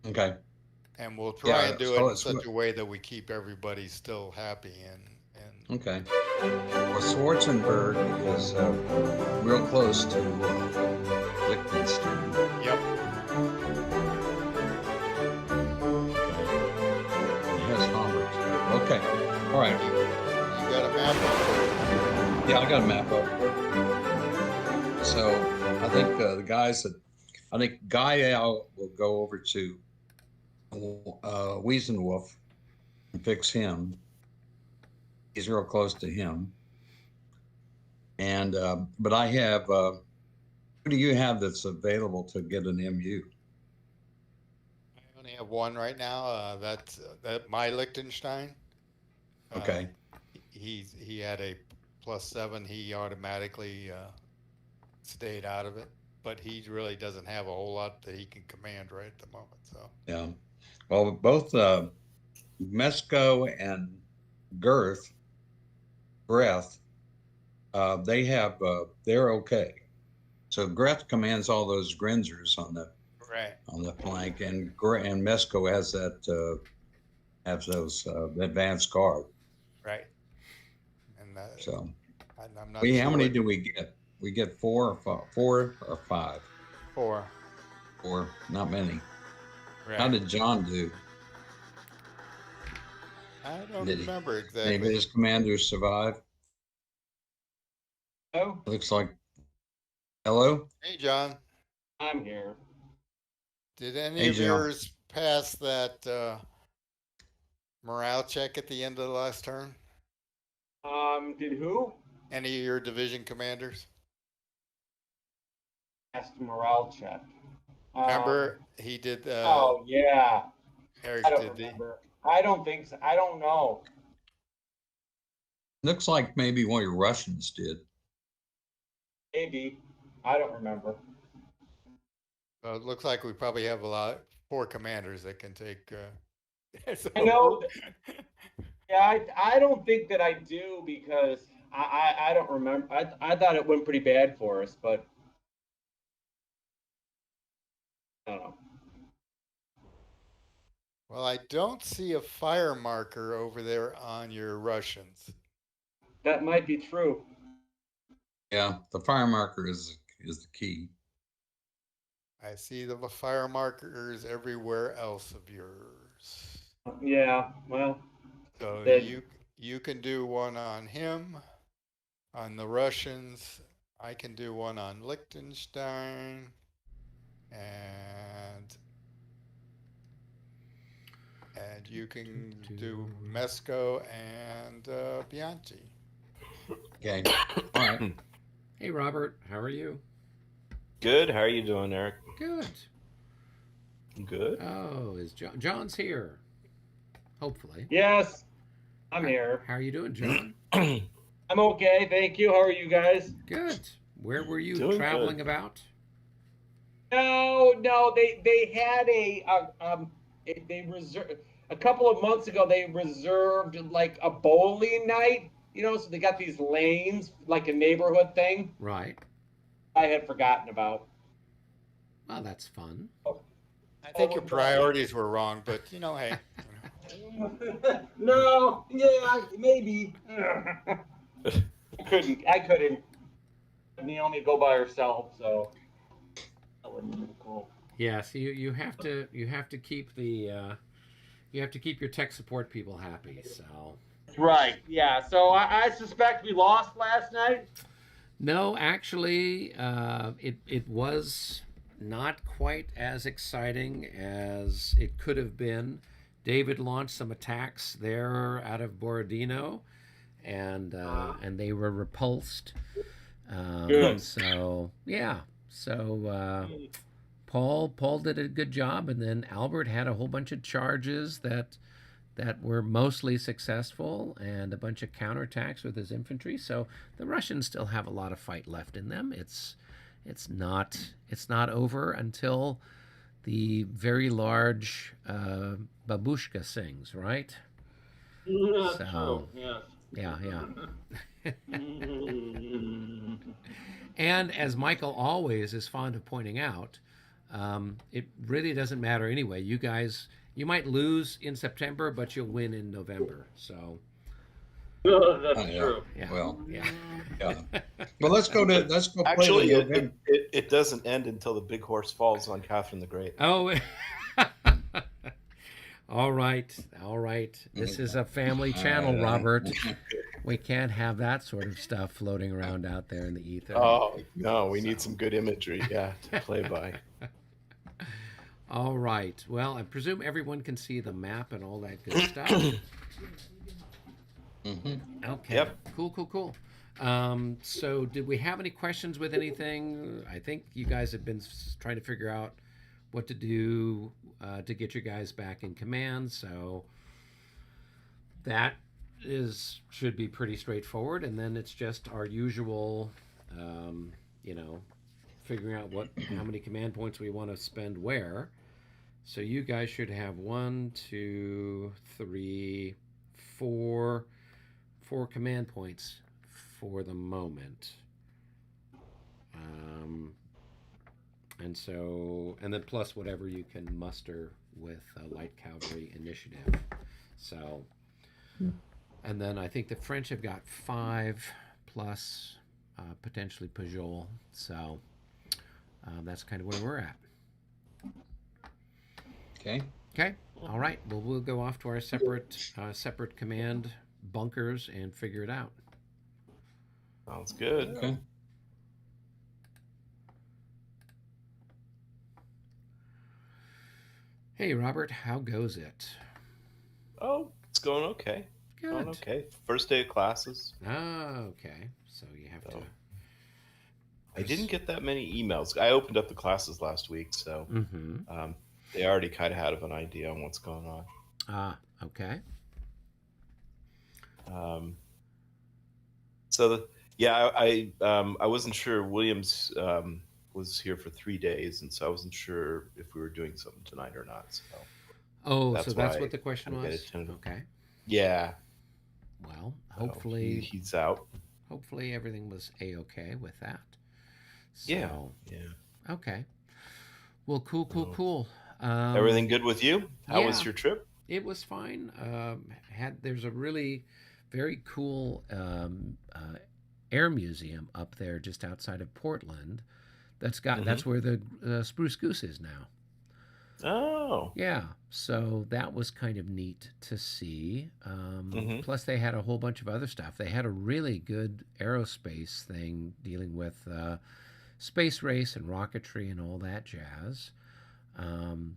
Okay. And we'll try Yeah. and do it So in it's such a way that we keep everybody still happy and okay. Well, Schwarzenberg is real close to Liechtenstein. yep. It has Hamburg too. Okay. All right. You got a map up there? Yeah, I got a map up. So I think the guys that I think Guy Al will go over to Wiesenwolf and fix him. He's real close to him. And but I have who do you have that's available to get an MU? I only have one right now. That's that my Liechtenstein. Uh, Okay. he had a +7. He automatically stayed out of it, but he really doesn't have a whole lot that he can command right at the moment. So Yeah. Well, both Mesco and Girth Breath, they're okay. So Greth commands all those Grenzers right, on the flank, and Mesco has those advanced guard. right, and So I'm not we how sure many what do we get? We get four or five. for. Four, not many. How Right, did John do? I don't Did he? remember Any of exactly. his commanders survive? Oh, Looks like hello. Hey, John, I'm here. did any Hey of John. yours pass that morale check at the end of the last turn? Did who? Any of your division commanders? Asked morale check. Remember, he did. Oh yeah. I Eric don't did the. remember. I don't think so. I don't know. Looks like maybe one of your Russians did. Maybe. I don't remember. It looks like we probably have a lot four commanders that can take. I So know. Yeah, I don't think that I do because I don't remember. I thought it went pretty bad for us, but I don't know. well, I don't see a fire marker over there on your Russians. That might be true. Yeah, the fire marker is the key. I see the fire markers everywhere else of yours. Yeah. Well, So then you can do one on him, on the Russians. I can do one on Liechtenstein, and you can do Mesco and Bianchi. Okay. All right. Hey, Robert, how are you? Good. How are you doing, Eric? Good. Good. Oh, is John's here? Hopefully. yes, I'm here. How are you doing, John? I'm okay, thank you. How are you guys? Good. Where were you Doing traveling good. about? No, they had they reserved a couple of months ago. They reserved like a bowling night, so they got these lanes like a neighborhood thing. Right. I had forgotten about. Well, that's fun. I think your priorities were wrong, but hey. No, yeah, maybe. I couldn't. Naomi go by herself, so that wouldn't be cool. Yeah. So you have to keep you have to keep your tech support people happy. So Right. Yeah. So I suspect we lost last night. no, actually, it was not quite as exciting as it could have been. David launched some attacks there out of Borodino, and they were repulsed. Good. So yeah, so Paul did a good job, and then Albert had a whole bunch of charges that were mostly successful, and a bunch of counterattacks with his infantry. So the Russians still have a lot of fight left in them. It's not over until the very large babushka sings, right? That's So true. Yes. yeah. And as Michael always is fond of pointing out, it really doesn't matter anyway. You guys, you might lose in September, but you'll win in November. So That's Yeah. true. yeah, Well, yeah. yeah. Well, let's go play Actually, the event. it doesn't end until the big horse falls on Catherine the Great. Oh. All right, all right. This is a family channel, Robert. We can't have that sort of stuff floating around out there in the ether. Oh no, we need some good imagery, to play by. All right. Well, I presume everyone can see the map and all that good stuff. Okay. Yep. Cool. So did we have any questions with anything? I think you guys have been trying to figure out what to do to get your guys back in command. So that should be pretty straightforward. And then it's just our usual, figuring out how many command points we want to spend where. So you guys should have 1, 2, 3, 4 command points for the moment. And then plus whatever you can muster with light cavalry initiative. So, and then I think the French have got 5 plus potentially Pajol. So that's kind of where we're at. Okay. Okay. All right. Well, we'll go off to our separate command bunkers and figure it out. Sounds good. Okay. Hey, Robert, how goes it? Oh, it's going okay. Good. Going okay. First day of classes. Okay. So you have to. I didn't get that many emails. I opened up the classes last week, so they already kind of had an idea on what's going on. Okay. I wasn't sure. Williams was here for 3 days, and so I wasn't sure if we were doing something tonight or not. So that's what the question was? Okay. Yeah. Well, hopefully he's out. Hopefully everything was A-okay with that. So, yeah. Okay. Well, cool. Everything good with you? How was your trip? It was fine. There's a really very cool air museum up there just outside of Portland. That's where the Spruce Goose is now. Oh. Yeah. So that was kind of neat to see. Plus, they had a whole bunch of other stuff. They had a really good aerospace thing dealing with space race and rocketry and all that jazz.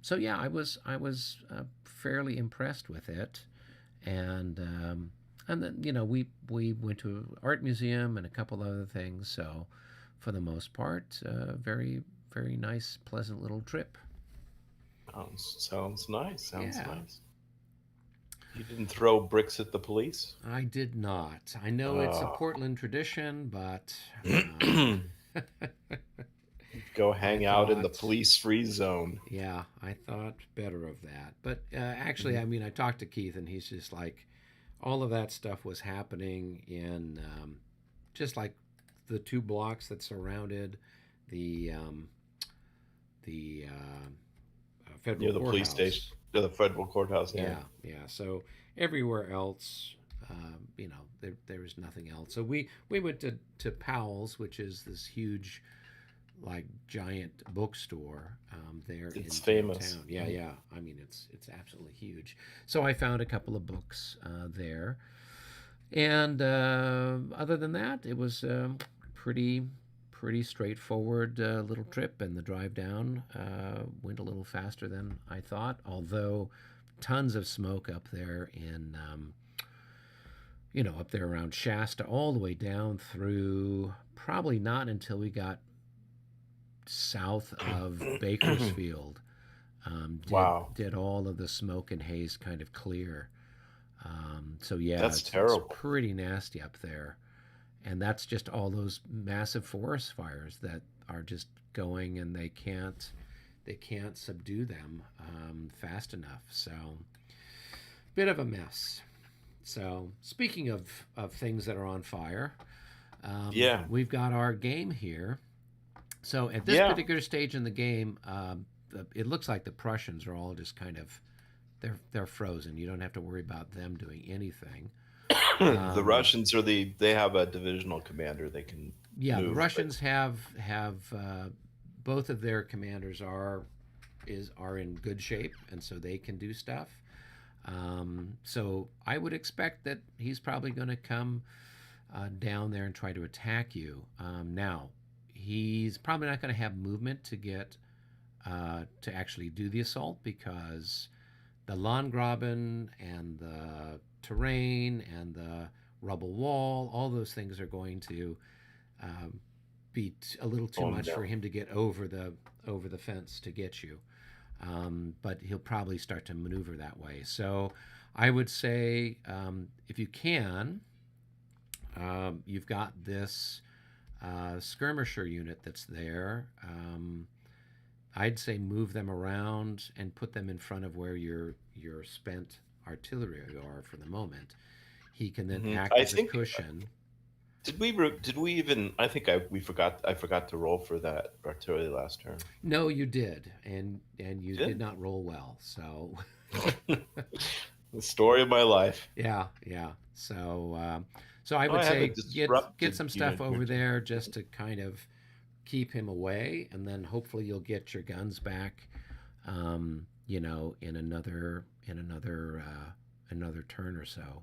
So yeah, I was fairly impressed with it, and then we went to an art museum and a couple other things. So for the most part, very very nice, pleasant little trip. Sounds nice. Sounds Yeah. nice. You didn't throw bricks at the police? I did not. I know it's a Portland tradition, but go hang out in the police-free zone. Yeah, I thought better of that. But actually, I mean, I talked to Keith, and he's just like, all of that stuff was happening in just like the 2 blocks that surrounded the federal Near the courthouse. police station, the federal courthouse. Yeah. So everywhere else, there was nothing else. So we went to Powell's, which is this huge, like, giant bookstore there. It's in famous. Town. Yeah. I mean, it's absolutely huge. So I found a couple of books there, and other than that, it was pretty straightforward little trip, and the drive down went a little faster than I thought, although tons of smoke up there in up there around Shasta, all the way down through, probably not until we got south of Bakersfield did all of the smoke and haze kind of clear. So yeah, that's terrible. It's pretty nasty up there. And that's just all those massive forest fires that are just going, and they can't subdue them fast enough. So, bit of a mess. So, speaking of things that are on fire, we've got our game here, So at this Yeah. particular stage in the game, it looks like the Prussians are all just kind of they're frozen. You don't have to worry about them doing anything. The Russians they have a divisional commander they can Yeah, move. the but- Russians have both of their commanders are in good shape, and so they can do stuff. So I would expect that he's probably going to come down there and try to attack you. Now, he's probably not going to have movement to get to actually do the assault because the Landgraben and the terrain and the rubble wall, all those things are going to be a little too much for him to get over the fence to get you. But he'll probably start to maneuver that way. So I would say if you can, you've got this skirmisher unit that's there. I'd say move them around and put them in front of where your spent artillery are for the moment. He can then act as a cushion. Did we even? I think I forgot to roll for that artillery last turn. No, you did, and you did not roll well. So The story of my life. yeah. So I would say get some stuff over there just to kind of keep him away, and then hopefully you'll get your guns back. In another turn or so.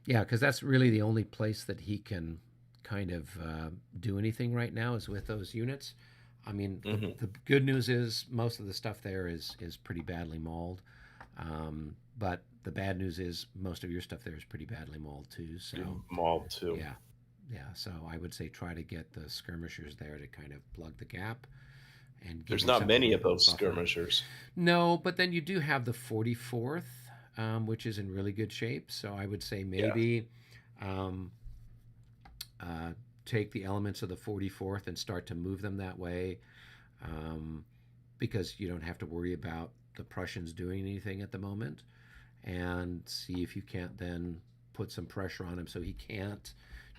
Yeah, because that's really the only place that he can kind of do anything right now is with those units. I mean, the good news is most of the stuff there is pretty badly mauled, but the bad news is most of your stuff there is pretty badly mauled too. So mauled too. Yeah. So I would say try to get the skirmishers there to kind of plug the gap. And there's not many of those skirmishers. No, but then you do have the 44th, which is in really good shape. So I would say maybe take the elements of the 44th and start to move them that way, because you don't have to worry about the Prussians doing anything at the moment, and see if you can't then put some pressure on him so he can't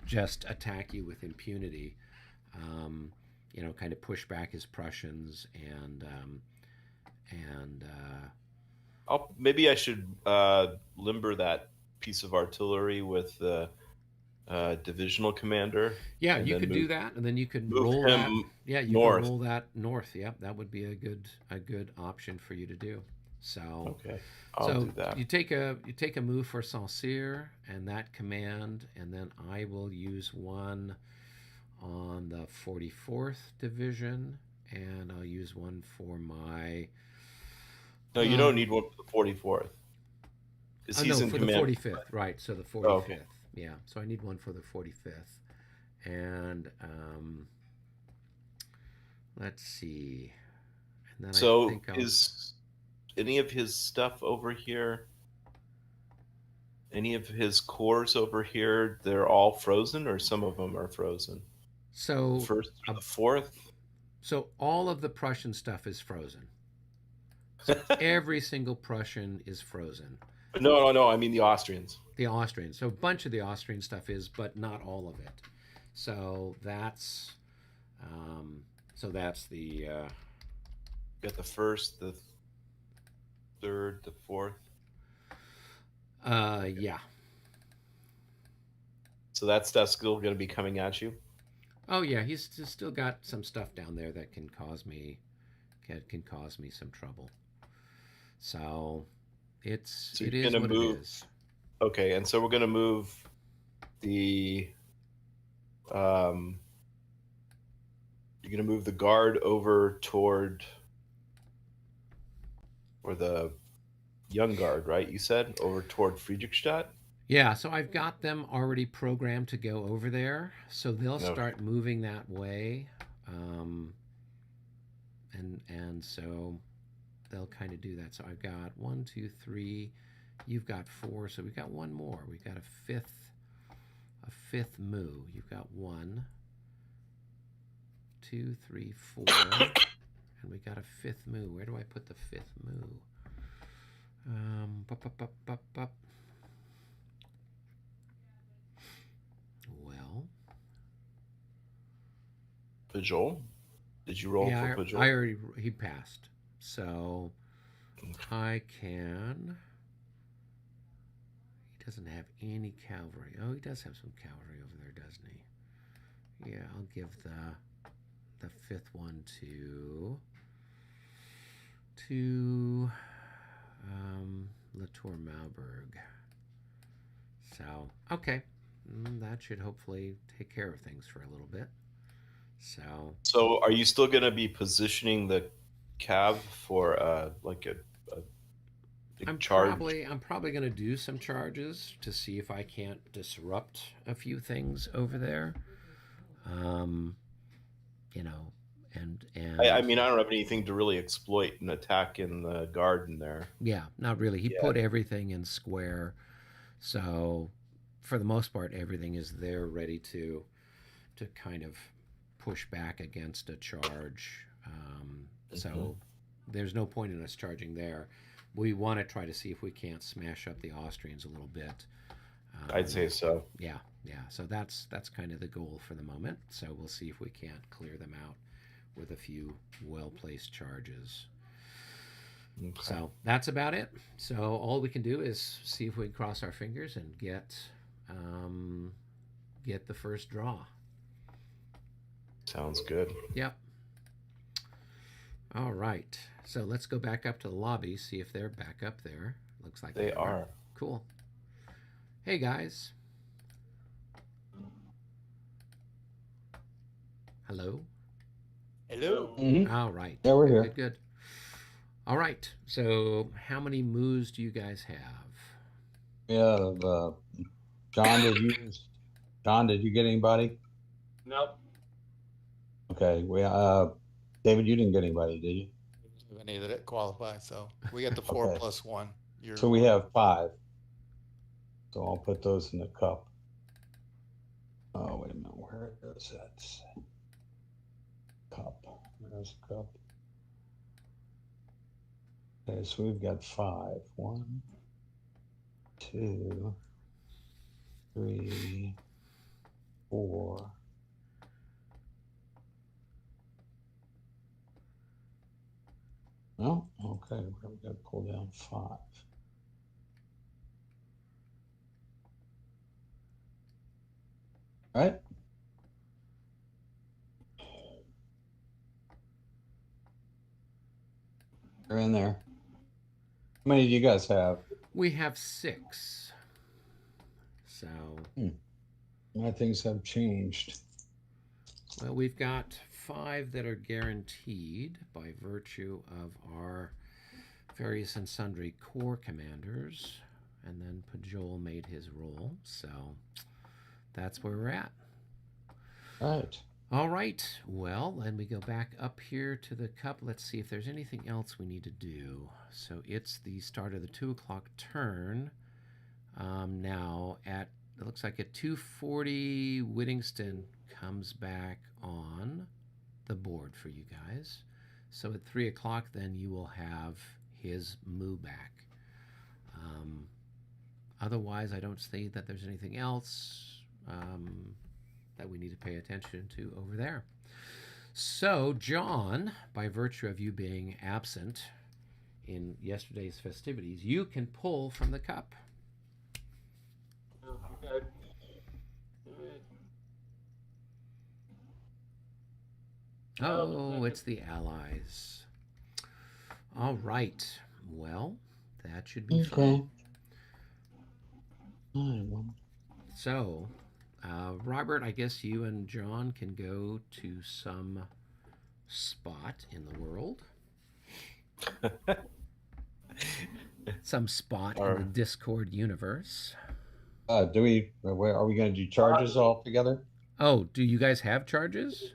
just attack you with impunity. Kind of push back his Prussians and maybe I should limber that piece of artillery with the divisional commander. Yeah, you could do that, and then you could roll that. Yeah, you could roll that north. Yeah, that would be a good option for you to do. So okay, I'll do that. You take a move for Saint-Cyr and that command, and then I will use one on the 44th division, and I'll use one for my. No, you don't need one for the 44th. Because he's in command. The 45th, right? So the 45th. Oh, okay. Yeah. So I need one for the 45th, and let's see. And then so I think is any of his stuff over here? Any of his cores over here? They're all frozen, or some of them are frozen. So first to the fourth. So all of the Prussian stuff is frozen. So every single Prussian is frozen. No. I mean the Austrians. The Austrians. So a bunch of the Austrian stuff is, but not all of it. So that's the. Got the first, the third, the fourth. Yeah. So that stuff's still going to be coming at you. Oh yeah, he's still got some stuff down there that can cause me some trouble. So it is what it is. Okay, and so we're gonna move the you're gonna move the guard over toward, or the young guard, right? You said over toward Friedrichstadt. Yeah, so I've got them already programmed to go over there, so they'll start moving that way, and so they'll kind of do that. So I've got 1, 2, 3. You've got 4, so we've got one more. We've got a fifth moo. You've got 1, 2, 3, 4, and we got a fifth moo. Where do I put the fifth moo? Well, Pajol? Did you roll Yeah, for Pajol? I already he passed, so I can. He doesn't have any cavalry. Oh, he does have some cavalry over there, doesn't he? Yeah, I'll give the fifth one to Latour Malberg. So okay, that should hopefully take care of things for a little bit. So are you still going to be positioning the cav for like a big charge? I'm probably going to do some charges to see if I can't disrupt a few things over there. You know, and I mean, I don't have anything to really exploit an attack in the garden there. yeah, not really. He put everything in square, so for the most part, everything is there ready to kind of push back against a charge. So there's no point in us charging there. We want to try to see if we can't smash up the Austrians a little bit. I'd say so. Yeah. So that's kind of the goal for the moment. So we'll see if we can't clear them out with a few well-placed charges. Okay. So that's about it. So all we can do is see if we can cross our fingers and get the first draw. Sounds good. Yep. All right. So let's go back up to the lobby, see if they're back up there. Looks like They are. Cool. Hey, guys. Hello? Hello. Mm-hmm. All right. Yeah, we're here. Good. All right. So how many moves do you guys have? Yeah, John, did you get anybody? Nope. Okay, David, you didn't get anybody, did you? Any that qualify, so we got the 4 Okay. plus 1. So we have 5. So I'll put those in the cup. Oh, wait a minute, where is that? Cup. There's a cup. Okay, so we've got 5. 1, 2, 3, 4. Oh, okay, we're going to pull down 5. All right. They're in there. How many do you guys have? We have 6. So, My things have changed. well, we've got 5 that are guaranteed by virtue of our various and sundry corps commanders. And then Pajol made his roll. So that's where we're at. All right. All right. Well, then we go back up here to the cup. Let's see if there's anything else we need to do. So it's the start of the 2 o'clock turn. Now it looks like at 2:40, Whittingston comes back on the board for you guys. So at 3 o'clock, then you will have his moo back. Otherwise, I don't see that there's anything else that we need to pay attention to over there. So, John, by virtue of you being absent in yesterday's festivities, you can pull from the cup. Okay. Oh, it's the Allies. All right. Well, that should be fine. So, Robert, I guess you and John can go to some spot in the world. Some spot in the Discord universe. Are we going to do charges all together? Oh, do you guys have charges?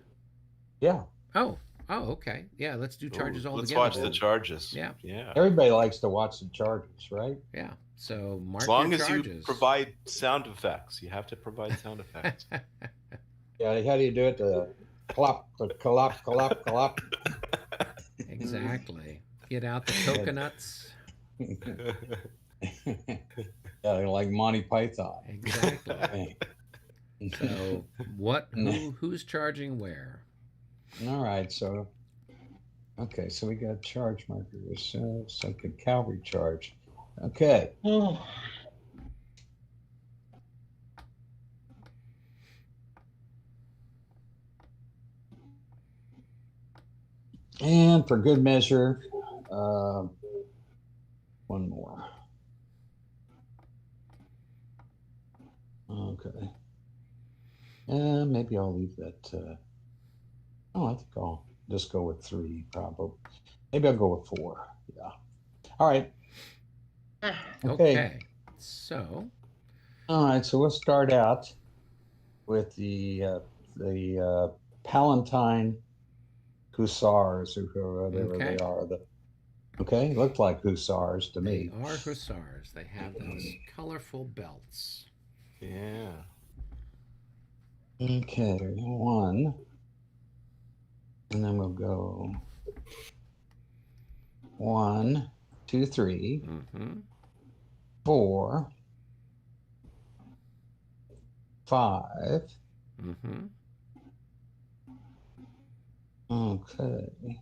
Yeah. Oh, okay. Yeah, let's do charges all Let's together. watch the charges. Yeah. Everybody likes to watch the charges, right? Yeah. So mark As long your as charges. you provide sound effects. You have to provide sound effects. Yeah, how do you do it? Clop, clop, clop, clop. Exactly. Get out the coconuts. Yeah, like Monty Python. Exactly. So who's charging where? All right, so okay, so we got charge markers. It's like a cavalry charge. Okay. And for good measure, one more. Okay. And maybe I'll leave that. I think I'll just go with 3, probably. Maybe I'll go with 4. Yeah. All right. Okay. So, All right. So we'll start out with the Palatine Hussars, or whatever they are. Okay, look like hussars to they me. are hussars. They have those colorful belts. Yeah. Okay, 1. And then we'll go 1, 2, 3, Mm-hmm. 4, 5. Mm-hmm. Okay.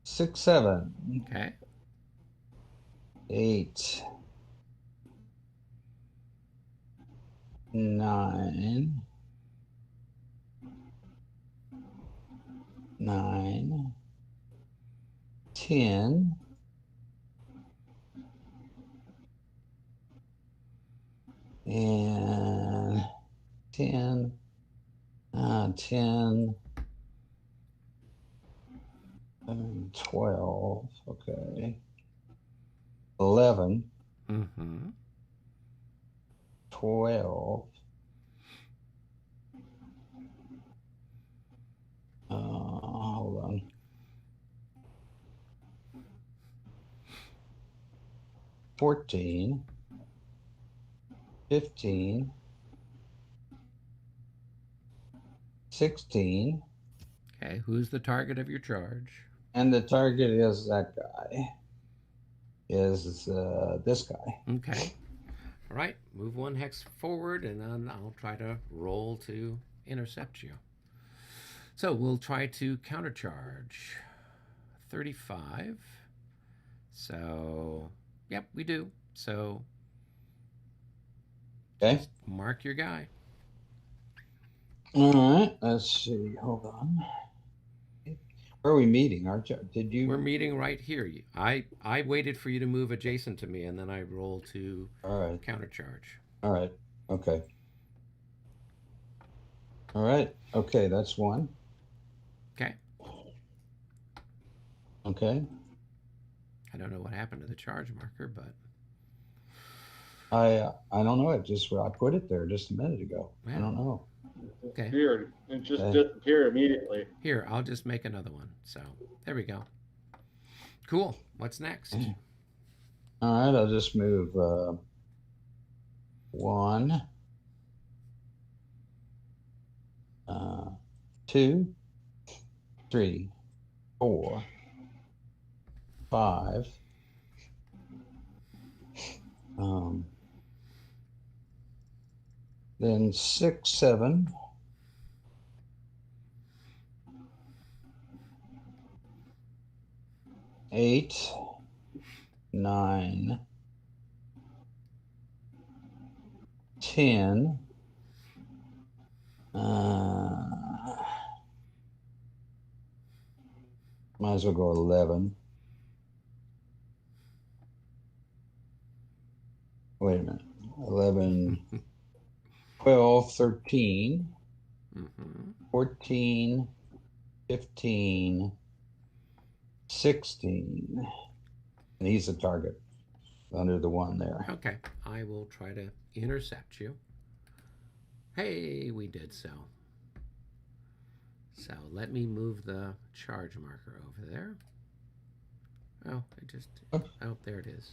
6, 7, Okay. 8, 9, 9, 10, and 10, 10, 12, okay, 11, Mm-hmm. 12, hold on, 14, 15, 16, Okay. Who's the target of your charge? and the target is that guy, is this guy. Okay. All right. Move 1 hex forward, and then I'll try to roll to intercept you. So we'll try to countercharge. 35. So, yep, we do. So, Okay. just mark your guy. All right. Let's see. Hold on. Where are we meeting? Did you? We're meeting right here. I waited for you to move adjacent to me, and then I roll to All right. countercharge. All right. Okay. All right. Okay. That's 1. Okay. Okay. I don't know what happened to the charge marker, but I don't know. I put it there just a minute ago. Yeah. I don't know. Okay. Disappeared. It just Okay. disappeared immediately. Here, I'll just make another one. So, there we go. Cool. What's next? All right. I'll just move 1, 2, 3, 4, 5. Then 6, 7, 8, 9, 10. Might as well go 11. Wait a minute. 11, 12, 13, Mm-hmm. 14, 15, 16. And he's the target under the 1 there. Okay. I will try to intercept you. Hey, we did so. So let me move the charge marker over there. Oh, there it is.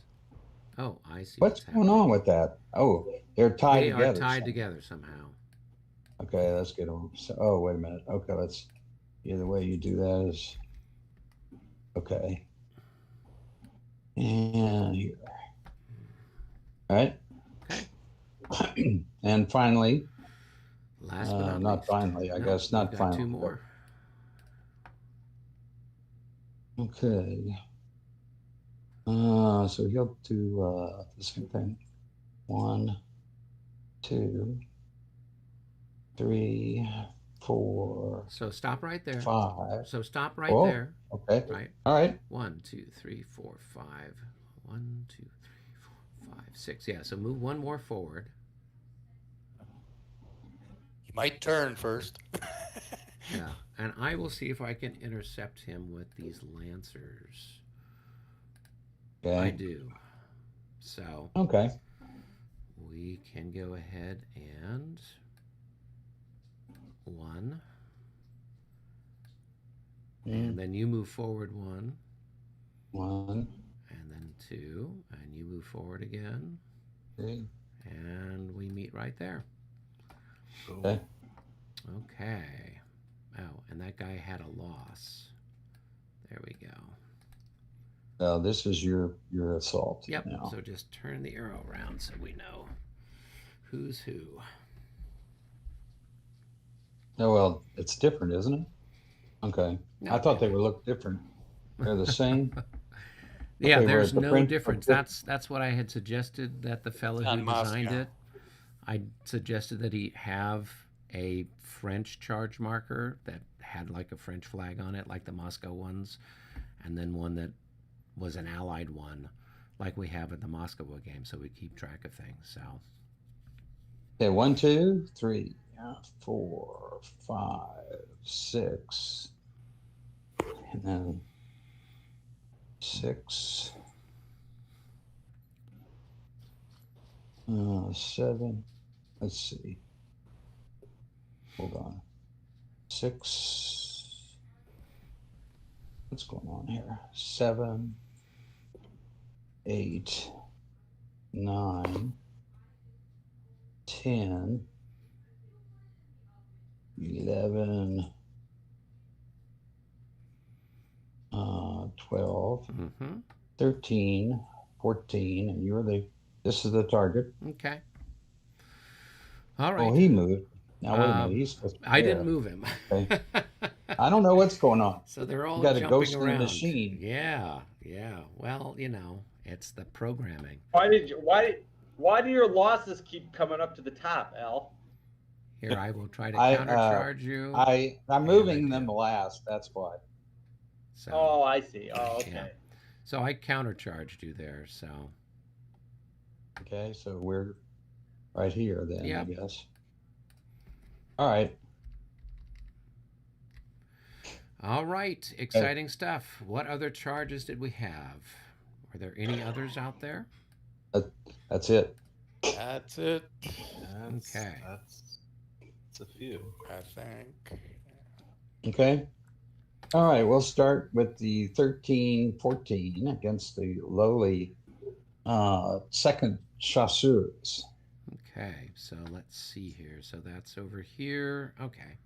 Oh, I see What's going happening. on with that? Oh, they're tied They together. are tied together somehow. Okay, let's get them. Oh, wait a minute. Okay, the way you do that is, okay. And here. All right. Okay. And finally, Last but not not least. finally, I No, guess. Not we've got finally. two more. Okay. So he'll do the same thing. 1, 2, 3, 4, So stop right there. 5. So stop right Oh, there. okay. Right. All right. 1, 2, 3, 4, 5. 1, 2, 3, 4, 5, 6. Yeah. So move one more forward. You might turn first. Yeah. And I will see if I can intercept him with these lancers. Okay. I do. So Okay. we can go ahead and 1. And then you move forward 1. 1, And then 2. And you move forward again. 3. And we meet right there. Okay. Okay. Oh, and that guy had a loss. There we go. This is your assault. Yep. Now. So just turn the arrow around so we know who's who. Oh, well, it's different, isn't it? Okay. No. I thought they would look different. They're the same. Yeah, Okay, there's where the no print- difference. That's what I had suggested that the fellow On who designed Moscow. it. I suggested that he have a French charge marker that had like a French flag on it, like the Moscow ones, and then one that was an Allied one, like we have at the Moscow game, so we keep track of things. So Okay, 1, 2, 3, 4, 5, 6, and then 6, 7. Let's see. Hold on. 6. What's going on here? 7, 8, 9, 10, 11, 12, mm-hmm. 13, 14, and this is the target. Okay. All right. Oh, he moved. Now, wait a minute. He's supposed to be I there. didn't move him. Okay. I don't know what's going on. So they're all You got a jumping ghost in the around. machine. Yeah. Well, it's the programming. Why do your losses keep coming up to the top, Al? Here, I will try to I, countercharge you. I'm I moving them did. last. That's why. So, Oh, I see. Oh, okay. Yeah. So I countercharged you there. So Okay, so we're right here then, Yep. I guess. All right. all right, exciting stuff. What other charges did we have? Were there any others out there? That's it. That's it, Okay. That's a few. I think. Okay. All right, we'll start with the 13-14 against the lowly second chasseurs. Okay, so let's see here. So that's over here. Okay.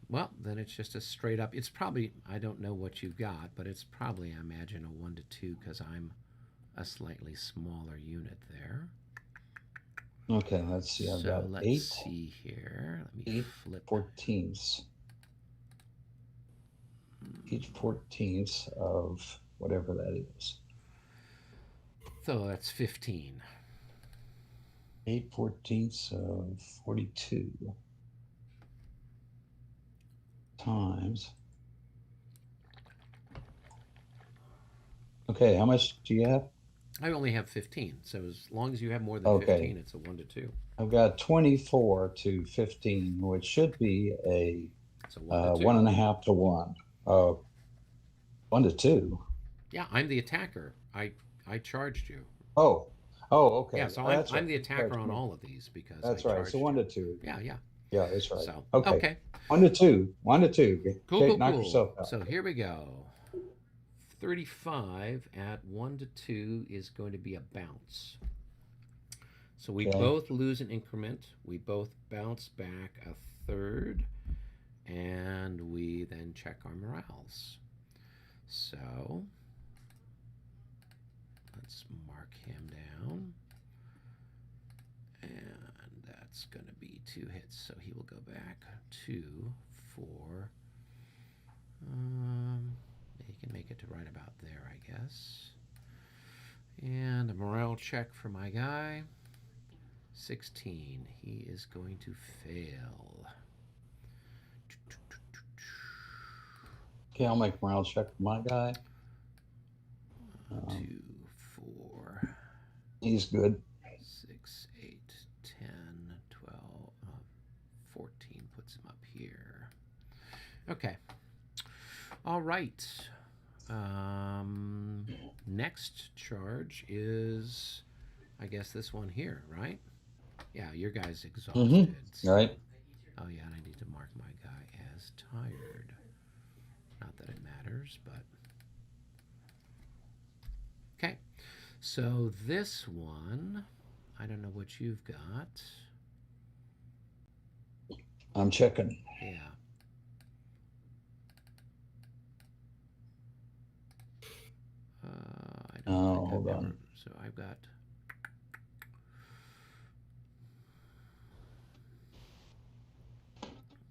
Well, then it's just a straight up. It's probably, I don't know what you've got, but it's probably, I imagine, a 1 to 2 because I'm a slightly smaller unit there. Okay, let's see. I've So got let's 8 see here. Let me 8 flip. 14ths. Each 14th of whatever that is. So that's 15. 8 14ths of 42 times. Okay, how much do you have? I only have 15. So as long as you have more than Okay. 15, it's a 1 to 2. I've got 24 to 15, which should be a It's a 1 to 2. 1.5 to 1. 1 to 2. Yeah, I'm the attacker. I charged you. Oh, okay. Yeah, so Oh, that's I'm right. the attacker Charge on me. all of these because That's I right. charged So 1 you. to 2. Yeah. Yeah, that's right. So Okay. 1 to 2. 1 to 2. Cool, Okay, cool, knock cool. yourself out. So here we go. 35 at 1 to 2 is going to be a bounce. So we Okay. both lose an increment. We both bounce back a third. And we then check our morales. So let's mark him down. And That's going to be 2 hits, so he will go back 2, 4. He can make it to right about there, I guess. And a morale check for my guy. 16. He is going to fail. Okay, I'll make morale check for my guy. 2, 4. He's good. 6, 8, 10, 12, 14 puts him up here. Okay. All right. Next charge is, I guess, this one here, right? Yeah, your guy's exhausted. All right. Oh, yeah, and I need to mark my guy as tired. Not that it matters, but... Okay. So this one, I don't know what you've got. I'm checking. Yeah. I don't Oh, think hold I've on. ever. So I've got.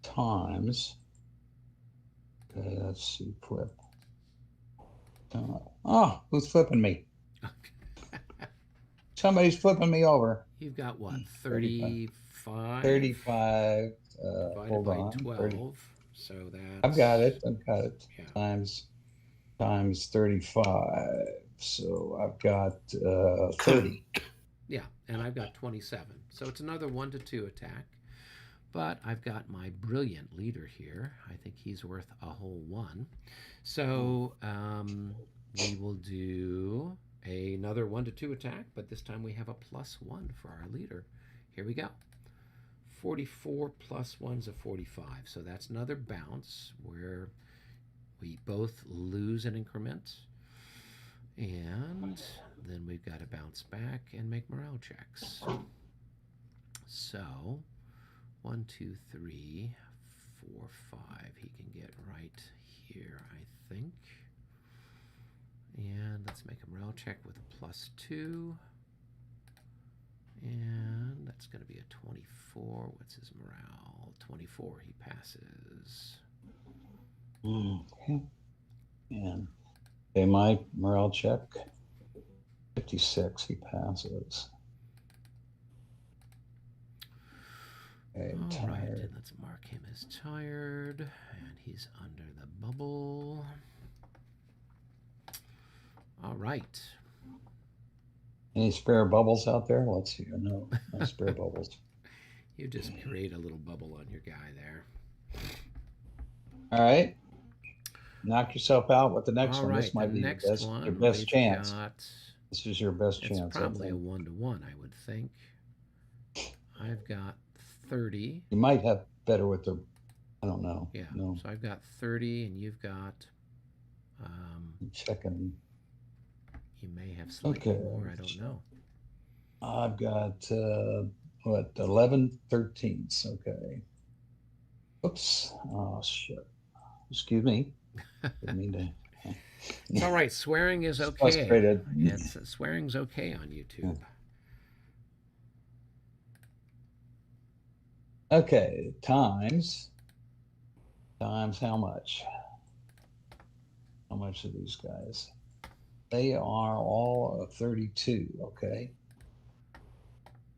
Times. Okay, let's see. Flip. Oh, who's flipping me? Somebody's flipping me over. You've got what? 35? 35. Divided Hold by on. 12. 30. So that's. I've got it. I've got it. Yeah. Times 35. So I've got 30. Yeah, and I've got 27. So it's another 1 to 2 attack. But I've got my brilliant leader here. I think he's worth a whole 1. So we will do another 1 to 2 attack, but this time we have a +1 for our leader. Here we go. 44 plus 1's a 45. So that's another bounce where we both lose an increment. And then we've got to bounce back and make morale checks. So 1, 2, 3, 4, 5. He can get right here, I think. And let's make a morale check with a +2. And that's going to be a 24. What's his morale? 24. He passes. Okay. And okay, my morale check. 56. He passes. Okay, All right, tired. and let's mark him as tired. And he's under the bubble. All right. Any spare bubbles out there? Let's see. No spare bubbles. You just create a little bubble on your guy there. All right. Knock yourself out with the next All one. right, This might the be next your one best we've chance. got- This is your best It's chance. I probably a think. 1-to-1, I would think. I've got 30. You might have better with the. I don't know. Yeah. No. So I've got 30, and you've got. I'm checking. You may have slightly Okay. more. I don't know. I've got what 11 13ths. Okay. Oops. Oh shit. Excuse me. Didn't mean to. It's all right. Swearing is okay. Frustrated. Swearing's okay on YouTube. Okay. Times how much? How much are these guys? They are all 32. Okay.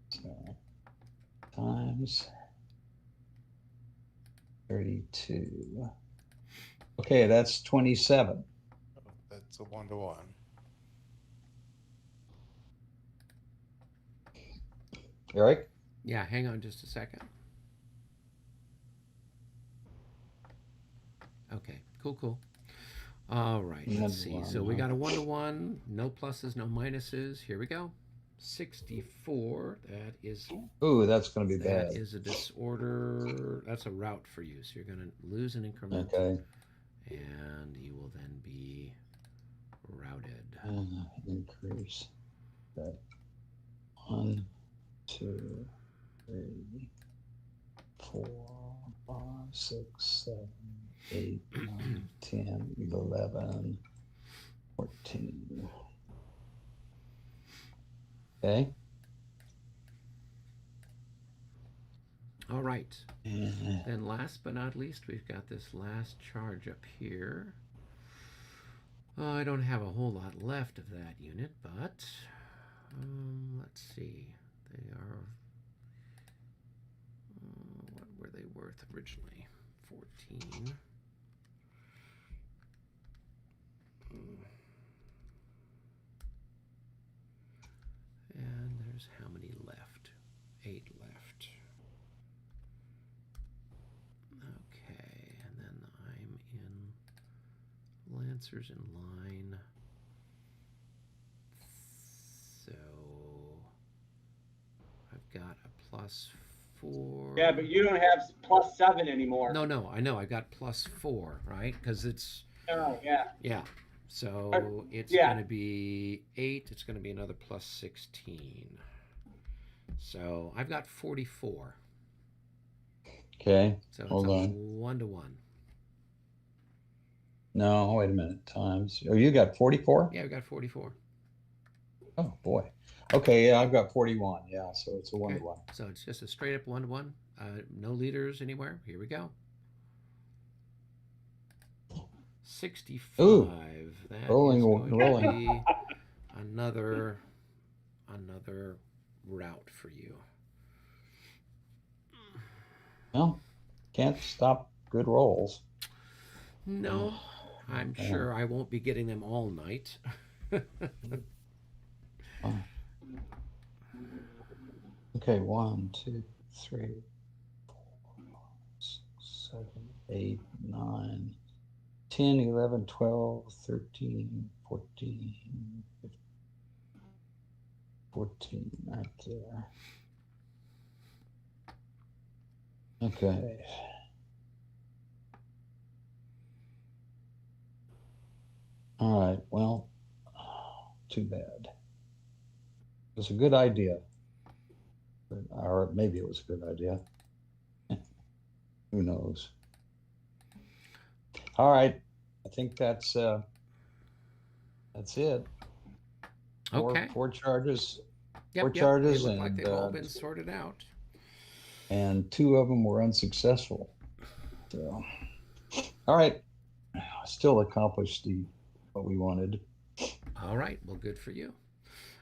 So times 32. Okay, that's 27. That's a 1-to-1. Eric? Yeah, hang on just a second. Okay, cool. All right, let's see. So we got a 1-to-1, no pluses, no minuses. Here we go. 64. That is. Ooh, that's going to be That bad. is a disorder. That's a route for you. So you're going to lose an increment. Okay. And you will then be routed. Increase. Okay. 1, 2, 3, 4, 5, 6, 7, 8, 9, 10, 11, 14. Okay. All right. Yeah. Then last but not least, we've got this last charge up here. I don't have a whole lot left of that unit, but let's see. They are, what were they worth originally? 14. And there's how many left? 8 left. Okay, and then I'm in Lancers in line. So I've got a +4. Yeah, but you don't have +7 anymore. No, I know. I got +4, right? Because it's, Oh, yeah. yeah. So it's yeah. going to be 8. It's going to be another +16. So I've got 44. Okay. So Hold it's a on. 1-to-1. No, wait a minute. Times. Oh, you got 44? Yeah, we got 44. Oh boy. Okay, yeah, I've got 41. Yeah, so it's a 1-to-1. So it's just a straight up 1-to-1. No leaders anywhere. Here we go. 65. Ooh. That Rolling, is going rolling. to be another route for you. Well, can't stop good rolls. No, I'm sure I won't be getting them all night. Okay, 1, 2, 3, 4, 6, 7, 8, 9, 10, 11, 12, 13, 14, 15, 14, right there. Okay. All right, well, too bad. It was a good idea. Or maybe it was a good idea. Who knows? All right, I think that's it. Okay. Four charges. Yep, Four They charges, look like they've all and been sorted out. 2 of them were unsuccessful. So, all right, still accomplished what we wanted. All right, well, good for you.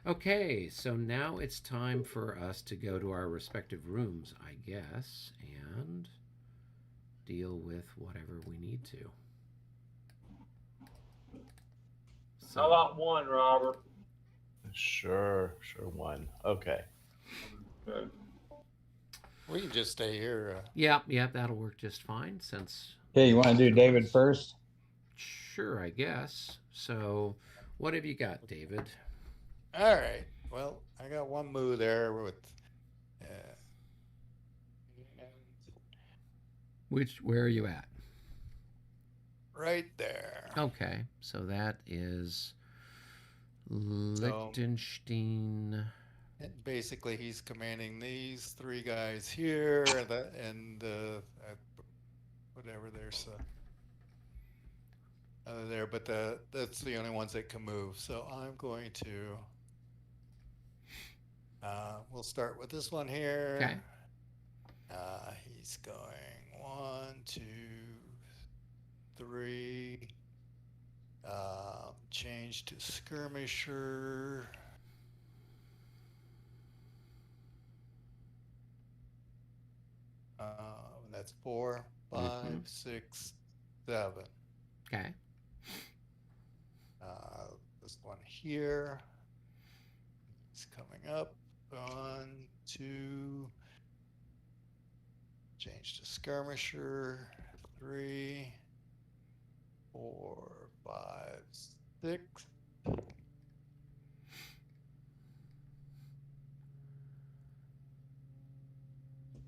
Okay, so now it's time for us to go to our respective rooms, I guess, and deal with whatever we need to. How about 1, Robert? Sure, 1. Okay. Good. We can just stay here. Yeah, that'll work just fine since. Okay, you want to do David first? Sure, I guess. So, what have you got, David? All right. Well, I got 1 move there with. Where are you at? Right there. Okay, so that is Liechtenstein. And basically, he's commanding these 3 guys here, and whatever there's there, but that's the only ones that can move. So I'm going to. We'll start with this one here. Okay. He's going 1, 2, 3. Change to skirmisher. That's 4, 5, 6, 7. Okay. This one here. It's coming up. 1, 2. Change to skirmisher. 3, 4, 5, 6.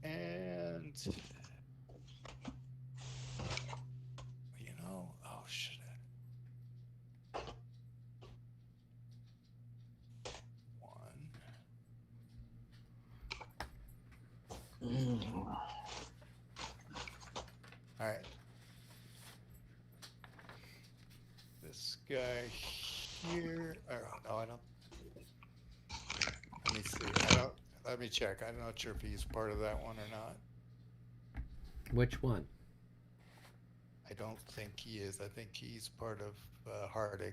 And oh shit. 1. All right. This guy here. Oh, no, I don't. Let me see. Let me check. I'm not sure if he's part of that one or not. Which one? I don't think he is. I think he's part of Hardig.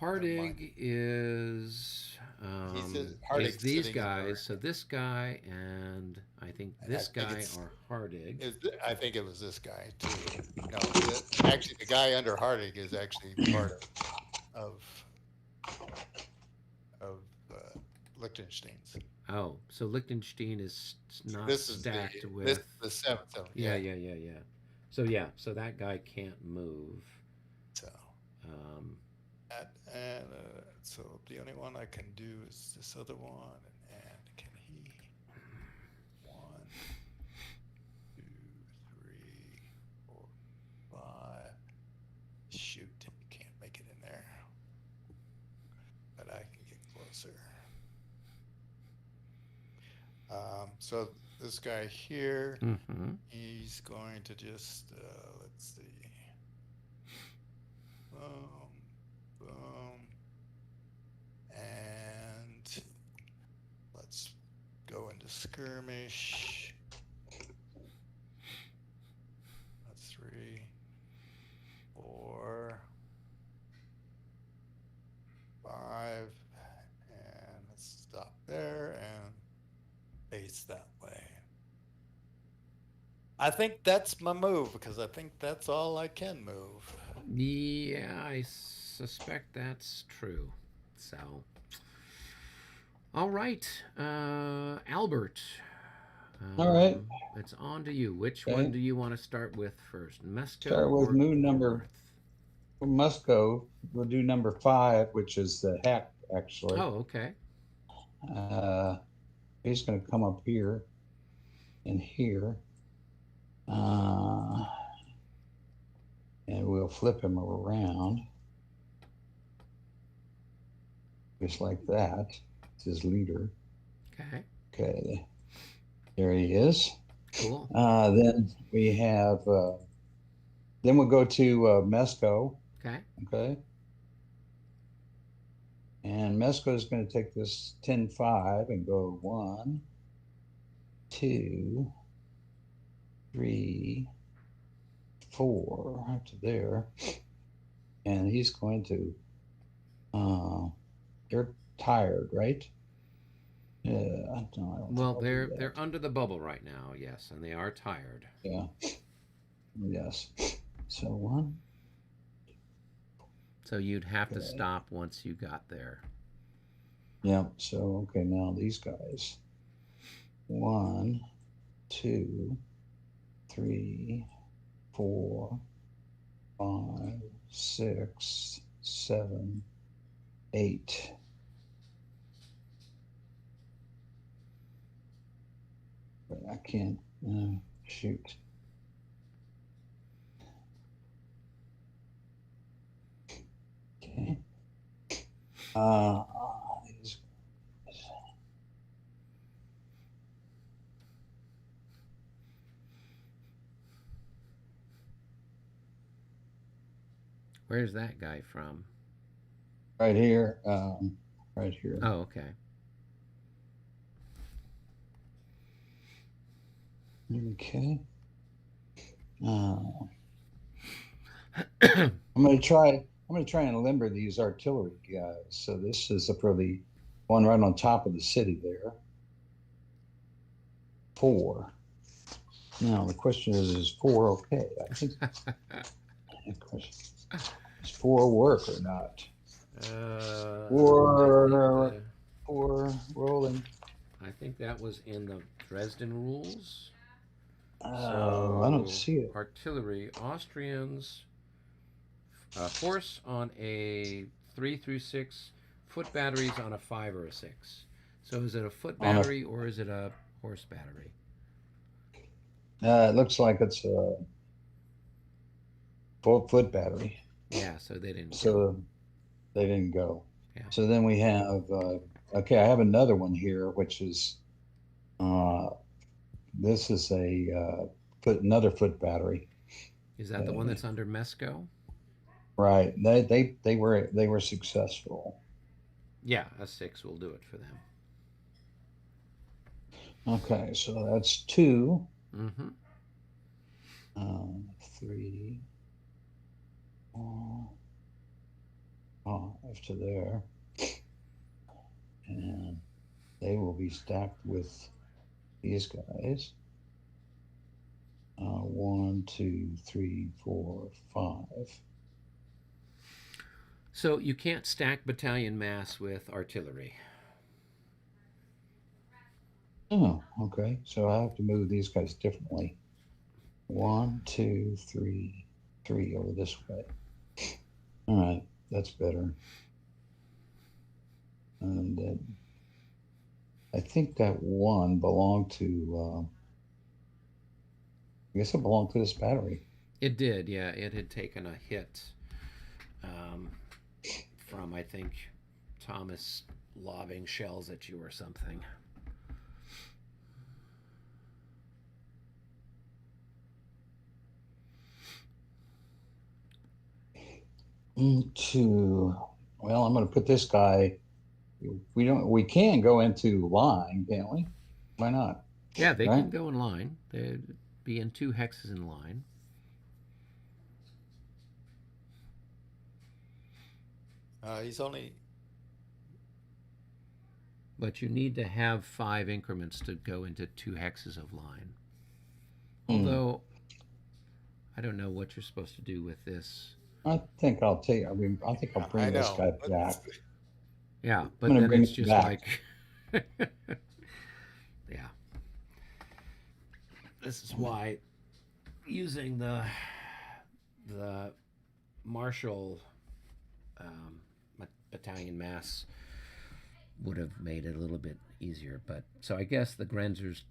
Hardig is Hardig's these sitting in guys. there. So this guy and I think And I this think guy it's- are Hardig. I think it was this guy too. No, actually, the guy under Hardig is actually part of Liechtenstein's. Oh, so Liechtenstein is not This is stacked with. this is the seventh. Yeah. So that guy can't move. So Um, so the only one I can do is this other one, and can he? 1, 2, 3, 4, 5. Shoot, you can't make it in there, but I can get closer. So this guy here, mhm. he's going to just let's see. Boom, boom, and let's go into skirmish. That's 3, 4, 5, and let's stop there and face that way. I think that's my move because I think that's all I can move. Yeah, I suspect that's true. So, all right, Albert. All right. It's on to you. Which Okay. one do you want to start with first? Mesco Start with or moon number. Orth? We must go. We'll do number 5, which is the hack, actually. Oh, okay. He's going to come up here and here. And we'll flip him around. Just like that. It's his leader. Okay. Okay. There he is. Cool. Then we have, then we'll go to Mesco. Okay. Okay. And Mesco is going to take this 10-5 and go 1, 2, 3, 4 up to there. And he's going to, they're tired, right? Yeah. I don't Well, think I'll do they're that. under the bubble right now, yes, and they are tired. Yeah. Yes. So 1. So you'd have to Okay. stop once you got there. Yeah. So, okay, now these guys. 1, 2, 3, 4, 5, 6, 7, 8. But I can't shoot. Okay. These- Where's that guy from? right here. Right here. Oh, okay. Okay. I'm gonna try and limber these artillery guys. So this is for the one right on top of the city there. 4. Now the question is 4 okay? I think the question is 4 work or not? Or 4 rolling. I think that was in the Dresden rules. I don't see it. Artillery, Austrians, horse on a 3 through 6, foot batteries on a 5 or a 6. So is it a foot On a- battery or is it a horse battery? It looks like it's a 4-foot battery. Yeah, so they didn't. So they didn't go. Yeah. So then we have, okay, I have another one here, which is, this is a another foot battery. Is that the one that's under Mesco? Right. They were successful. Yeah, a 6 will do it for them. Okay, so that's 2. Mm-hmm. 3, 4, 5 to there. And they will be stacked with these guys. 1, 2, 3, 4, 5. So you can't stack battalion mass with artillery. Oh, okay. So I have to move these guys differently. 1, 2, 3, 3 over this way. All right, that's better. And then I think that 1 belonged to, I guess it belonged to this battery. It did, yeah. It had taken a hit um, from, I think, Thomas lobbing shells at you or something. Well, I'm going to put this guy. We can go into line, can't we? Why not? Yeah, they Right? can go in line. They'd be in 2 hexes in line. He's only. But you need to have 5 increments to go into 2 hexes of line. Although, I don't know what you're supposed to do with this. I think I'll take. I mean, I think I'll bring this guy back. Yeah, but I'm gonna then bring it's it just back. like, yeah. This is why using the Marshall battalion mass would have made it a little bit easier. But so I guess the Grenzers,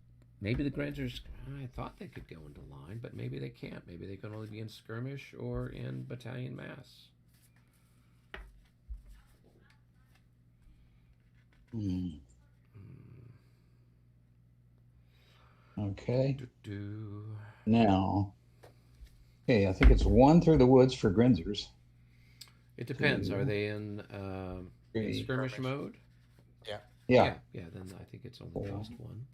maybe the Grenzers, I thought they could go into line, but maybe they can't. Maybe they can only be in skirmish or in battalion mass. Okay. Do-do. Now, okay, I think it's 1 through the woods for Grenzers. It depends. 2, Are they in 3. skirmish mode? Yeah. Yeah. Then I think it's only 4. cost 1.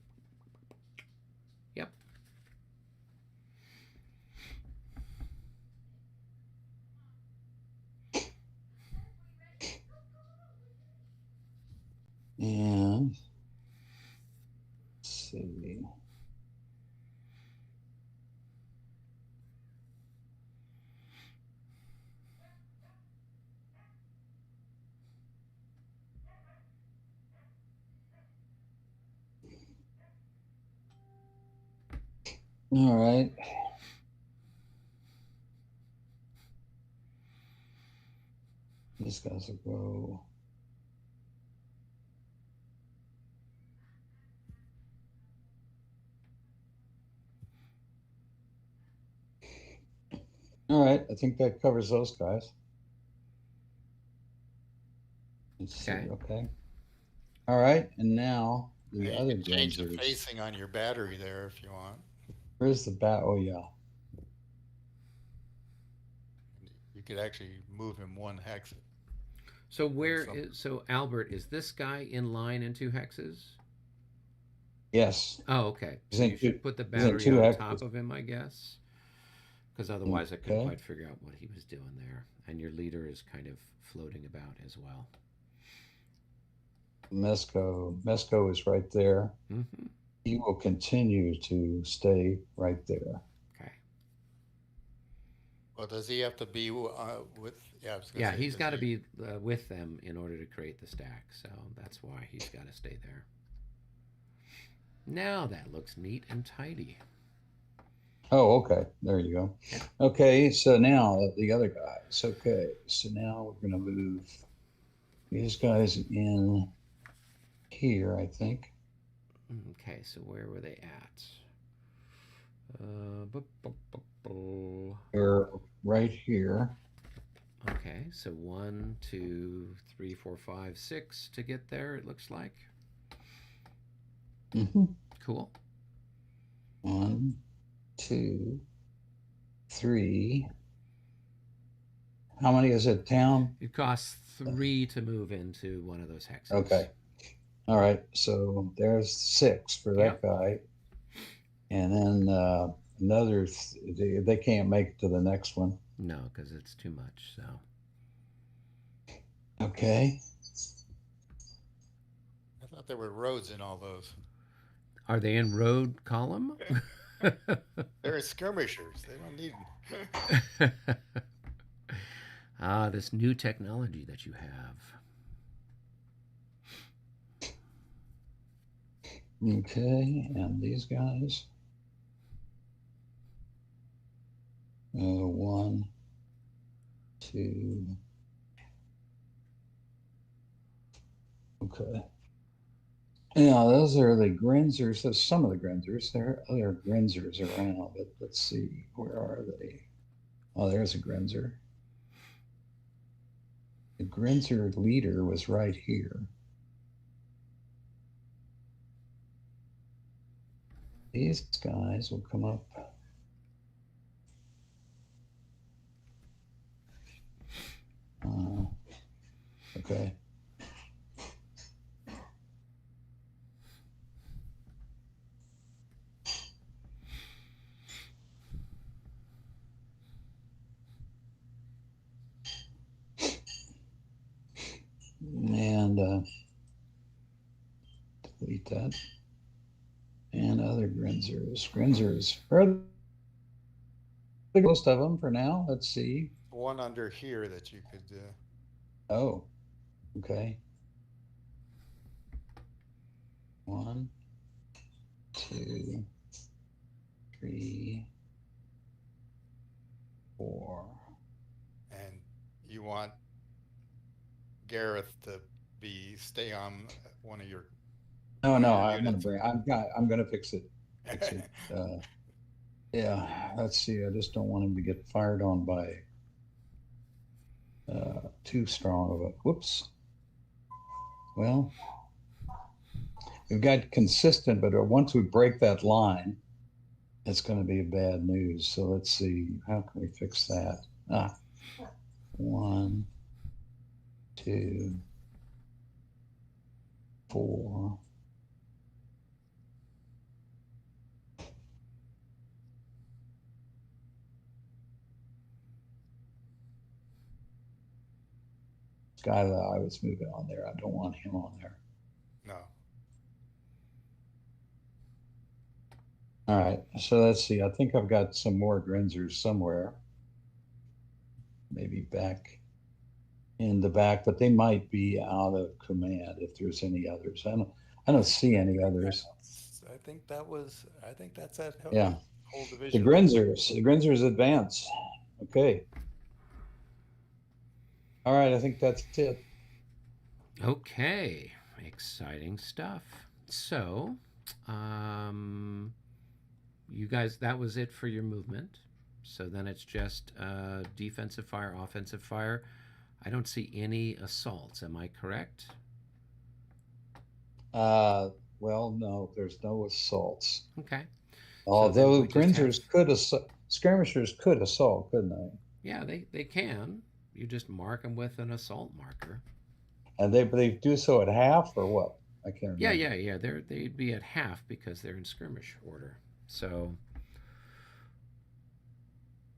Yep. And let's see. All right. These guys will go. All right, I think that covers those guys. Let's see. Okay. All right, and now the other You can change the Grenzers. facing on your battery there if you want. Where's the bat? Oh yeah. You could actually move him 1 hex. So so Albert, is this guy in line in 2 hexes? Yes. Oh, okay. He's So in you two- should put the he's in battery 2 on hexes. top of him, I guess. Because otherwise I couldn't Okay. quite figure out what he was doing there. And your leader is kind of floating about as well. Mesco is right there. Mm-hmm. He will continue to stay right there. Okay. Well, does he have to be with? Yeah, I was gonna Yeah, say, he's does got to he- be with them in order to create the stack. So that's why he's got to stay there. Now that looks neat and tidy. Oh, okay. There you go. Okay, so now the other guys. Okay, so now we're going to move these guys in here, I think. Okay, so where were they at? They're right here. Okay, so 1, 2, 3, 4, 5, 6 to get there, it looks like. Mm-hmm. Cool. 1, 2, 3. How many is it, town? It costs 3 to move into one of those hexes. Okay. All right, so there's 6 for that guy. And then another, they can't make it to the next one. No, because it's too much. So Okay. I thought there were roads in all those. are they in road column? They're skirmishers. They don't need. Ah, this new technology that you have. Okay, and these guys. 1, 2. Okay. Yeah, those are the Grinzers. There's some of the Grinzers. There are other Grinzers around, but let's see. Where are they? Oh, there's a Grinzer. The Grinzer leader was right here. These guys will come up. Okay. And delete that. And other Grinzers. Grinzers. Where are most of them for now? Let's see. One under here that you could. Oh, okay. 1, 2, 3, 4. And you want Gareth to stay on one of your. No, one of no, your I'm gonna units. bring. I'm gonna fix it. Fix it. Yeah, let's see. I just don't want him to get fired on by too strong of a. Whoops. Well, we've got consistent, but once we break that line, it's going to be bad news. So let's see. How can we fix that? 1, 2, 4. Skylar, I was moving on there. I don't want him on there. No. All right. So let's see. I think I've got some more Grinzers somewhere. Maybe back in the back, but they might be out of command if there's any others. I don't see any others. I think that's that Yeah. whole The division. Grinzers advance. Okay. All right, I think that's it. Okay, exciting stuff. So, you guys, that was it for your movement. So then it's just defensive fire, offensive fire. I don't see any assaults. Am I correct? Well, no, there's no assaults. Okay. Although we just have- Grinzers could skirmishers could assault, couldn't they? Yeah, they can. You just mark them with an assault marker. And they do so at half or what? I can't remember. Yeah. They'd be at half because they're in skirmish order. So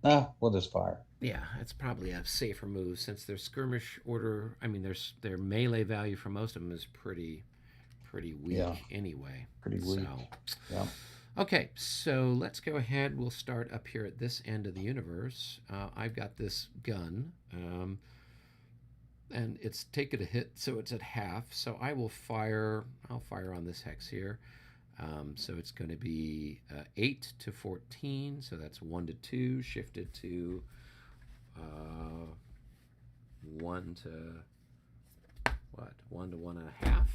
We'll just fire. yeah, it's probably a safer move since their skirmish order. I mean, their melee value for most of them is pretty weak anyway. Pretty weak. So, Yeah. okay, so let's go ahead. We'll start up here at this end of the universe. I've got this gun, and it's taken a hit, so it's at half. So I will fire. I'll fire on this hex here. So it's going to be 8 to 14. So that's 1 to 2, shifted to 1 to what? 1 to 1.5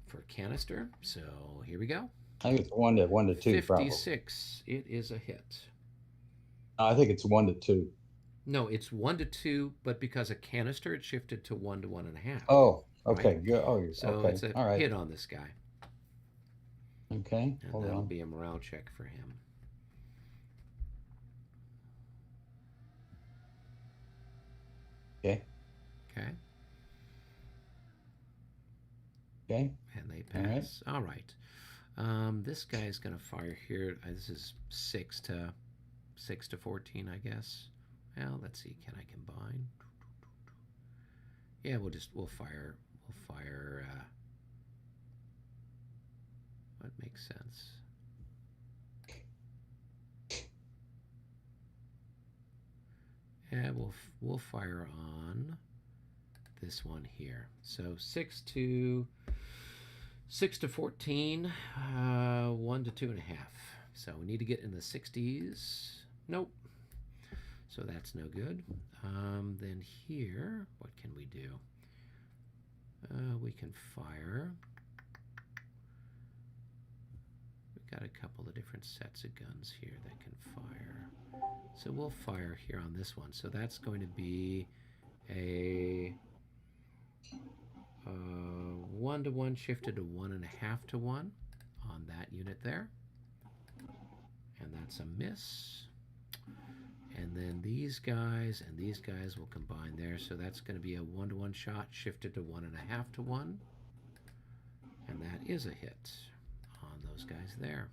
for canister. So here we go. I think it's 1 to 2, 56. Probably. It is a hit. I think it's 1 to 2. No, it's 1 to 2, but because a canister, it shifted to 1 to 1.5. Oh, okay. Right? Good. Oh, so okay. It's a all right. hit on this guy. Okay. And Hold that'll on. be a morale check for him. Okay. Okay. Okay. And they All right. pass. All right. This guy's going to fire here. This is 6 to 14, I guess. Well, let's see. Can I combine? Yeah, we'll fire. What makes sense? Yeah, we'll fire on this one here. So 6 to 14, 1 to 2.5. So we need to get in the 60s. Nope. So that's no good. Then here, what can we do? We can fire. We've got a couple of different sets of guns here that can fire. So we'll fire here on this one. So that's going to be a 1 to 1 shifted to 1.5 to 1 on that unit there. And that's a miss. And then these guys and these guys will combine there. So that's going to be a 1 to 1 shot shifted to 1.5 to 1. And that is a hit on those guys there.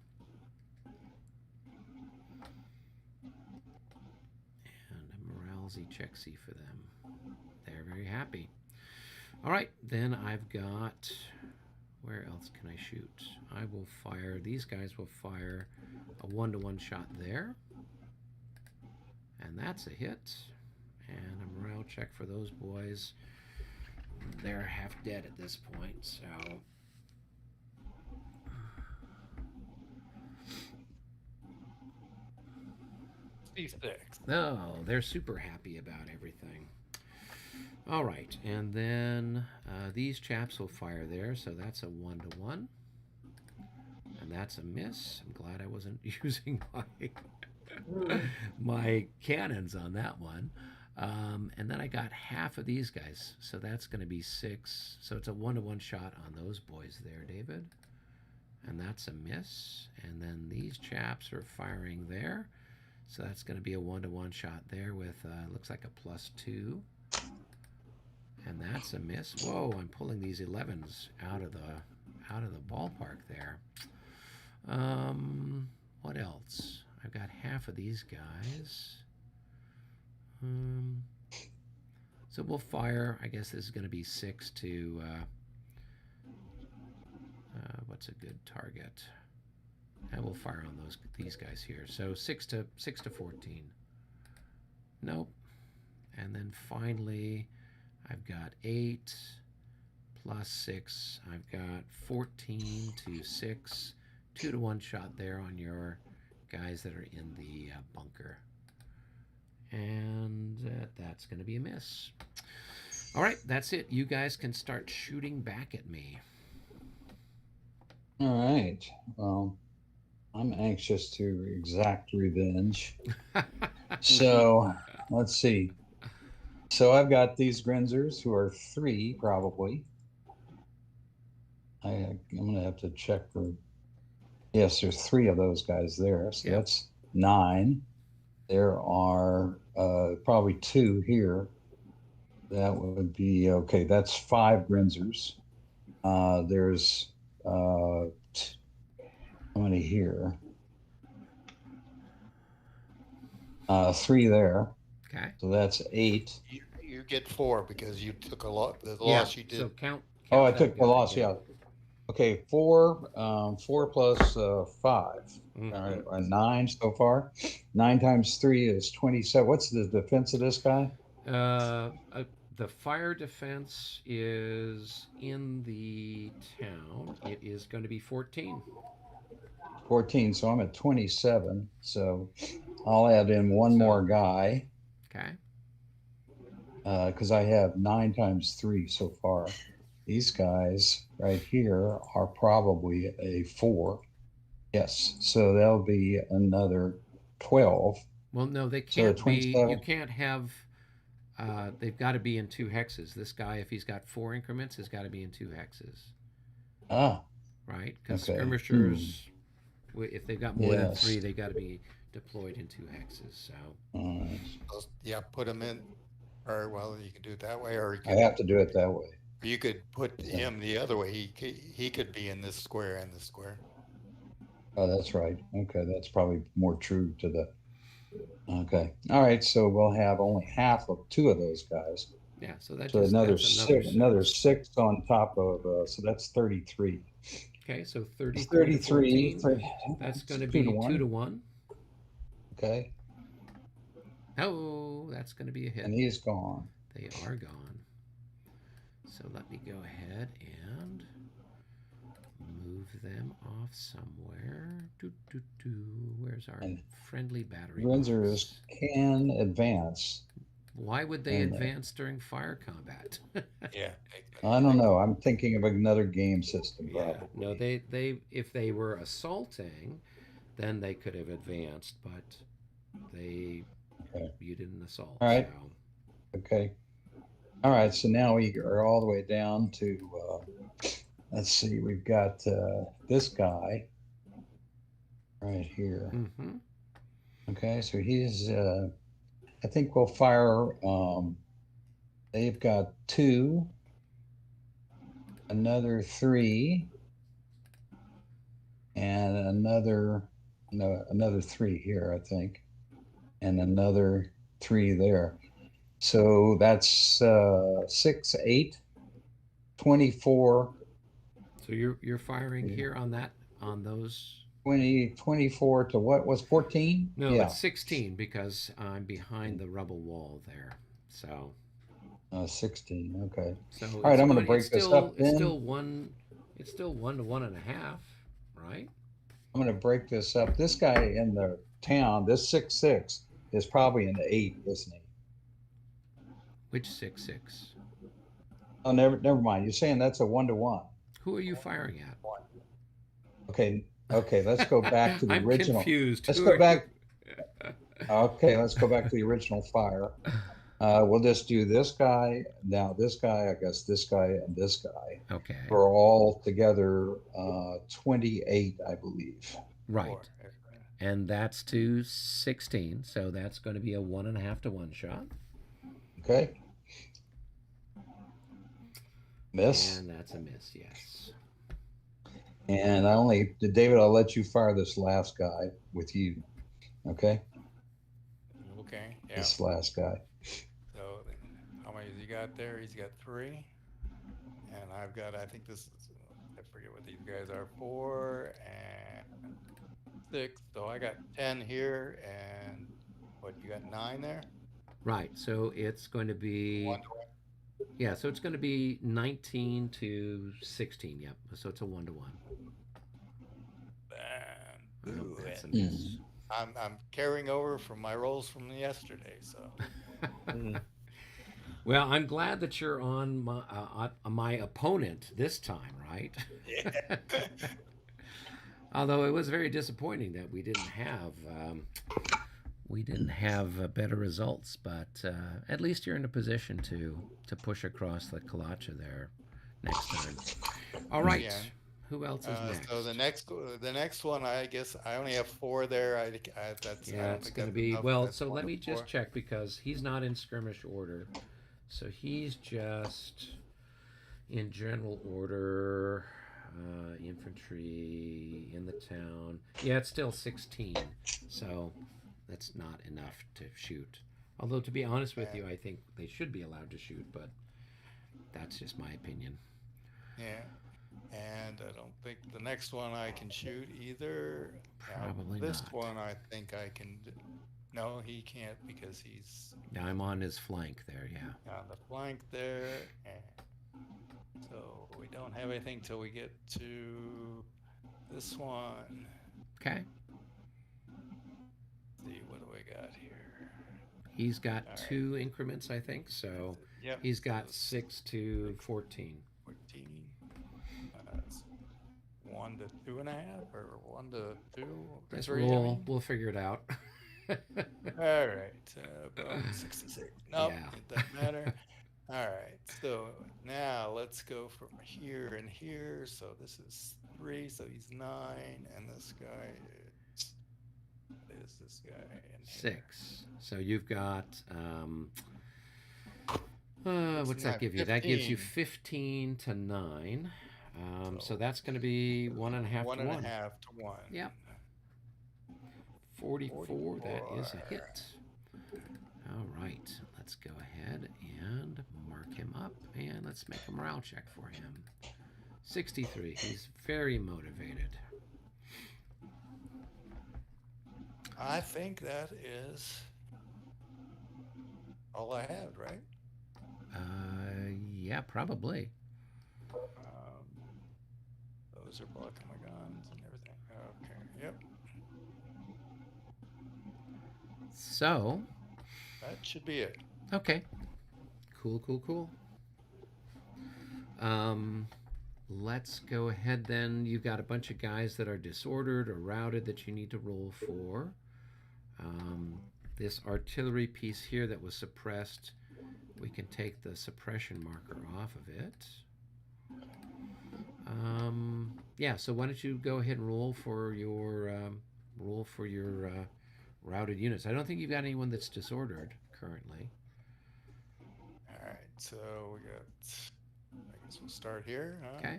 And a morality checksy for them. They're very happy. All right, then I've got, where else can I shoot? I will fire, these guys will fire a 1 to 1 shot there. And that's a hit. And a morale check for those boys. They're half dead at this point, so. C6. No, they're super happy about everything. All right, and then these chaps will fire there, so that's a 1 to 1. And that's a miss. I'm glad I wasn't using my cannons on that one. And then I got half of these guys, so that's going to be 6. So it's a 1 to 1 shot on those boys there, David. And that's a miss. And then these chaps are firing there. So that's going to be a 1 to 1 shot there with, looks like a +2. And that's a miss. Whoa, I'm pulling these 11s out of the ballpark there. What else? I've got half of these guys. So we'll fire. I guess this is going to be 6 to. What's a good target? And we'll fire on these guys here. So 6 to 14. Nope. And then finally, I've got 8 plus 6. I've got 14 to 6. 2 to 1 shot there on your guys that are in the bunker. And that's going to be a miss. All right, that's it. You guys can start shooting back at me. All right. Well, I'm anxious to exact revenge. So let's see. So I've got these Grinzers who are 3 probably. I'm going to have to check for. Yes, there's 3 of those guys there. So Yep. That's 9. There are probably 2 here. That would be okay. That's 5 Grinzers. There's how many here? 3 there. Okay. So that's 8. You get 4 because you took a lot. The Yeah. loss you did. So count. Oh, I that took the guy, loss. Yeah. Okay, 4. 4 plus 5. Mhm. All right, 9 so far. 9 times 3 is 27. What's the defense of this guy? The fire defense is in the town. It is going to be 14. 14. So I'm at 27. So I'll add in one more guy. Okay. Because I have 9 times 3 so far. These guys right here are probably a 4. Yes. So that'll be another 12. Well, no, they So can't be. 27. You can't have. They've got to be in 2 hexes. This guy, if he's got 4 increments, has got to be in 2 hexes. Ah. Right? Because Okay. skirmishers, if they've got more than Yes. 3, they've got to be deployed in 2 hexes. So. All right. Yeah, put them in. Or well, you can do it that way, or you I can. have to do it that way. You could put him the other way. He could be in this square and this square. Oh, that's right. Okay, that's probably more true to the. Okay, all right. So we'll have only half of two of those guys. Yeah, so that So just another that's six, another six on top of. So that's 33. Okay, so 33 to 33. 14. That's going to be 2 to 1. Okay, Oh, that's going to be a hit. and he's gone. They are gone. So let me go ahead and move them off somewhere. Where's our And friendly battery Windsors box? can advance. Why would they And, advance during fire combat? Yeah. I don't know. I'm thinking of another game system, Yeah, probably. no, they if they were assaulting, then they could have advanced, but you didn't assault. All right. So. Okay. All right. So now we are all the way down to. Let's see. We've got this guy right here. Mm-hmm. Okay. So he's. I think we'll fire. They've got 2. Another 3, and another 3 here, I think, and another 3 there. So that's 6, 8, 24. So you're firing here on those 24 to what was 14? No, Yeah. it's 16 because I'm behind the rubble wall there. So 16. Okay. So all right, I'm going to break this up. It's still 1 to 1.5, right? I'm going to break this up. This guy in the town, this 6-6, is probably in the 8, isn't he? Which 6-6? Oh, never mind. You're saying that's a 1-to-1. Who are you firing at? Okay. Let's go back to the I'm original. Confused. Let's go back. Okay, let's go back to the original fire. We'll just do this guy, now this guy, I guess this guy, and this guy. Okay. We're all together 28, I believe. Right. And that's to 16, so that's going to be a 1.5 to 1 shot. Okay. Miss. And that's a miss, yes. And David, I'll let you fire this last guy with you. Okay? Okay, yeah. This last guy. So how many has he got there? He's got 3. And I've got, I think this is, I forget what these guys are, 4 and 6. So I got 10 here, and what, you got 9 there? Right, so it's going to be... 1 to 1. Yeah, so it's going to be 19 to 16, yep. So it's a 1 to 1. Ooh, That's a miss. I'm carrying over from my rolls from yesterday, so. Well, I'm glad that you're on my opponent this time, right? Yeah. Although it was very disappointing that we didn't have better results, but at least you're in a position to push across the Kalacha there next time. All right. Yeah. Who else is next? So the next one, I guess I only have 4 there. That's it's going to be well. So let me just check because he's not in skirmish order, so he's just in general order. Infantry in the town. Yeah, it's still 16, so that's not enough to shoot. Although to be honest with you, I think they should be allowed to shoot, but that's just my opinion. Yeah. And I don't think the next one I can shoot either. Probably this not. one I think I can. No, he can't because he's. Now I'm on his flank there. Yeah. On the flank there, and so we don't have anything till we get to this one. Okay. Let's see, what do we got here? He's got All 2 increments, I think. So Yep. he's got 6 to 14. 14. That's 1 to 2.5 or 1 to 2. Yes, 3, we'll figure it out. All right, about 66. Nope, Yeah. it doesn't matter. All right, so now let's go from here and here. So this is 3, so he's 9, and this guy is this guy in here. 6. So you've got What's that give you? That gives you 15 to 9. So that's going to be 1.5 to 1. 1.5 to 1. Yep. 44, that is a hit. All right, let's go ahead and mark him up, and let's make a morale check for him. 63, he's very motivated. I think that is all I had, right? Yeah, probably. Those are blocking my guns and everything. Okay, yep. So That should be it. okay, cool. Let's go ahead then. You've got a bunch of guys that are disordered or routed that you need to roll for. This artillery piece here that was suppressed, we can take the suppression marker off of it. Yeah, so why don't you go ahead and roll for your routed units. I don't think you've got anyone that's disordered currently. All right, so we got, I guess we'll start here. Huh? Okay.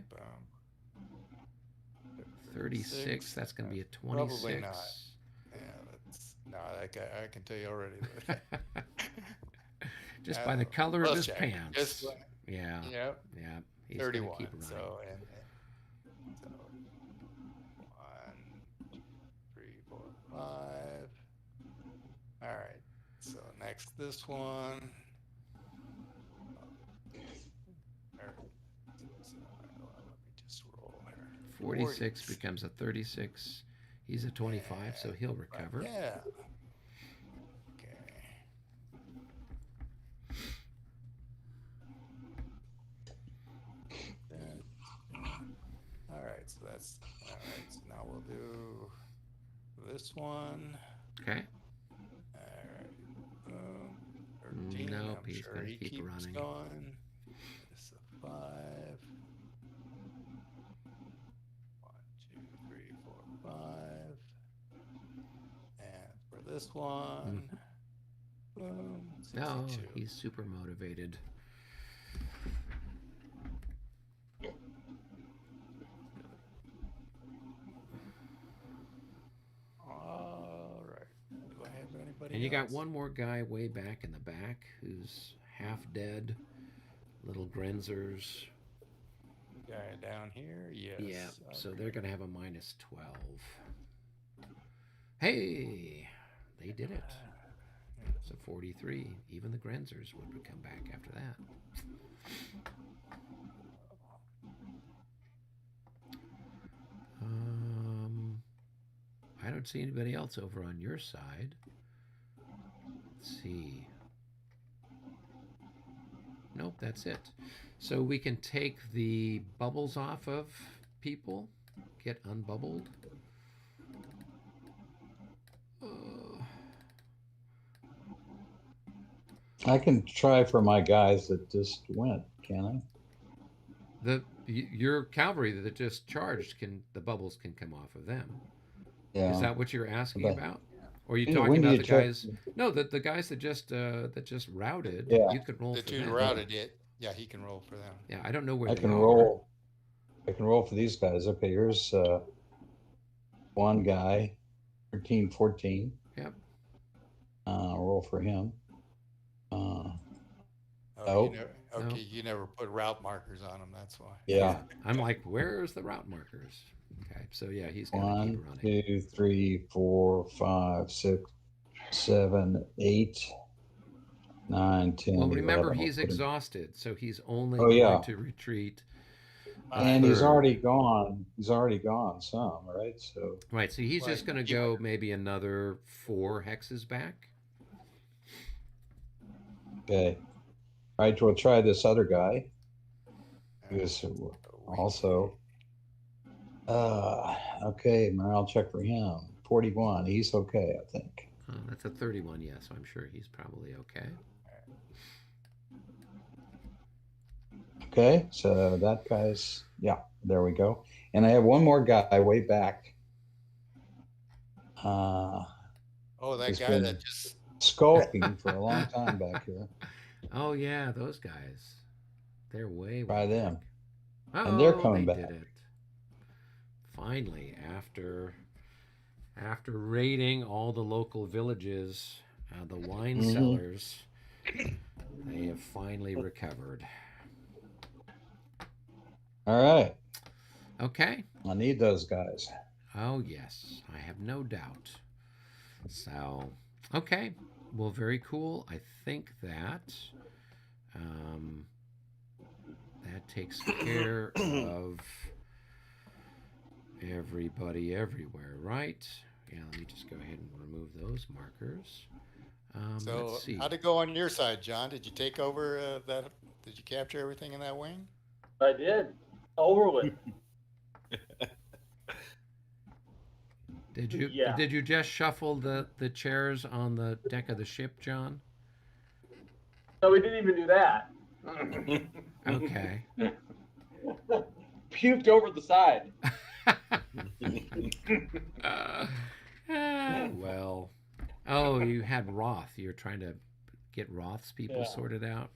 36, that's going to be a 26. Probably not. Yeah, that's, no, I can tell you already. Just by the color of his check. pants. Yeah. Yep. Yeah. He's 31. Keep running. So 1, 2, 3, 4, 5. All right. So next, this one. Let me just roll here. 46 becomes a 36. He's a 25, so he'll recover. Right, yeah. Okay. All right, so that's all right. So now we'll do this one. Okay. All right. Boom. 13. Nope, I'm he's sure gonna he keep keeps running. going. This is a 5. 1, 2, 3, 4, 5. And for this one, boom. No, 62. he's super motivated. All right. Do I have anybody And you got else? one more guy way back in the back who's half dead. Little Grenzers. Guy down here? Yes. Yeah, so Okay. they're going to have a minus 12. Hey, they did it. So 43. Even the Grenzers would come back after that. I don't see anybody else over on your side. Let's see. Nope, that's it. So we can take the bubbles off of people. Get unbubbled. I can try for my guys that just went, can I? Your cavalry that just charged, the bubbles can come off of them. Yeah. Is that what you're asking But- about? Or are you When talking do about you the check- guys? No, the guys that just routed. Yeah. You could roll The for two them. routed it. Yeah, he can roll for them. Yeah, I don't know where I they can are. roll. I can roll for these guys. Okay, here's one guy, 13, 14. Yep. Roll for him. Oh, No. okay, you never put route markers on them. That's why. Yeah. I'm like, where's the route markers? Okay, so yeah, he's got to keep 1, running. 2, 3, 4, 5, 6, 7, 8, 9, 10. Well, remember 11. he's I'll put him- exhausted, so he's only Oh, going yeah. to retreat. And he's third. already gone. He's already gone some, right? So Right, so he's just Right. going to go maybe another 4 hexes back. okay. All right, we'll try this other guy. Who's also okay, morale check for him. 41. He's okay, I think. That's a 31, yeah, so I'm sure he's probably okay. Okay, so that guy's there we go. And I have one more guy way back. Oh, that He's guy been- that just Skulking for a long time back here. Oh yeah, those guys. They're way Try them. back. And they're Oh, coming they back. did it. Finally, after raiding all the local villages, the wine Mhm. cellars, they have finally recovered. All right. Okay. I need those guys. Oh yes, I have no doubt. So, okay. Well, very cool. I think um, that takes care of everybody everywhere, right? Yeah, let me just go ahead and remove those markers. So, Let's see. how'd it go on your side, John? Did you take over that? Did you capture everything in that wing? I did. Over with. Yeah. Did you just shuffle the chairs on the deck of the ship, John? So we didn't even do that. Okay. Puked over the side. Well, oh, you had Roth. You're trying to get Roth's people Yeah. sorted out.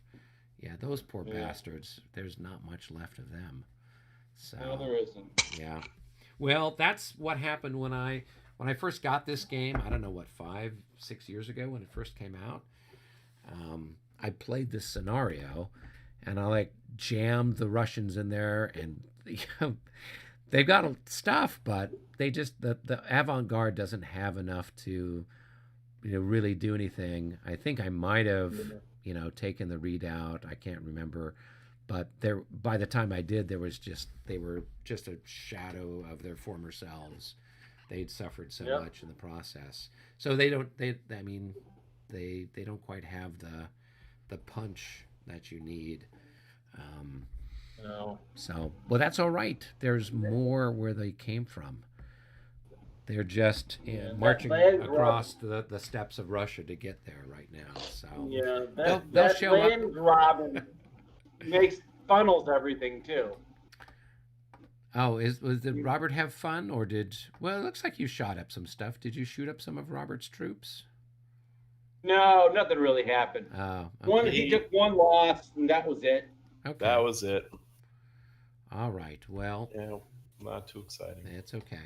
Yeah, those poor Yeah. bastards. There's not much left of them. So No, there isn't. yeah. Well, that's what happened when I first got this game. I don't know what 5-6 years ago when it first came out. I played this scenario, and I like jammed the Russians in there, and they've got stuff, but they just the avant-garde doesn't have enough to really do anything. I think I might have taken the readout. I can't remember, but there by the time I did, they were just a shadow of their former selves. They'd suffered so Yep. much in the process, so they don't quite have the punch that you need. No. So, well, that's all right. There's more where they came from. They're just that marching land across the steppes of Russia to get there right now. So, Yeah, they'll that show up. land grabbing makes funnels everything too. Oh, did Robert have fun, or well, it looks like you shot up some stuff. Did you shoot up some of Robert's troops? No, nothing really happened. Oh, One, okay. he took one loss, and that was it. Okay. That was it. All right. Well, Yeah, not too exciting. it's okay.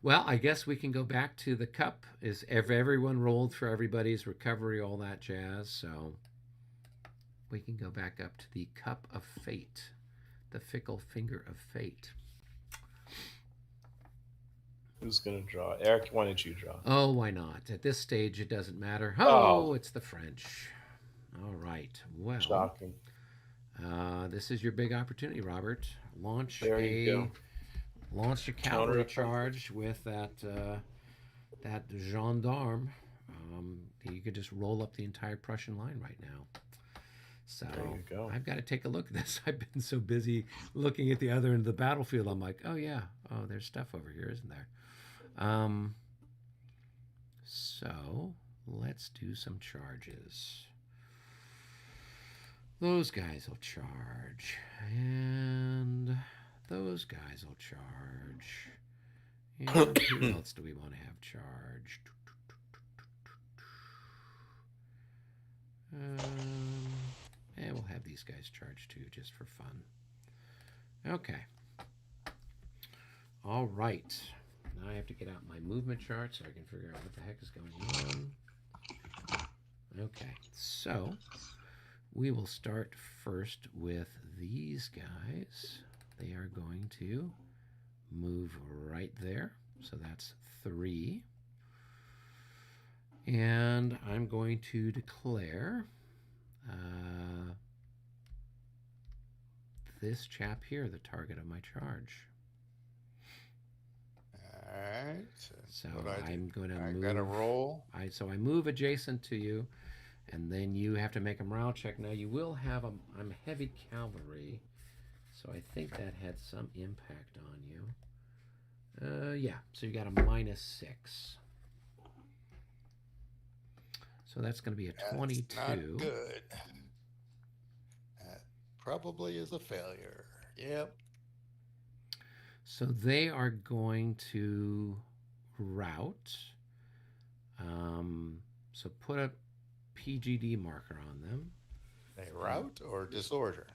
Well, I guess we can go back to the cup. Is everyone rolled for everybody's recovery, all that jazz? So we can go back up to the cup of fate, the fickle finger of fate. Who's gonna draw? Eric, why don't you draw? Oh, why not? At this stage, it doesn't matter. Oh. It's the French. All right. Well, Shocking. this is your big opportunity, Robert. Launch There you a cavalry charge with that gendarme. You could just roll up the entire Prussian line right now. So There you go. I've got to take a look at this. I've been so busy looking at the other end of the battlefield. I'm like, oh yeah, there's stuff over here, isn't there? So let's do some charges. Those guys will charge, and those guys will charge. And who else do we want to have charge? And we'll have these guys charge too, just for fun. Okay. All right. Now I have to get out my movement chart so I can figure out what the heck is going on. Okay, so we will start first with these guys. They are going to move right there. So that's 3. And I'm going to declare this chap here the target of my charge. All right. So What do I do? I'm going to I move. got to roll. So I move adjacent to you, and then you have to make a morale check. Now you will have I'm heavy cavalry, so I think that had some impact on you. Yeah. So you got a -6. So that's going to be a 22. That's not good. That probably is a failure. Yep. So they are going to route. So put a PGD marker on them. rout or disorder?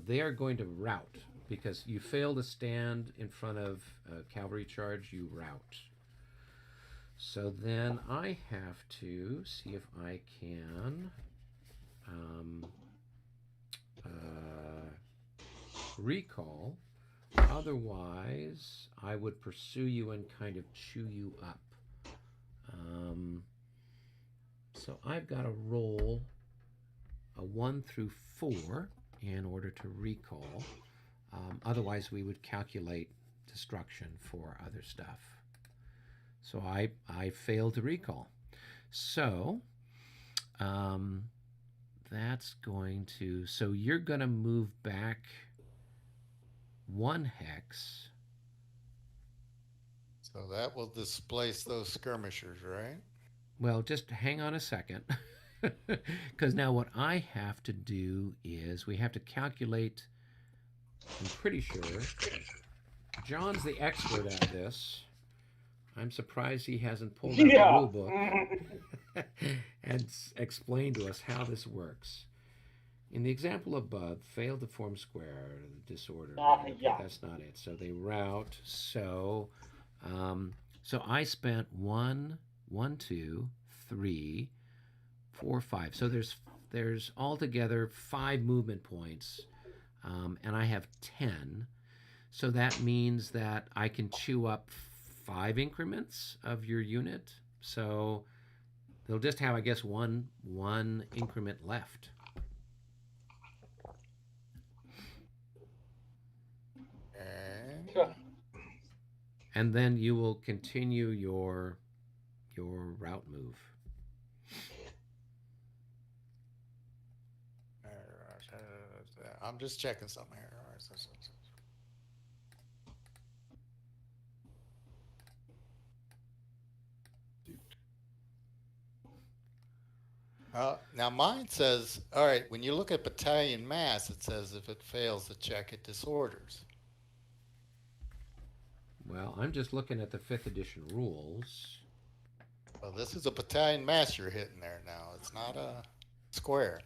They are going to rout because you fail to stand in front of a cavalry charge, you rout. So then I have to see if I can recall. Otherwise, I would pursue you and kind of chew you up. So I've got to roll a 1 through 4 in order to recall. Otherwise, we would calculate destruction for other stuff. So I failed to recall. So that's going to, so you're going to move back 1 hex. So that will displace those skirmishers, right? Well, just hang on a second. Because now what I have to do is we have to calculate, I'm pretty sure, John's the expert at this. I'm surprised he hasn't pulled out the rule book and explained to us how this works. In the example above, failed to form square, disorder. Okay, Yeah. that's not it. So they rout. So I spent 1, 2, 3, 4, 5. So there's altogether 5 movement points, and I have 10. So that means that I can chew up 5 increments of your unit. So they'll just have, I guess, one increment left. And then you will continue your route move. I'm just checking something here. Now mine says, all right, when you look at battalion mass, it says if it fails the check, it disorders. Well, I'm just looking at the 5th edition rules. Well, this is a battalion mass you're hitting there now. It's not a square.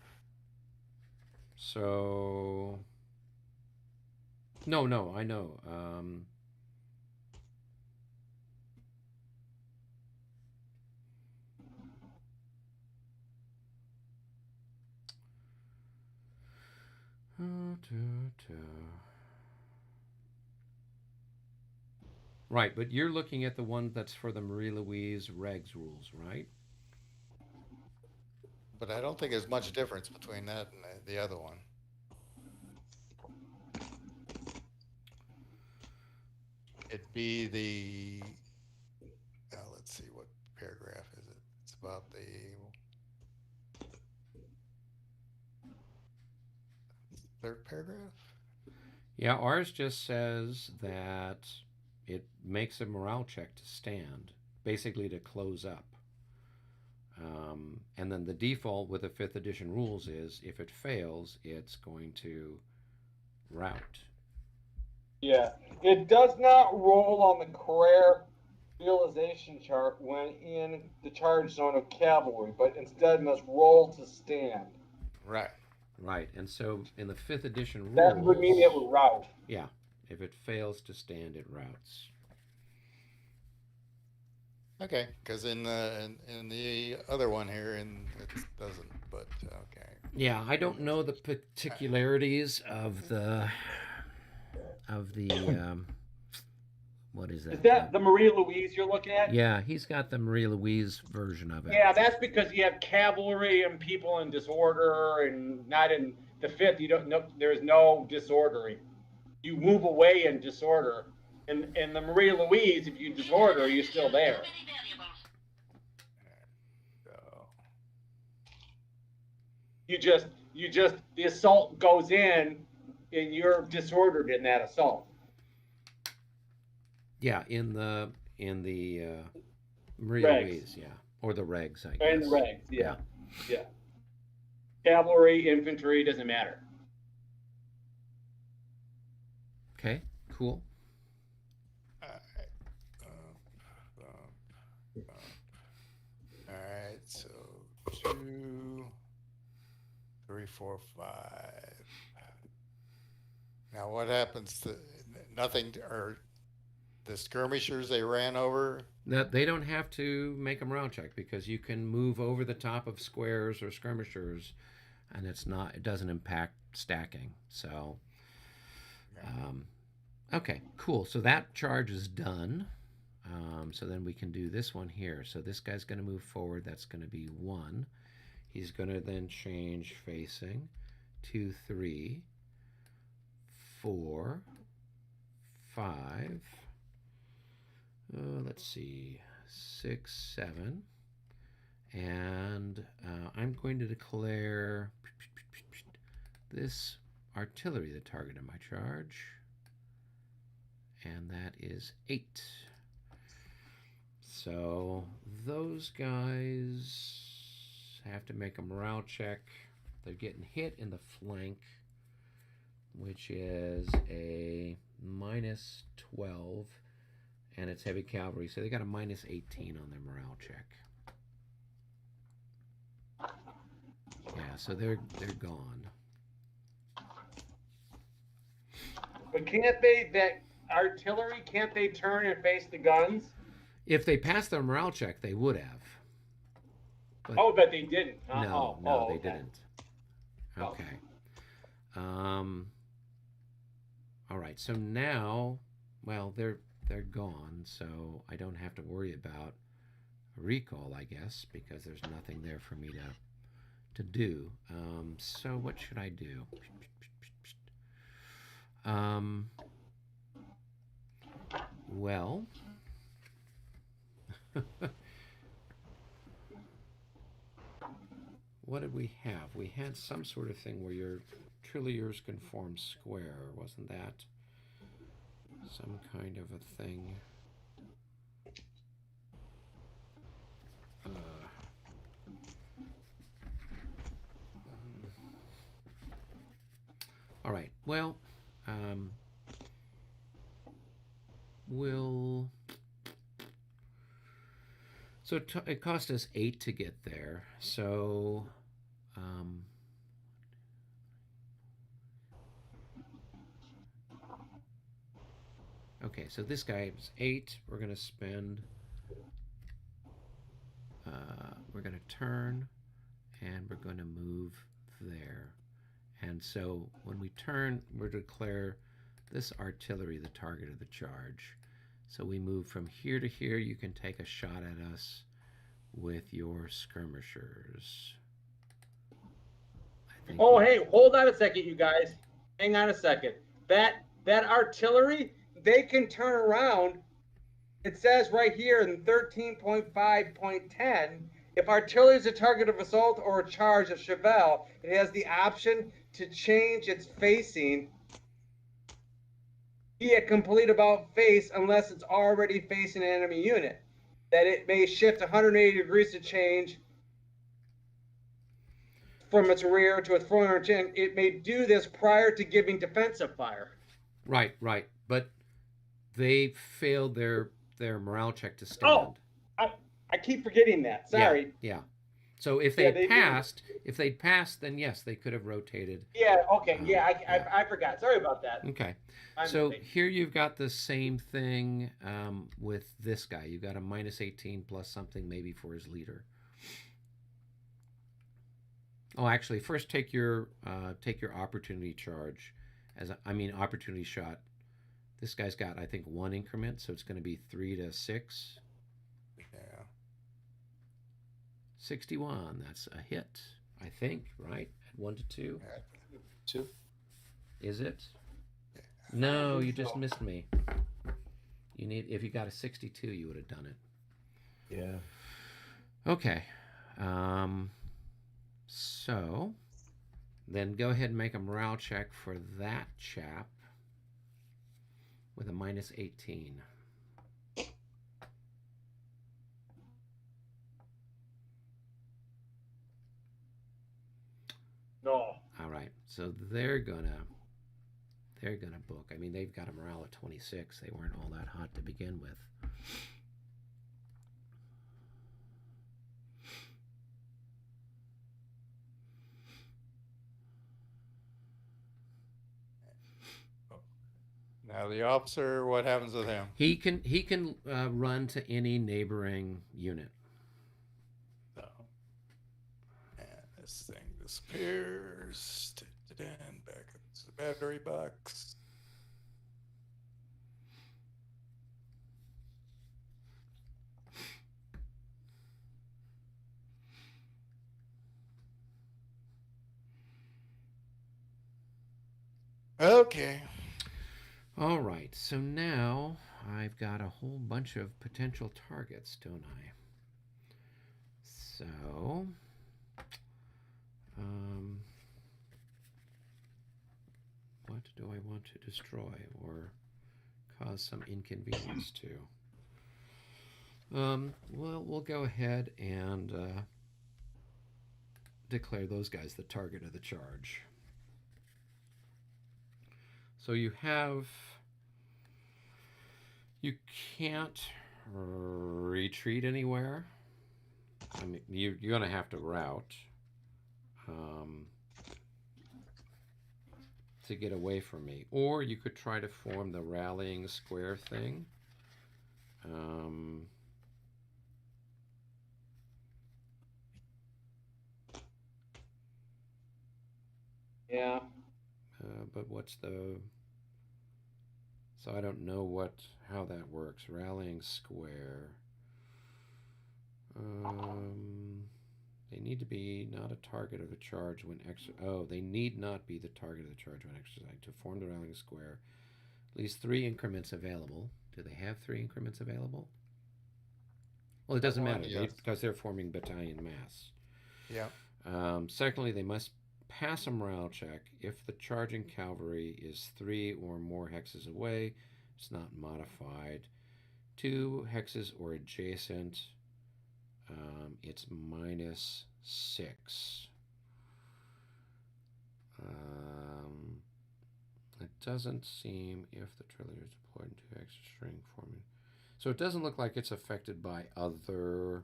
So, no, I know. Right, but you're looking at the one that's for the Marie-Louise regs rules, right? But I don't think there's much difference between that and the other one. It'd be the, let's see, what paragraph is it? It's about the third paragraph? Yeah, ours just says that it makes a morale check to stand, basically to close up. And then the default with the 5th edition rules is if it fails, it's going to rout. Yeah, it does not roll on the career realization chart when in the charge zone of cavalry, but instead must roll to stand. Right. Right, and so in the 5th edition rules, that would mean it would rout. Yeah, if it fails to stand, it routs. Okay, because in the other one here, it doesn't. But okay. Yeah, I don't know the particularities of the what is that? Is that the Marie-Louise you're looking at? Yeah, he's got the Marie-Louise version of it. Yeah, that's because you have cavalry and people in disorder, and not in the 5th. You don't know. There's no disordering. You move away in disorder. In the Marie-Louise, if you disorder, you're still there. You just the assault goes in, and you're disordered in that assault. Yeah, in the Marie-Louise, yeah, or the regs, I guess. And the regs, yeah. Cavalry, infantry, doesn't matter. Okay, cool. All right, so 2, 3, 4, 5. Now what happens to nothing or the skirmishers they ran over? That they don't have to make a morale check because you can move over the top of squares or skirmishers, and it doesn't impact stacking. So, okay, cool. So that charge is done. So then we can do this one here. So this guy's going to move forward. That's going to be 1. He's going to then change facing 2, 3, 4, 5. Let's see, 6, 7. And I'm going to declare this artillery the target of my charge. And that is 8. So those guys have to make a morale check. They're getting hit in the flank, which is a -12, and it's heavy cavalry, so they got a -18 on their morale check. Yeah, so they're gone. But that artillery, can't they turn and face the guns? If they passed their morale check, they would have. But they didn't. Huh? No, they okay. didn't. Okay. All right. So now, well, they're gone, so I don't have to worry about a recall, I guess, because there's nothing there for me to do. So what should I do? Well. What did we have? We had some sort of thing where your trilliers can form square. Wasn't that some kind of a thing? All right. Well, so it cost us 8 to get there. So, okay, so this guy is 8. We're going to spend, we're going to turn, and we're going to move there. And so when we turn, we're to declare this artillery the target of the charge. So we move from here to here. You can take a shot at us with your skirmishers. Oh, hey, hold on a second, you guys. Hang on a second. That artillery, they can turn around. It says right here in 13.5.10, if artillery is a target of assault or a charge of Chevelle, it has the option to change its facing. Be a complete about face unless it's already facing an enemy unit. That it may shift 180 degrees to change from its rear to its front or chin. It may do this prior to giving defensive fire. Right. But they failed their morale check to stand. Oh, I keep forgetting that. Sorry. Yeah. So if they passed, then yes, they could have rotated. Yeah. Okay. I forgot. Sorry about that. Okay. So here you've got the same thing with this guy. You've got a -18 plus something maybe for his leader. Oh, actually, first take your opportunity charge, opportunity shot. This guy's got, I think, 1 increment, so it's going to be 3 to 6. Yeah. 61. That's a hit, I think, right? 1 to 2. 2. Is it? No, you just missed me. If you got a 62, you would have done it. Yeah. Okay. So then go ahead and make a morale check for that chap with a -18. No. All right. So they're gonna book. I mean, they've got a morale of 26. They weren't all that hot to begin with. Now the officer, what happens with him? He can run to any neighboring unit. So, and this thing disappears. Back up to the battery box. Okay. All right, so now I've got a whole bunch of potential targets, don't I? So, what do I want to destroy or cause some inconvenience to? Well, we'll go ahead and declare those guys the target of the charge. So you can't retreat anywhere. I mean, you're going to have to route to get away from me. Or you could try to form the rallying square thing. Yeah. But what's the... So I don't know how that works. Rallying square. They need to be not a target of a charge when they need not be the target of the charge when exercised. To form the rallying square, at least 3 increments available. Do they have 3 increments available? Well, it doesn't matter because they're forming battalion mass. Yeah. Secondly, they must pass a morale check if the charging cavalry is 3 or more hexes away. It's not modified. 2 hexes or adjacent. It's -6. It doesn't seem if the trailer is deployed in 2 hex string forming. So it doesn't look like it's affected by other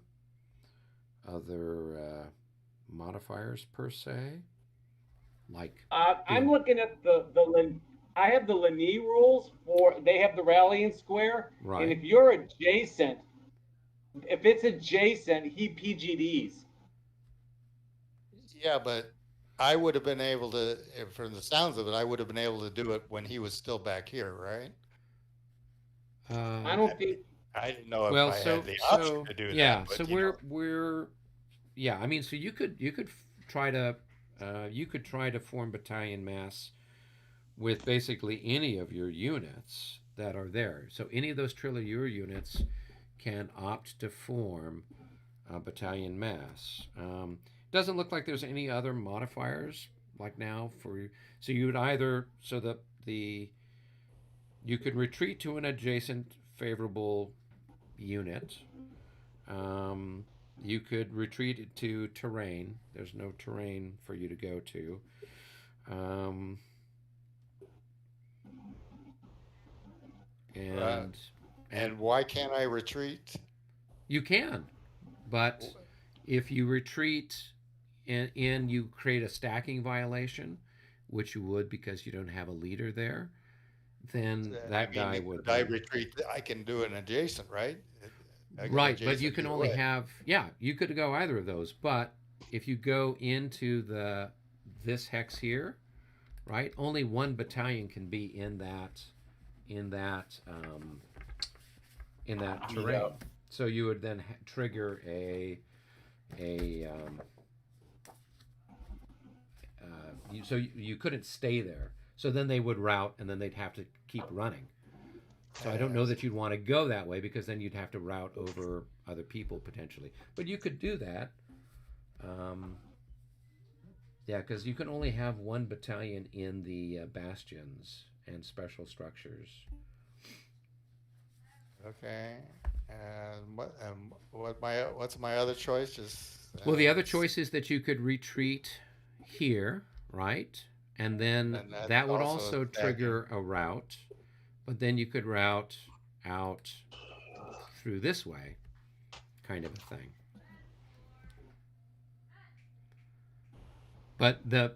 modifiers per se. Like I'm looking at I have the Lenny rules they have the rallying square, right. And if you're adjacent, if it's adjacent, he PGDs. Yeah, but I would have been able to, from the sounds of it, I would have been able to do it when he was still back here, right? I don't think. I didn't know if I had the option to do that. Yeah, so we're yeah. I mean, so you could try to form battalion mass with basically any of your units that are there. So any of those Trilliure units can opt to form a battalion mass. Doesn't look like there's any other modifiers like now for. So you would either you could retreat to an adjacent favorable unit. You could retreat to terrain. There's no terrain for you to go to. And why can't I retreat? You can, but if you retreat and you create a stacking violation, which you would because you don't have a leader there, then that guy would. I retreat. I can do an adjacent, right? Right, but you can only have you could go either of those. But if you go into this hex here, right, only 1 battalion can be in that terrain. So you would then trigger so you couldn't stay there. So then they would route, and then they'd have to keep running. So I don't know that you'd want to go that way because then you'd have to route over other people potentially. But you could do that. Yeah, because you can only have 1 battalion in the bastions and special structures. Okay. And what's my other choice? Well, the other choice is that you could retreat here, right? And then that would also trigger a route. But then you could route out through this way, kind of a thing. But the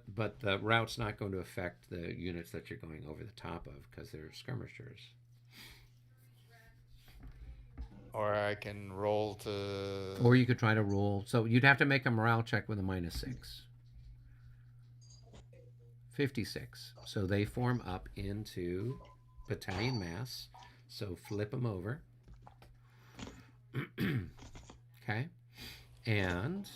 route's not going to affect the units that you're going over the top of because they're skirmishers. Or I can roll to. Or you could try to roll. So you'd have to make a morale check with a -6. 56. So they form up into battalion mass. So flip them over. Okay. And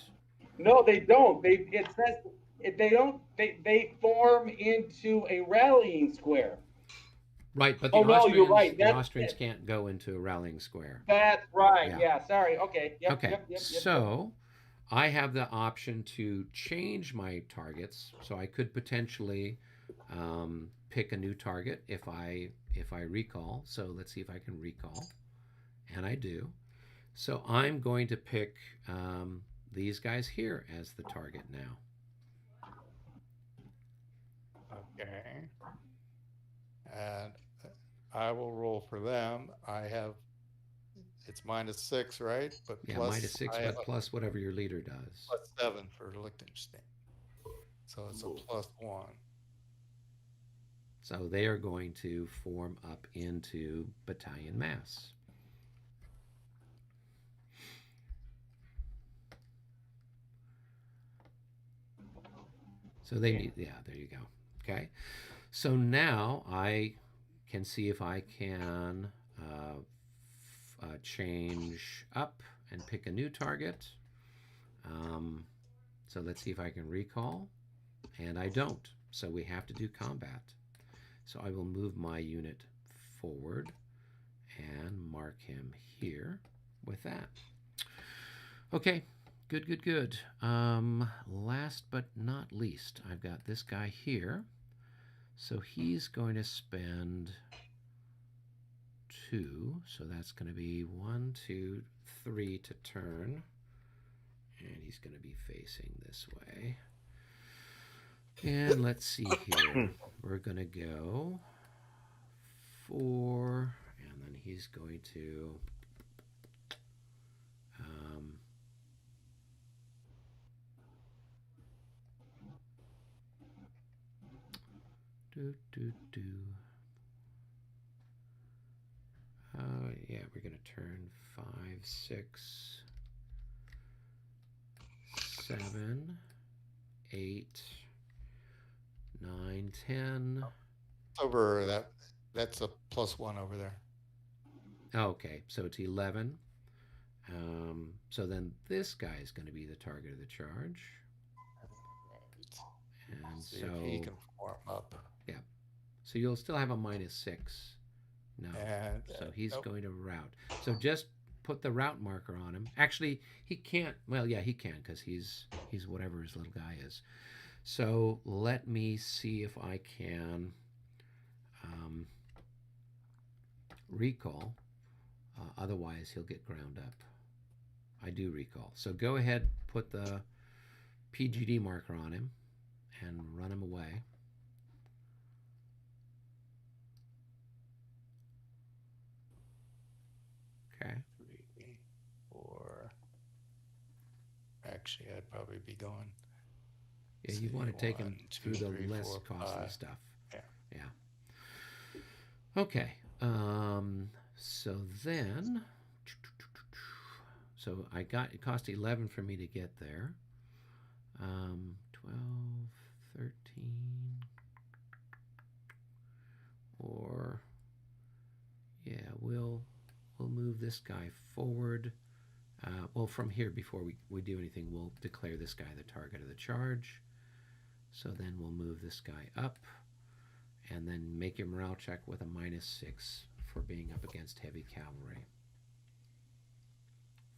No, they don't. It says if they don't, they form into a rallying square. right, but the Oh, no, Austrians, you're right. the That's Austrians it. can't go into a rallying square. That's right. Yeah. Yeah. Sorry. Okay. Yep. Okay. Yep. So I have the option to change my targets. So I could potentially pick a new target if I recall. So let's see if I can recall, and I do. So I'm going to pick these guys here as the target now. Okay. And I will roll for them. I have. It's -6, right? But Yeah, plus, -6, I but have plus whatever your leader does. +7 for Liechtenstein. So it's a +1. So they are going to form up into battalion mass. So they need, yeah, there you go. Okay. So now I can see if I can change up and pick a new target. So let's see if I can recall. And I don't. So we have to do combat. So I will move my unit forward and mark him here with that. Okay, good. Last but not least, I've got this guy here. So he's going to spend 2. So that's going to be 1, 2, 3 to turn. And he's going to be facing this way. And let's see here. We're going to go 4, and then he's going to yeah, we're going to turn 5, 6, 7, 8, 9, 10. Over that. That's a +1 over there. Okay, so it's 11. So then this guy is going to be the target of the charge. And See so if he can form up. Yeah. So you'll still have a -6. No. And, so he's nope. going to route. So just put the route marker on him. Actually, he can't. Well, yeah, he can because he's whatever his little guy is. So let me see if I can recall. Otherwise, he'll get ground up. I do recall. So go ahead, put the PGD marker on him and run him away. Okay. 3, 4. Actually, I'd probably be going. Yeah, you want to take him 1, 2, through the 3, less 4, costly 5. stuff. Yeah. Okay. So then, so it cost 11 for me to get there. 12, 13, or yeah, we'll move this guy forward. Well, from here, before we do anything, we'll declare this guy the target of the charge. So then we'll move this guy up and then make your morale check with a -6 for being up against heavy cavalry.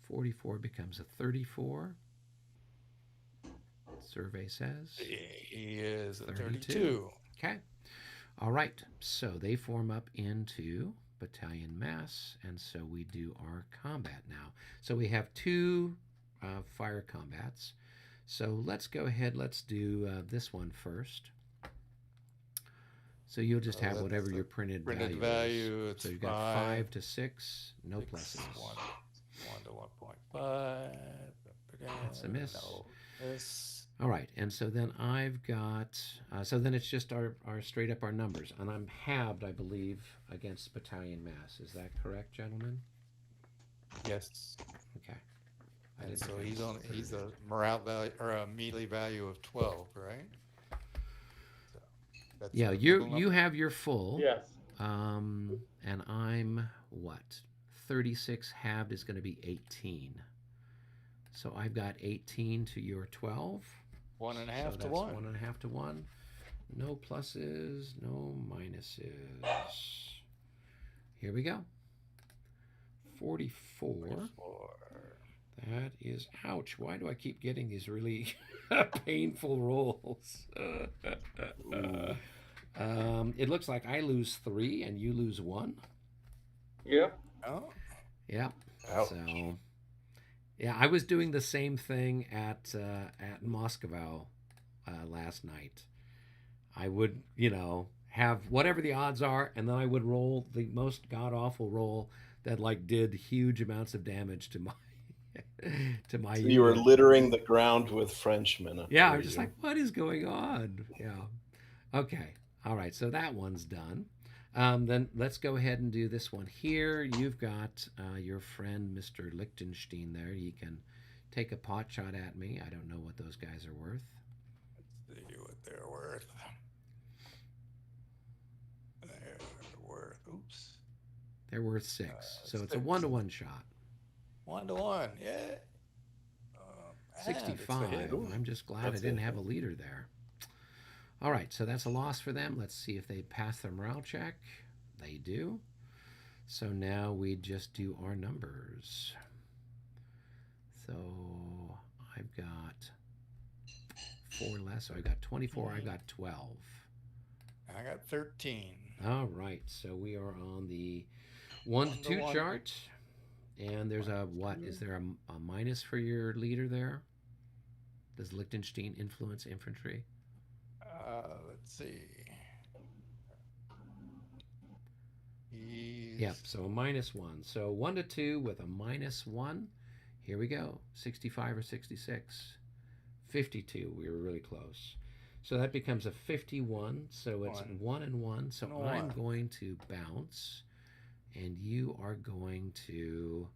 44 becomes a 34. Survey says He is a 32. Okay. All right. So they form up into battalion mass, and so we do our combat now. So we have 2 fire combats. So let's go ahead. Let's do this one first. So you'll just have whatever your printed value is. So you've got 5 to 6, no pluses. 1 to 1.5. That's a miss. No miss. All right, and so then I've got, so then it's just our straight up our numbers, and I'm halved, I believe, against battalion mass. Is that correct, gentlemen? Yes. Okay. I And didn't so think he's a morale value or a melee value of 12, right? So that's Yeah, the you middle you number. have your full. Yes. And I'm what? 36 halved is going to be 18. So I've got 18 to your 12. 1.5 so to that's 1. 1.5 to 1. No pluses, no minuses. Here we go. 44. 4. That is, ouch. Why do I keep getting these really painful rolls? It looks like I lose 3 and you lose 1. Yep. Oh, Yeah. Ouch. So, yeah, I was doing the same thing at Moscow last night. I would, have whatever the odds are, and then I would roll the most god awful roll that like did huge amounts of damage to my to my So you were unit. littering the ground with Frenchmen. Yeah, were I'm just you? like, what is going on? Yeah. Okay. All right. So that one's done. Then let's go ahead and do this one here. You've got your friend Mr. Lichtenstein there. You can take a pot shot at me. I don't know what those guys are worth. let's see what they're worth. They're worth, oops, They're worth 6. So it's a 6. 1-to-1 shot. 1 to 1, yeah. And it's a 65. hit. I'm just glad That's I didn't it. have a leader there. All right, so that's a loss for them. Let's see if they pass their morale check. They do. So now we just do our numbers. So I've got 4 less. So I got 24. I got 12. I got 13. All right, so we are on the 1 to 2 1. chart. And there's a what? Is there a minus for your leader there? Does Liechtenstein influence infantry? Let's see. He's Yep, so a -1. So 1 to 2 with a -1. Here we go. 65 or 66. 52. We were really close. So that becomes a 51. So it's 1 and 1. So And I'm 1. going to bounce. And you are going to.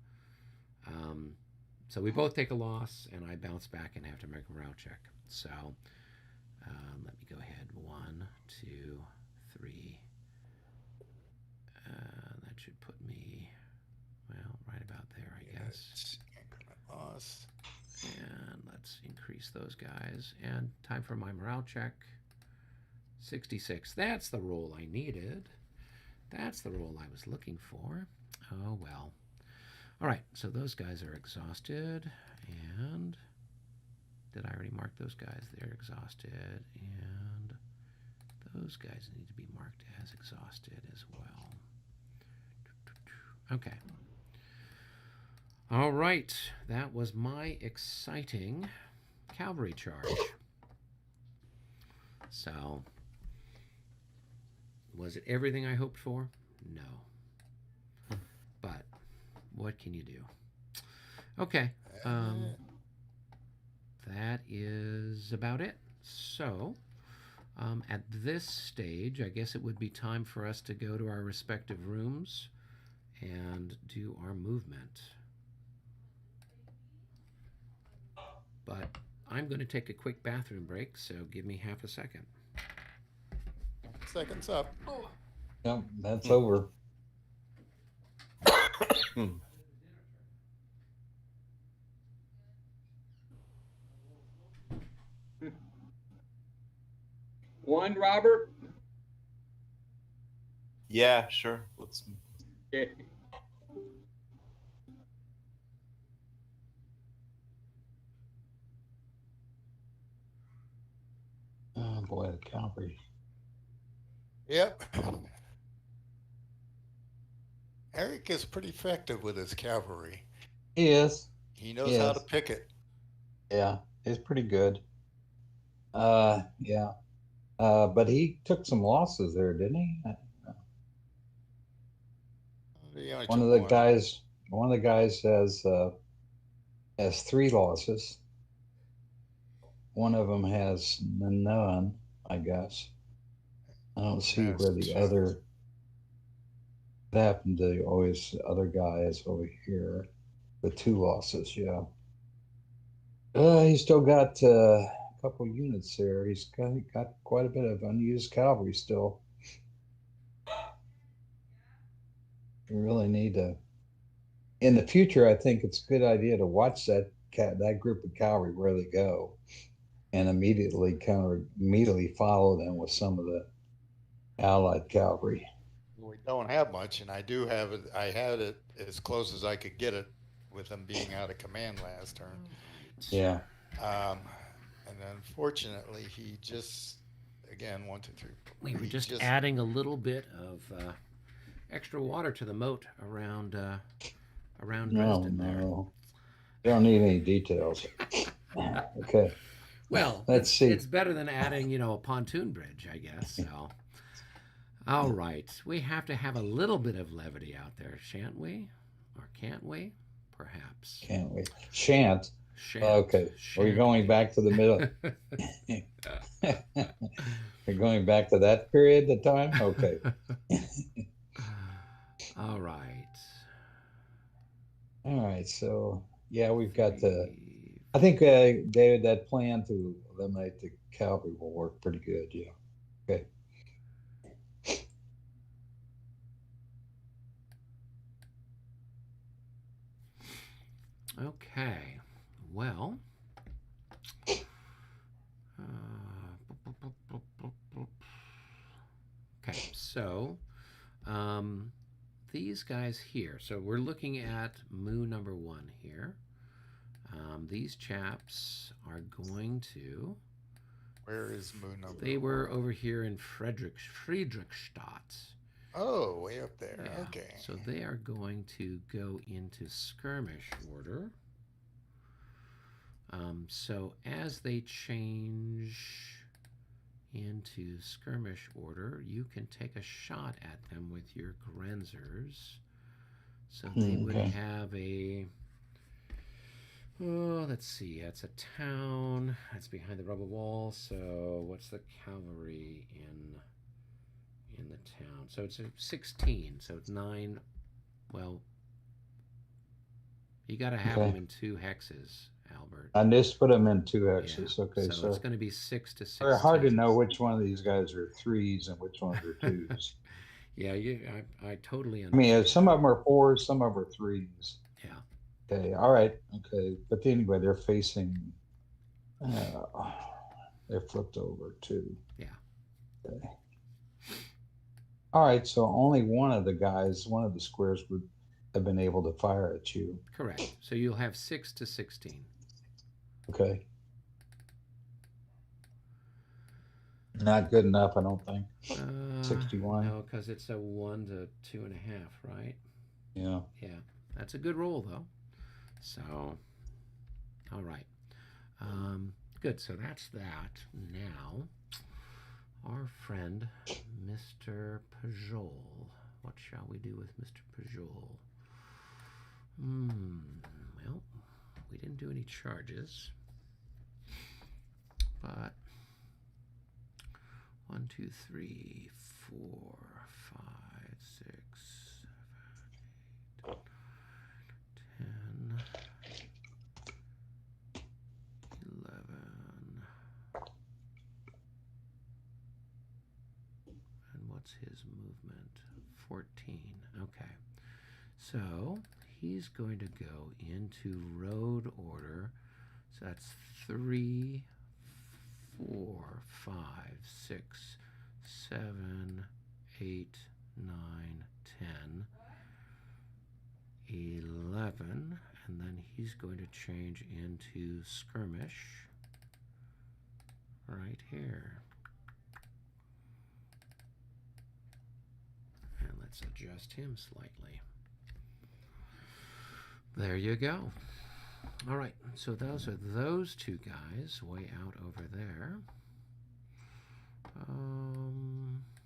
So we both take a loss, and I bounce back and have to make a morale check. So let me go ahead. 1, 2, 3. That should put me, well, right about there, I guess. Increment loss. And let's increase those guys. And time for my morale check. 66. That's the roll I needed. That's the roll I was looking for. Oh, well. All right, so those guys are exhausted. And did I already mark those guys? They're exhausted. And those guys need to be marked as exhausted as well. Okay. All right, that was my exciting cavalry charge. So, was it everything I hoped for? No. But what can you do? Okay. That is about it. So, at this stage, I guess it would be time for us to go to our respective rooms and do our movement. But I'm going to take a quick bathroom break, so give me half a second. Seconds up. Yep, that's over. One, Robert. Yeah, sure. Let's. Okay. Oh boy, the cavalry. Yep. Eric is pretty effective with his cavalry. He is. He knows He how is. to pick it. Yeah, he's pretty good. Yeah. But he took some losses there, didn't he? He only One took of the one. guys has 3 losses. one of them has none, I guess. I don't see Yes, where the other. That happened to always the other guy is over here with 2 losses. Yeah. He's still got a couple units there. He's got quite a bit of unused cavalry still. You really need to. In the future, I think it's a good idea to watch that group of cavalry where they go, and immediately follow them with some of the Allied cavalry. we don't have much, and I do have it. I had it as close as I could get it with them being out of command last turn. Yeah. And unfortunately, he just, again, 1, 2, 3. We were just adding a little bit of extra water to the moat around Dresden there. No. You don't need any details. Okay. Well, Let's see. It's better than adding, a pontoon bridge, I guess. So, all right, we have to have a little bit of levity out there, shan't we? Or can't we? Perhaps. Can't we? Shan't. Shan't. Okay. We're going back to the middle. We're going back to that period of time? Okay. All right. All right. So, yeah, we've got I think, David, that plan to eliminate the cavalry will work pretty good. Yeah. Okay. Okay. Well. Okay, so these guys here. So we're looking at Mu number 1 here. These chaps are going to. Where is Mu number? They were over here in Friedrichstadt. Oh, way up there. Yeah. Okay. So they are going to go into skirmish order. So as they change into skirmish order, you can take a shot at them with your Grenzers. So they would have a. Oh, let's see. It's a town. It's behind the rubble wall. So what's the cavalry in the town? So it's a 16. So it's 9. Well, you got to have them in 2 hexes, Albert. I just put them in 2 hexes. Yeah. Okay, So it's going to be 6 to 6. It's hard to know which one of these guys are 3s and which ones are 2s. Yeah, I totally understand. I mean, some of them are 4s, some of them are 3s. Yeah. Okay, all right. Okay, but anyway, they're facing. They're flipped over too. Yeah. Okay. All right, so only one of the squares would have been able to fire at you. Correct. So you'll have 6 to 16. Okay. Not good enough, I don't think. 61. No, because it's a 1 to 2.5, right? Yeah. Yeah, that's a good roll though. So, all right. Good. So that's that. Now, our friend, Mr. Pajol. What shall we do with Mr. Pajol? Well, we didn't do any charges, but 1, 2, 3, 4, 5, 6, 7, 8, 10, 11. And what's his movement? 14. Okay. So he's going to go into road order. So that's 3, 4, 5, 6, 7, 8, 9, 10, 11, and then he's going to change into skirmish right here. And let's adjust him slightly. There you go. All right, so those are those 2 guys way out over there.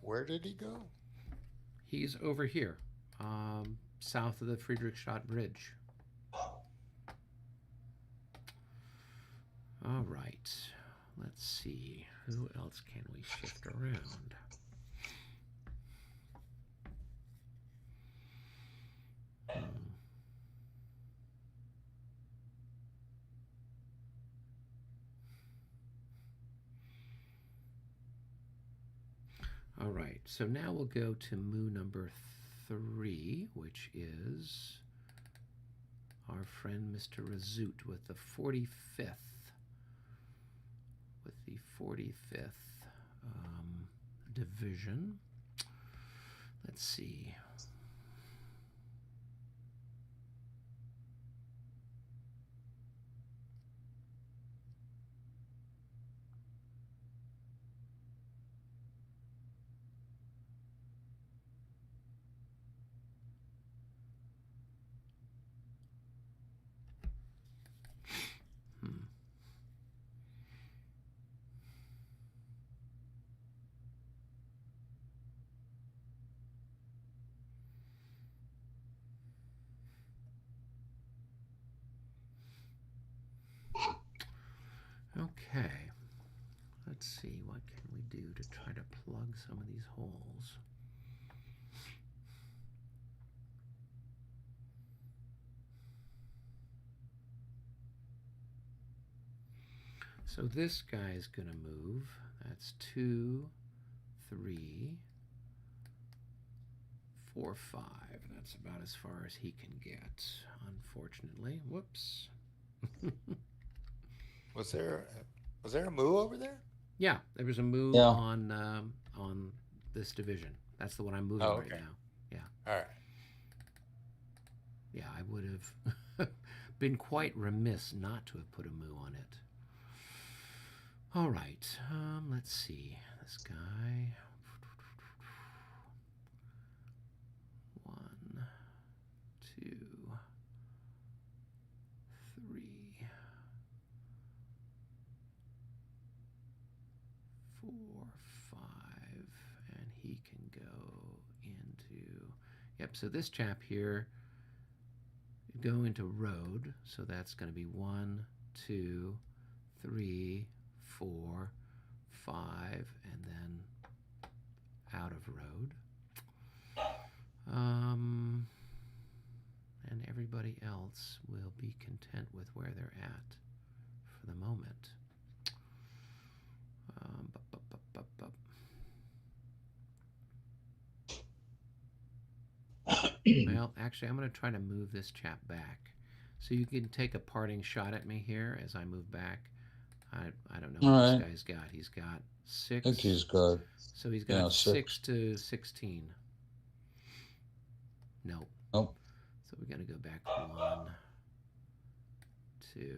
Where did he go? He's over here, south of the Friedrichstadt Bridge. All right. let's see. Who else can we shift around? All right, so now we'll go to moo number 3, which is our friend Mr. Razout with the 45th. With the 45th division. Let's see. Okay, let's see, what can we do to try to plug some of these holes? So this guy's gonna move. That's 2, 3, 4, 5. That's about as far as he can get, unfortunately. Whoops. Was there a moo over there? Yeah, there was a move Yeah. on this division. That's the one I'm moving right okay. now. Yeah. All right. Yeah, I would have been quite remiss not to have put a moo on it. All right, let's see. This guy. 1, 2, 3, 4, 5, and he can go into, yep, so this chap here, go into road, so that's going to be 1, 2, 3, 4, 5, and then out of road. And everybody else will be content with where they're at for the moment. Well, actually, I'm going to try to move this chap back. So you can take a parting shot at me here as I move back. I don't know what All this right. guy's got. He's got I 6. think he's good. So he's got Yeah, 6 to 16. Nope. Nope. So we're going to go back 1, 2.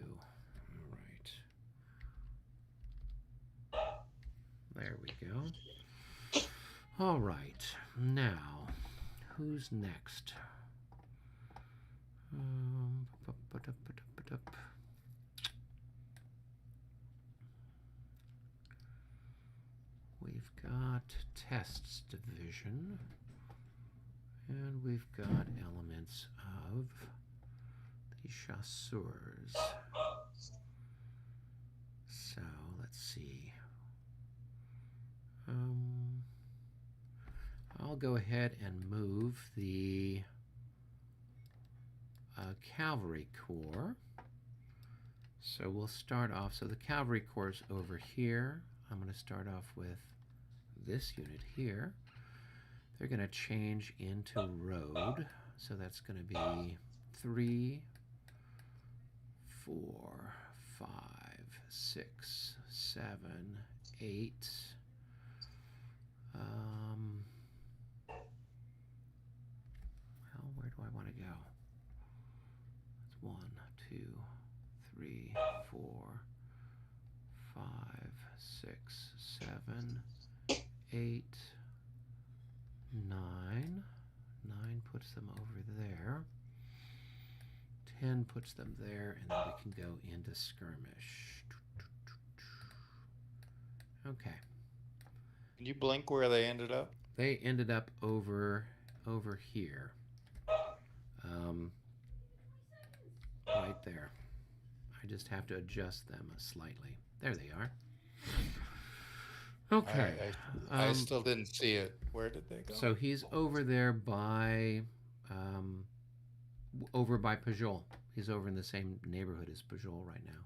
All right. There we go. All right. Now, who's next? We've got tests division, and we've got elements of the chasseurs. So let's see. I'll go ahead and move the cavalry corps. So we'll start off, so the cavalry corps is over here. I'm going to start off with this unit here. They're going to change into road. So that's going to be 3, 4, 5, 6, 7, 8. Well, where do I want to go? That's 1, 2, 3, 4, 5, 6, 7, 8, 9. 9 puts them over there. 10 puts them there, and then we can go into skirmish. Okay. Can you blink where they ended up? They ended up over here. Right there. I just have to adjust them slightly. There they are. Okay. I still didn't see it. Where did they go? So he's over there by, over by Pujol. He's over in the same neighborhood as Pujol right now.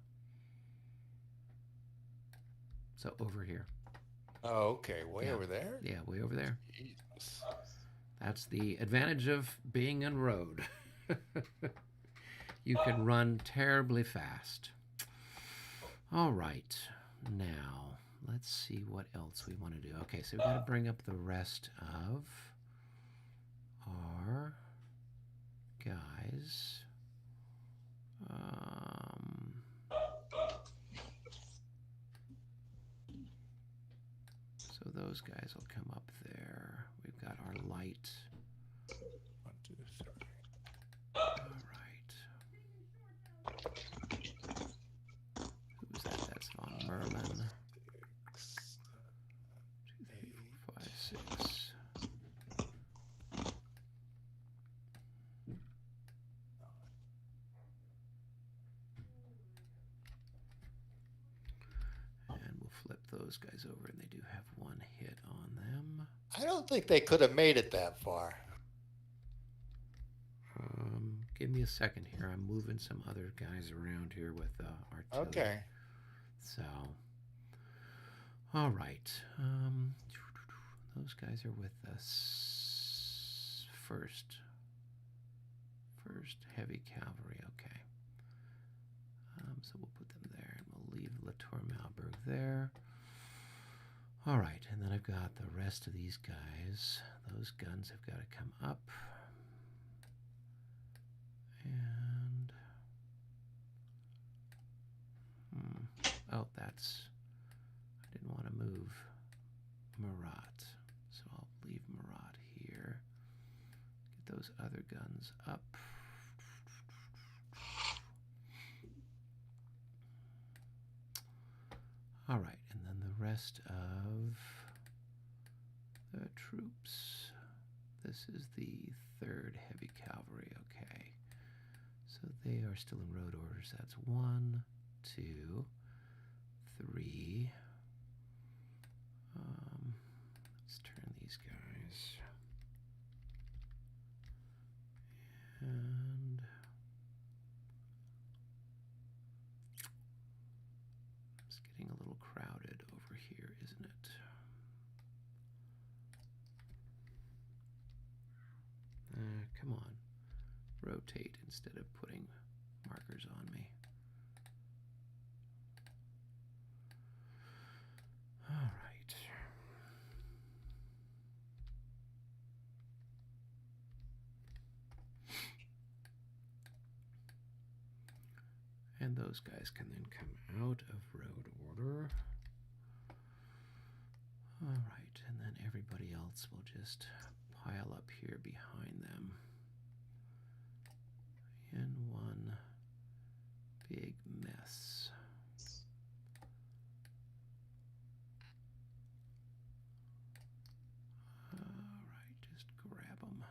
So over here. Oh, okay. Way Yeah. over there? Yeah, way over there. Jesus. That's the advantage of being on road. You can run terribly fast. All right. Now, let's see what else we want to do. Okay, so we've got to bring up the rest of our guys. So those guys will come up there. We've got our light. 1, 2, 3. All right. Who's that? That's Von Merlin. 6, 2, 3, 4, 5, 6. And we'll flip those guys over, and they do have 1 hit on them. I don't think they could have made it that far. Give me a second here. I'm moving some other guys around here with artillery. Okay. So, all right. Those guys are with us first. First heavy cavalry. Okay. So we'll put them there, and we'll leave Latour Malberg there. All right, and then I've got the rest of these guys. Those guns have got to come up. And oh, that's, I didn't want to move Murat, so I'll leave Murat here. Get those other guns up. All right, and then the rest of the troops. This is the 3rd Heavy Cavalry, okay. So they are still in road orders. That's 1, 2, 3. Let's turn these guys. And it's getting a little crowded over here, isn't it? Come on. Rotate instead of putting markers on me. All right. And those guys can then come out of road order. All right, and then everybody else will just pile up here behind them in one big mess. All right, just grab them.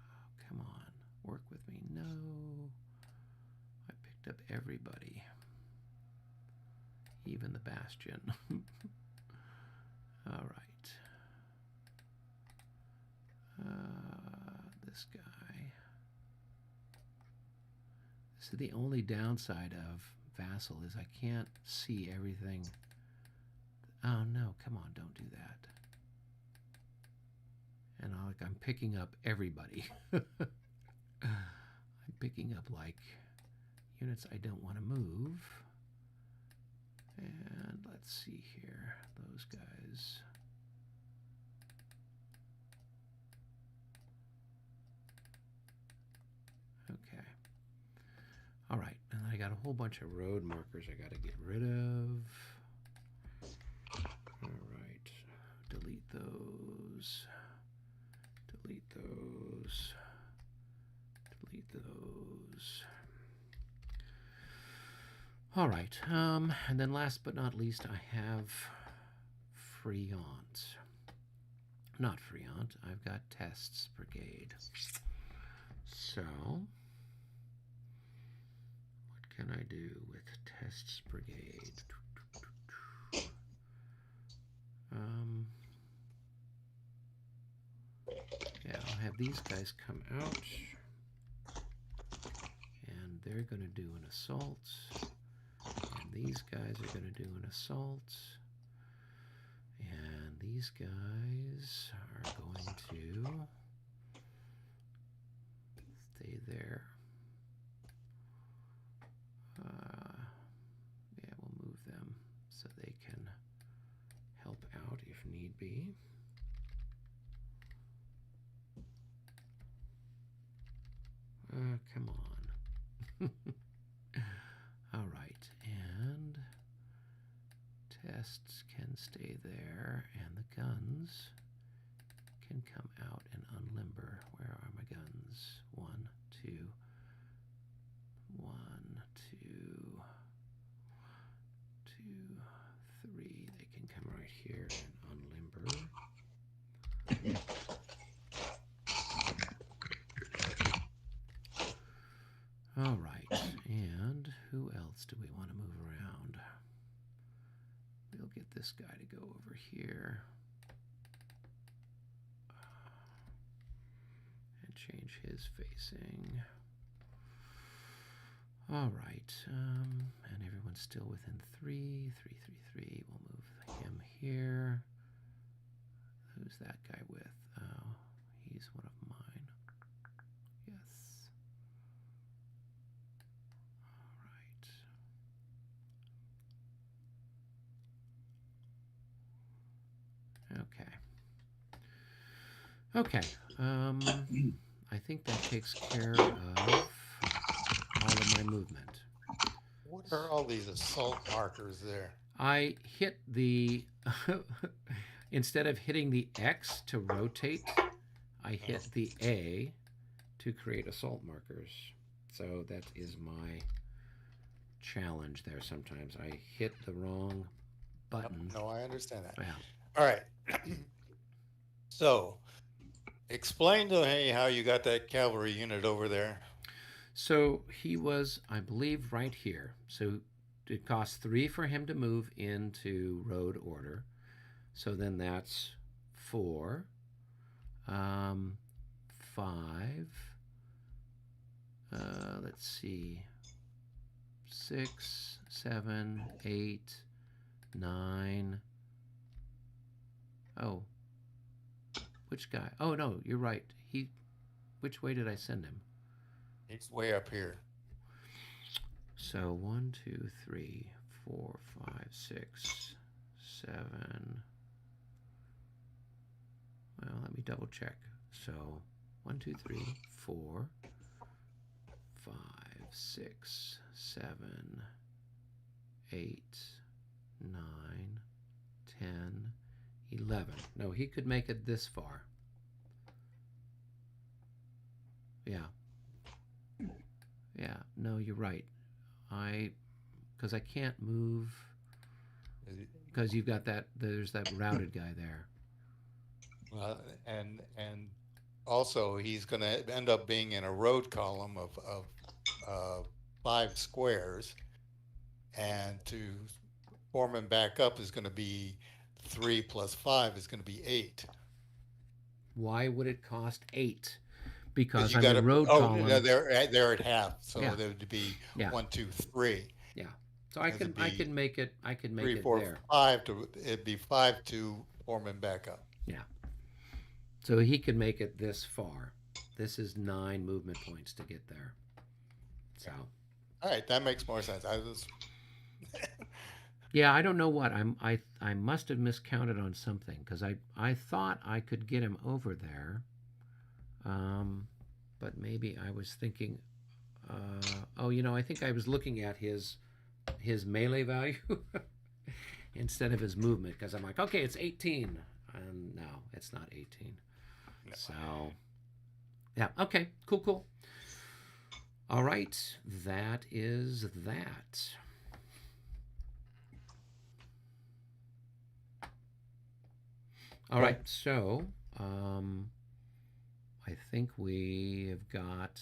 Oh, come on, work with me. No, I picked up everybody. Even the Bastion. All right. This guy. This is the only downside of Vassal is I can't see everything. Oh no, come on, don't do that. And I'm picking up everybody. I'm picking up like units I don't want to move. And let's see here, those guys. Okay. All right, and I got a whole bunch of road markers I got to get rid of. All right, delete those. Delete those. Delete those. All right, and then last but not least, I have Friant. not Friant. I've got Tests Brigade. So, what can I do with Tests Brigade? Yeah, I'll have these guys come out, and they're going to do an assault, and these guys are going to do an assault, and these guys are going to stay there. Yeah, we'll move them so they can help out if need be. Come on. All right, and tests can stay there, and the guns can come out and unlimber. Where are my guns? 1, 2, 1, 2, 2, 3. They can come right here and unlimber. All right, and who else do we want to move around? We'll get this guy to go over here and change his facing. All right, and everyone's still within 3, 3, 3, 3. We'll move him here. Who's that guy with? Oh, he's one of mine. Yes. Okay. Okay. I think that takes care of all of my movement. What are all these assault markers there? I hit the instead of hitting the X to rotate, I hit the A to create assault markers. So that is my challenge there. Sometimes I hit the wrong button. No, I understand that. Yeah. All right. So, explain to me how you got that cavalry unit over there. So he was, I believe, right here. So it costs 3 for him to move into road order. So then that's 4, 5. Let's see, 6, 7, 8, 9. Oh, which guy? Oh no, you're right. Which way did I send him? He's way up here. So 1, 2, 3, 4, 5, 6, 7. Well, let me double check. So 1, 2, 3, 4, 5, 6, 7, 8, 9, 10, 11. No, he could make it this far. Yeah. Yeah, no, you're right. Because I can't move, because you've got that, there's that routed guy there. Well, and also he's going to end up being in a road column of 5 squares, and to form him back up is going to be 3 plus 5 is going to be 8. Why would it cost 8? Because you I'm got in road column. No, they're at half, so Yeah. there would be Yeah. 1, 2, 3. Yeah. So I can make it. I can make 3, it 4, there. 5 to it'd be 5 to form him back up. Yeah. So he can make it this far. This is 9 movement points to get there. So. All right, that makes more sense. I was. Yeah, I don't know what I must have miscounted on something, because I thought I could get him over there, but maybe I was thinking, I think I was looking at his melee value instead of his movement, because I'm like, okay, it's 18, and no, it's not 18. No. So, yeah, okay, cool. All right, that is that. All right, so I think we have got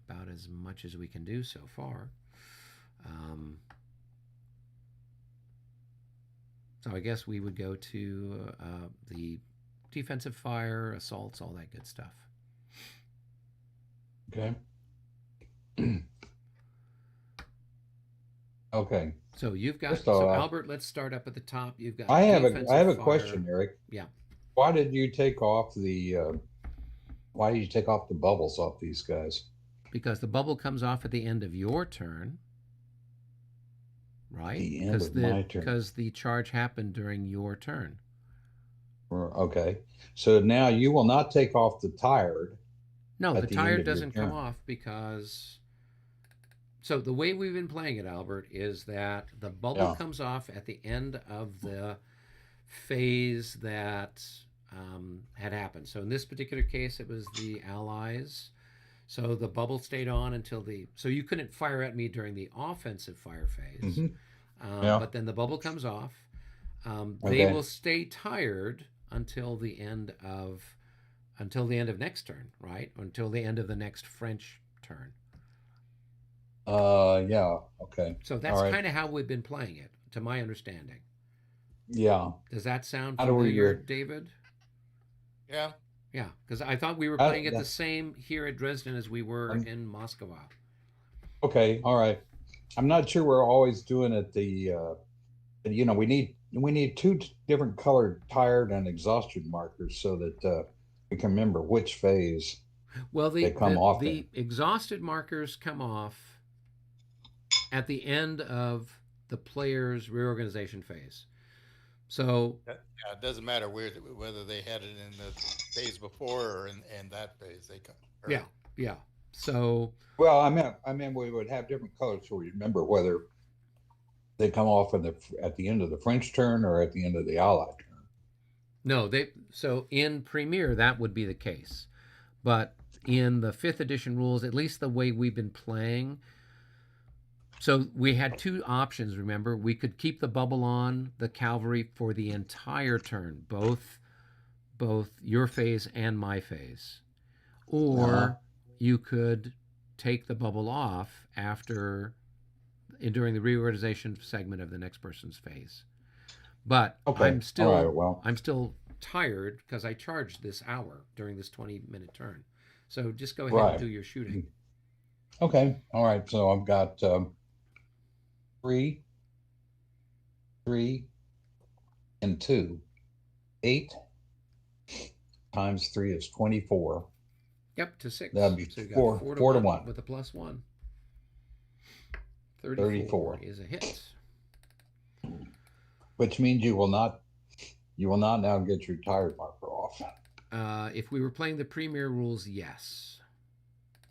about as much as we can do so far. So I guess we would go to the defensive fire, assaults, all that good stuff. Okay. Okay. So you've got, First so off, Albert, let's start up at the top. You've got I have defensive a fire. question, Eric. Yeah. Why did you take off why did you take off the bubbles off these guys? Because the bubble comes off at the end of your turn, right? The end of my turn. Because the charge happened during your turn. Okay. So now you will not take off the tired. No, the the end tired of your doesn't come turn. off because. So the way we've been playing it, Albert, is that the bubble Yeah. comes off at the end of the phase that had happened. So in this particular case, it was the Allies. So the bubble stayed on until so you couldn't fire at me during the offensive fire phase. Yeah. But then the bubble comes off. They Okay. will stay tired until the end of next turn, right? Until the end of the next French turn. Yeah. Okay. So that's All right. kind of how we've been playing it, to my understanding. Yeah. Does that sound How do we familiar, hear- David? Yeah. Yeah, because I thought we were How- playing it yeah. the same here at Dresden as we were in Moscow. Okay. All right. I'm not sure we're always doing it we need two different colored tired and exhaustion markers so that we can remember which phase. Well, They come off the exhausted markers come off at the end of the player's reorganization phase. So Yeah, it doesn't matter whether they had it in the phase before or in that phase. They come. yeah. So Well, I meant we would have different colors so we remember whether they come off at the end of the French turn or at the end of the Allied turn. no, so in Premier that would be the case, but in the 5th edition rules, at least the way we've been playing. So we had two options, remember? We could keep the bubble on the cavalry for the entire turn, both your phase and my phase. Or you could take the bubble off during the reorganization segment of the next person's phase. But Okay. I'm still All right, well. I'm still tired because I charged this hour during this 20-minute turn. So just go ahead and Right. do your shooting. Okay. All right. So I've got 3, 3, and 2. 8 times 3 is 24. Yep, to 6. That'd be so you got four- 4 4 to to 1 1. with a +1. 34 is a hit. Which means you will not now get your tired marker off. If we were playing the Premier rules, yes.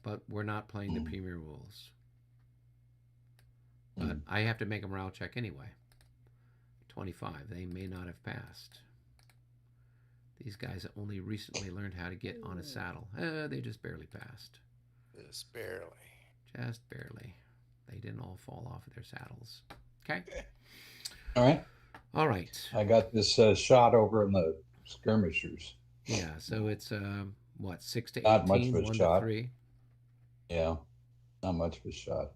But we're not playing the Premier rules. But I have to make a morale check anyway. 25. They may not have passed. These guys only recently learned how to get on a saddle. They just barely passed. Just barely. Just barely. They didn't all fall off of their saddles. Okay. All right. All right. I got this shot over in the skirmishers. Yeah. So it's 6 to 18, Not much of a 1 shot. to 3. Yeah. Not much of a shot.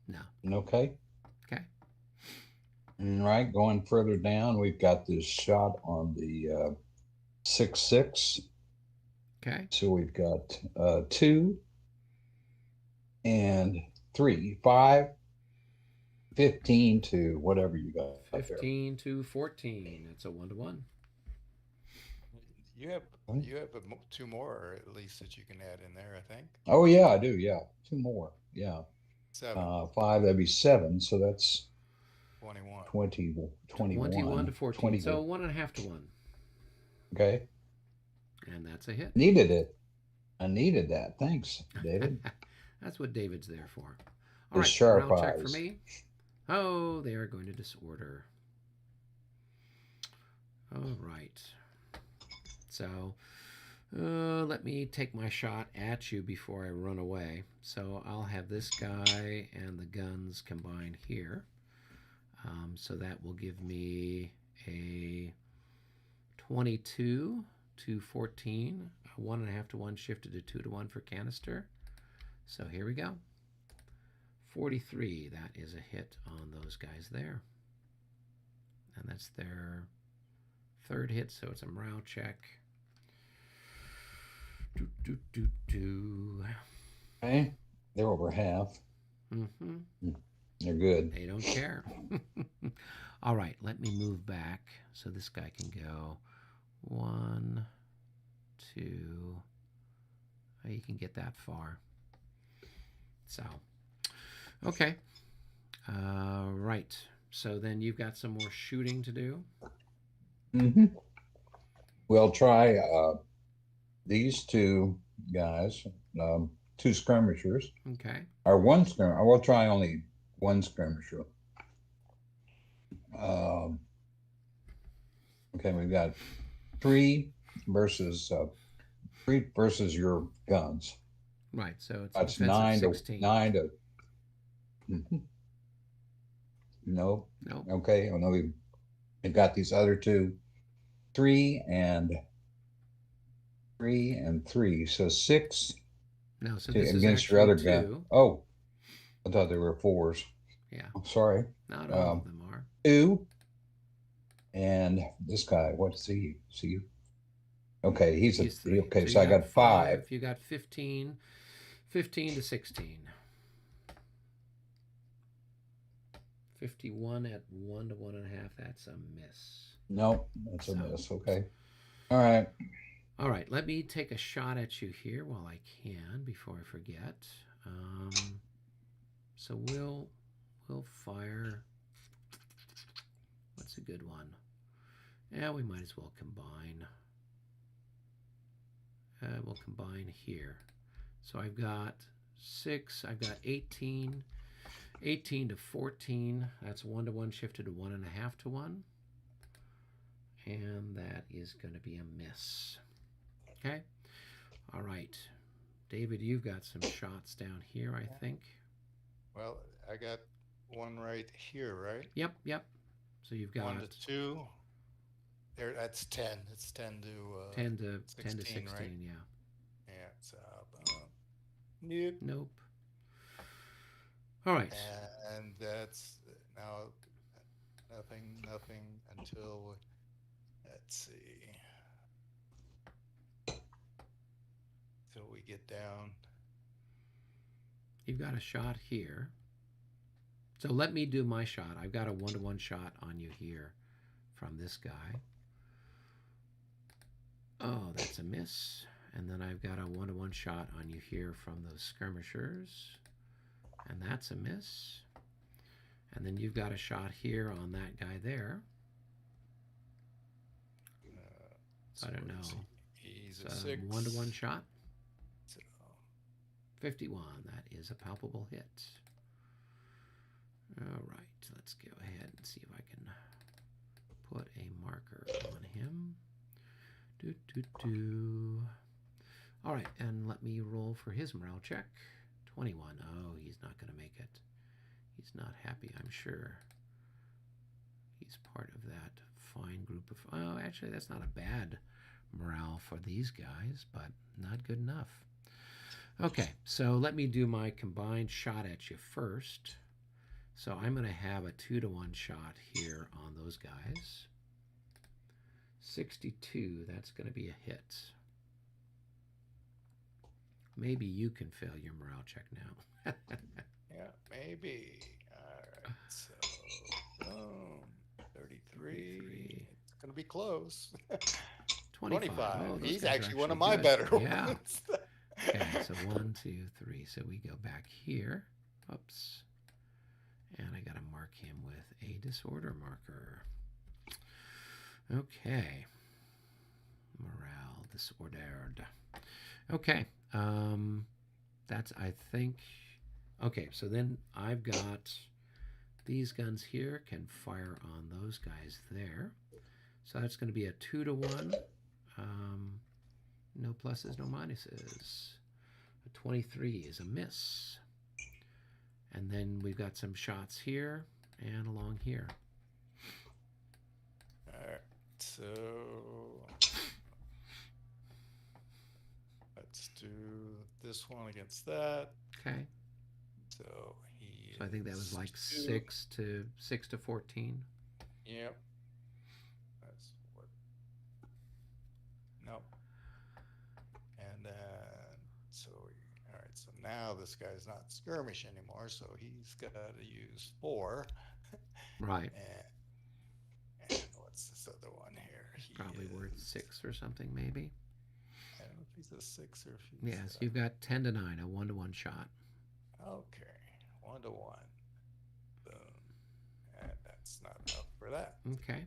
No. Okay. Okay. All right. Going further down, we've got this shot on the 6-6. Okay. So we've got 2 and 3, 5, 15 to whatever you got there. 15 to 14. It's a 1 to 1. You have 2 more at least that you can add in there, I think. Oh yeah, I do. Yeah, 2 more. Yeah, 7, 5. That'd be 7. So that's 21. 21. 21 to 14. 20. So 1.5 to 1. Okay. And that's a hit. Needed it. I needed that. Thanks, David. That's what David's there for. The All right, sharp round check eyes. for me. Oh, they are going to disorder. All right. So let me take my shot at you before I run away. So I'll have this guy and the guns combined here. So that will give me a 22 to 14. 1.5 to 1 shifted to 2 to 1 for canister. So here we go. 43. That is a hit on those guys there. And that's their third hit, so it's a morale check. Okay. They're over half. Mm-hmm. They're good. They don't care. All right, let me move back so this guy can go 1, 2. You can get that far. So, okay. Right. So then you've got some more shooting to do. Mm-hmm. We'll try these two guys, two skirmishers, Okay. or one skirmisher. We'll try only one skirmisher. Okay, we've got 3 versus your guns. Right. So it's That's defensive 9 16. to 9 to. Mm-hmm. No. Nope. Okay. Oh no, we've got these other two, 3 and 3. So 6 No, so this is against your actually other 2. gun. Oh, I thought they were 4s. Yeah. Sorry. Not all of them are. 2. And this guy, what's he? See? Okay, he's 3. okay. So So you I got 5. You got 15 to 16. 51 at 1 to 1.5. That's a miss. Nope, that's a So- miss. Okay. All right. All right, let me take a shot at you here while I can before I forget. So we'll fire. What's a good one? Yeah, we might as well combine. We'll combine here. So I've got 6. I've got 18 to 14. That's 1 to 1 shifted to 1.5 to 1. And that is going to be a miss. Okay. All right. David, you've got some shots down here, I think. Well, I got one right here, right? Yep. So you've got 1 to 2. There, that's 10. It's 10 to 10 to 16, 16, right? yeah. Yeah. So nope. Nope. All right. And that's now nothing until, let's see, till we get down. You've got a shot here. So let me do my shot. I've got a 1 to 1 shot on you here from this guy. Oh, that's a miss. And then I've got a 1 to 1 shot on you here from those skirmishers. And that's a miss. And then you've got a shot here on that guy there. I don't know. He's So a 6. 1 to 1 shot. So, 51. That is a palpable hit. All right. Let's go ahead and see if I can put a marker on him. All right. And let me roll for his morale check. 21. Oh, he's not going to make it. He's not happy, I'm sure. He's part of that fine group of... Oh, actually, that's not a bad morale for these guys, but not good enough. Okay, so let me do my combined shot at you first. So I'm going to have a 2 to 1 shot here on those guys. 62, that's going to be a hit. Maybe you can fail your morale check now. yeah, maybe. All right. So, boom. 33. It's going to be close. 25. Oh, those He's guys are actually one of my good. better Yeah. ones. Okay, so 1, 2, 3. So we go back here. Oops. And I got to mark him with a disorder marker. Okay. Morale disordered. Okay. That's, I think... Okay, so then I've got these guns here can fire on those guys there. So that's going to be a 2 to 1. No pluses, no minuses. A 23 is a miss. And then we've got some shots here and along here. All right. So do this one against that. Okay. So he. So I think that was is like 2. 6 to 14. Yep. That's what. Nope. And then all right. So now this guy's not skirmish anymore. So he's got to use 4. Right. And what's this other one here? He Probably worth is- 6 or something, maybe. I don't know if he's a 6 or if he's. Yes, you've got 10 to 9, a 1-to-1 shot. Okay, 1 to 1. Boom. And that's not enough for that. Okay.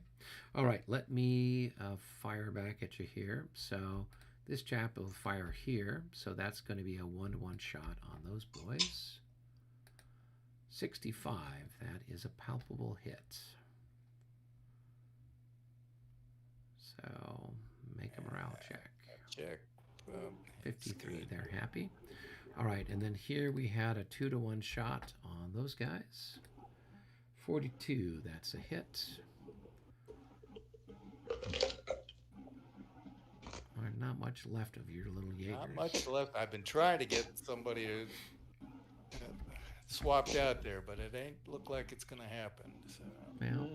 All right, let me fire back at you here. So this chap will fire here. So that's going to be a 1-to-1 shot on those boys. 65. That is a palpable hit. So make a morale check. Check. Boom. 53. They're happy. All right, and then here we had a 2-to-1 shot on those guys. 42. That's a hit. Not much left of your little Jaegers. Not much left. I've been trying to get somebody to swapped out there, but it ain't look like it's going to happen. So. Well,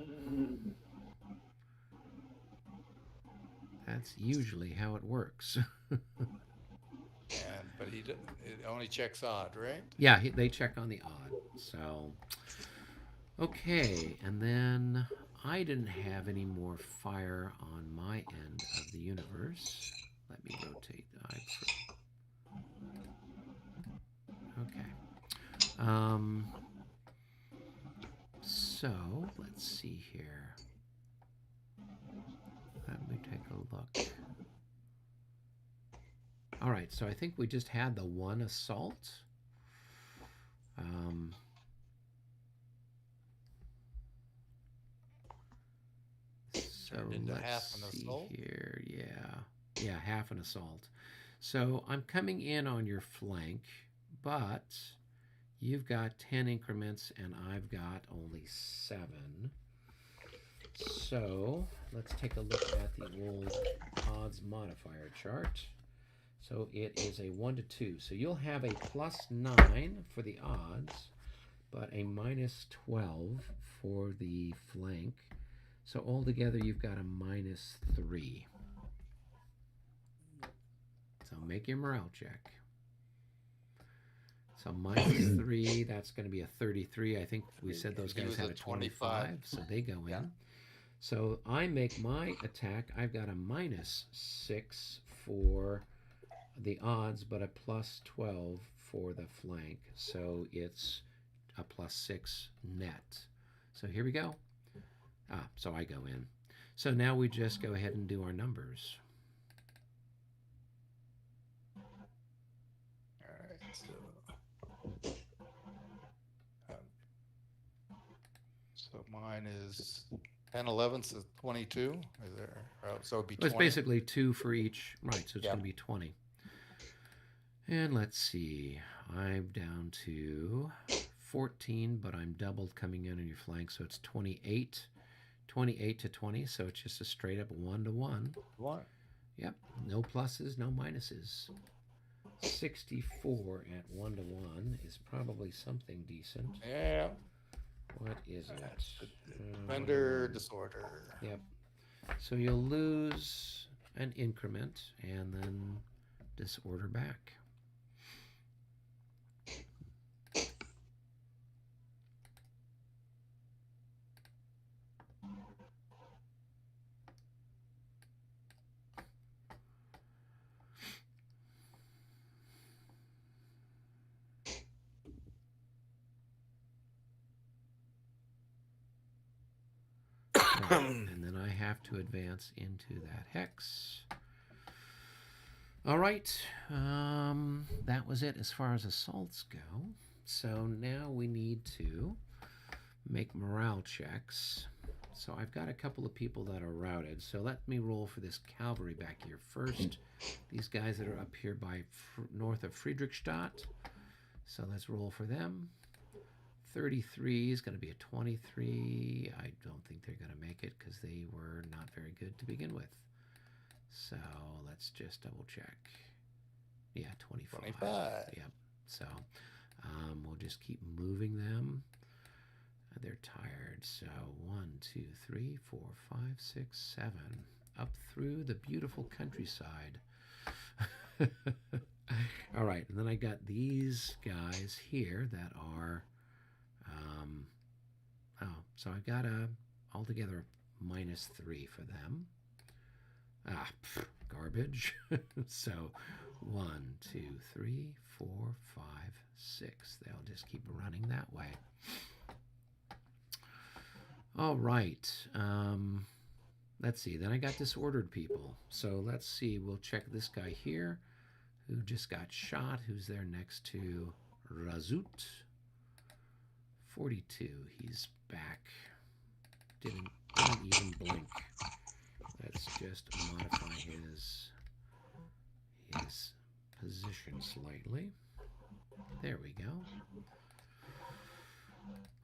that's usually how it works. But it only checks odd, right? Yeah, they check on the odd. So, okay, and then I didn't have any more fire on my end of the universe. Let me rotate the eye. Okay. So let's see here. Let me take a look. All right, so I think we just had the 1 assault. So let's see here. Yeah, half an assault. So I'm coming in on your flank, but you've got 10 increments and I've got only 7. So let's take a look at the old odds modifier chart. So it is a 1 to 2. So you'll have a +9 for the odds, but a -12 for the flank. So altogether you've got a -3. So make your morale check. So -3, that's going to be a 33. I think we said those guys had a 25, so they go in. So I make my attack. I've got a -6 for the odds, but a +12 for the flank. So it's a +6 net. So here we go. So I go in. So now we just go ahead and do our numbers. All right. So mine is 10 11, so 22. Is there? So it'd be 20. It's basically 2 for each. Right, so it's going to be 20. And let's see. I'm down to 14, but I'm doubled coming in on your flank, so it's 28. 28 to 20, so it's just a straight up 1 to 1. What? Yep, no pluses, no minuses. 64 at 1 to 1 is probably something decent. Yeah. What is it? Vendor disorder. Yep. So you'll lose an increment and then disorder back. And then I have to advance into that hex. All right, that was it as far as assaults go. So now we need to make morale checks. So I've got a couple of people that are routed. So let me roll for this cavalry back here first. These guys that are up here by north of Friedrichstadt. So let's roll for them. 33 is going to be a 23. I don't think they're going to make it because they were not very good to begin with. So let's just double check. Yeah, 25. 25. Yep. So we'll just keep moving them. They're tired. So 1, 2, 3, 4, 5, 6, 7. Up through the beautiful countryside. All right, and then I got these guys here that are, so I got altogether -3 for them. Garbage. So 1, 2, 3, 4, 5, 6. They'll just keep running that way. All right. Let's see. Then I got disordered people. So let's see. We'll check this guy here who just got shot, who's there next to Razut. 42. He's back. Didn't even blink. Let's just modify his position slightly. There we go.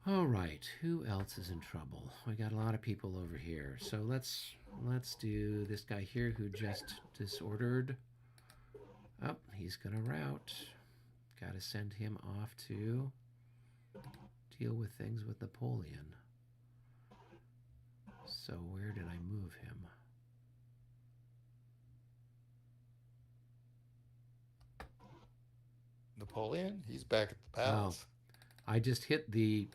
All right, who else is in trouble? We got a lot of people over here. So let's do this guy here who just disordered. Oh, he's gonna rout. Got to send him off to deal with things with Napoleon. So where did I move him? Napoleon? He's back at the palace. I just hit the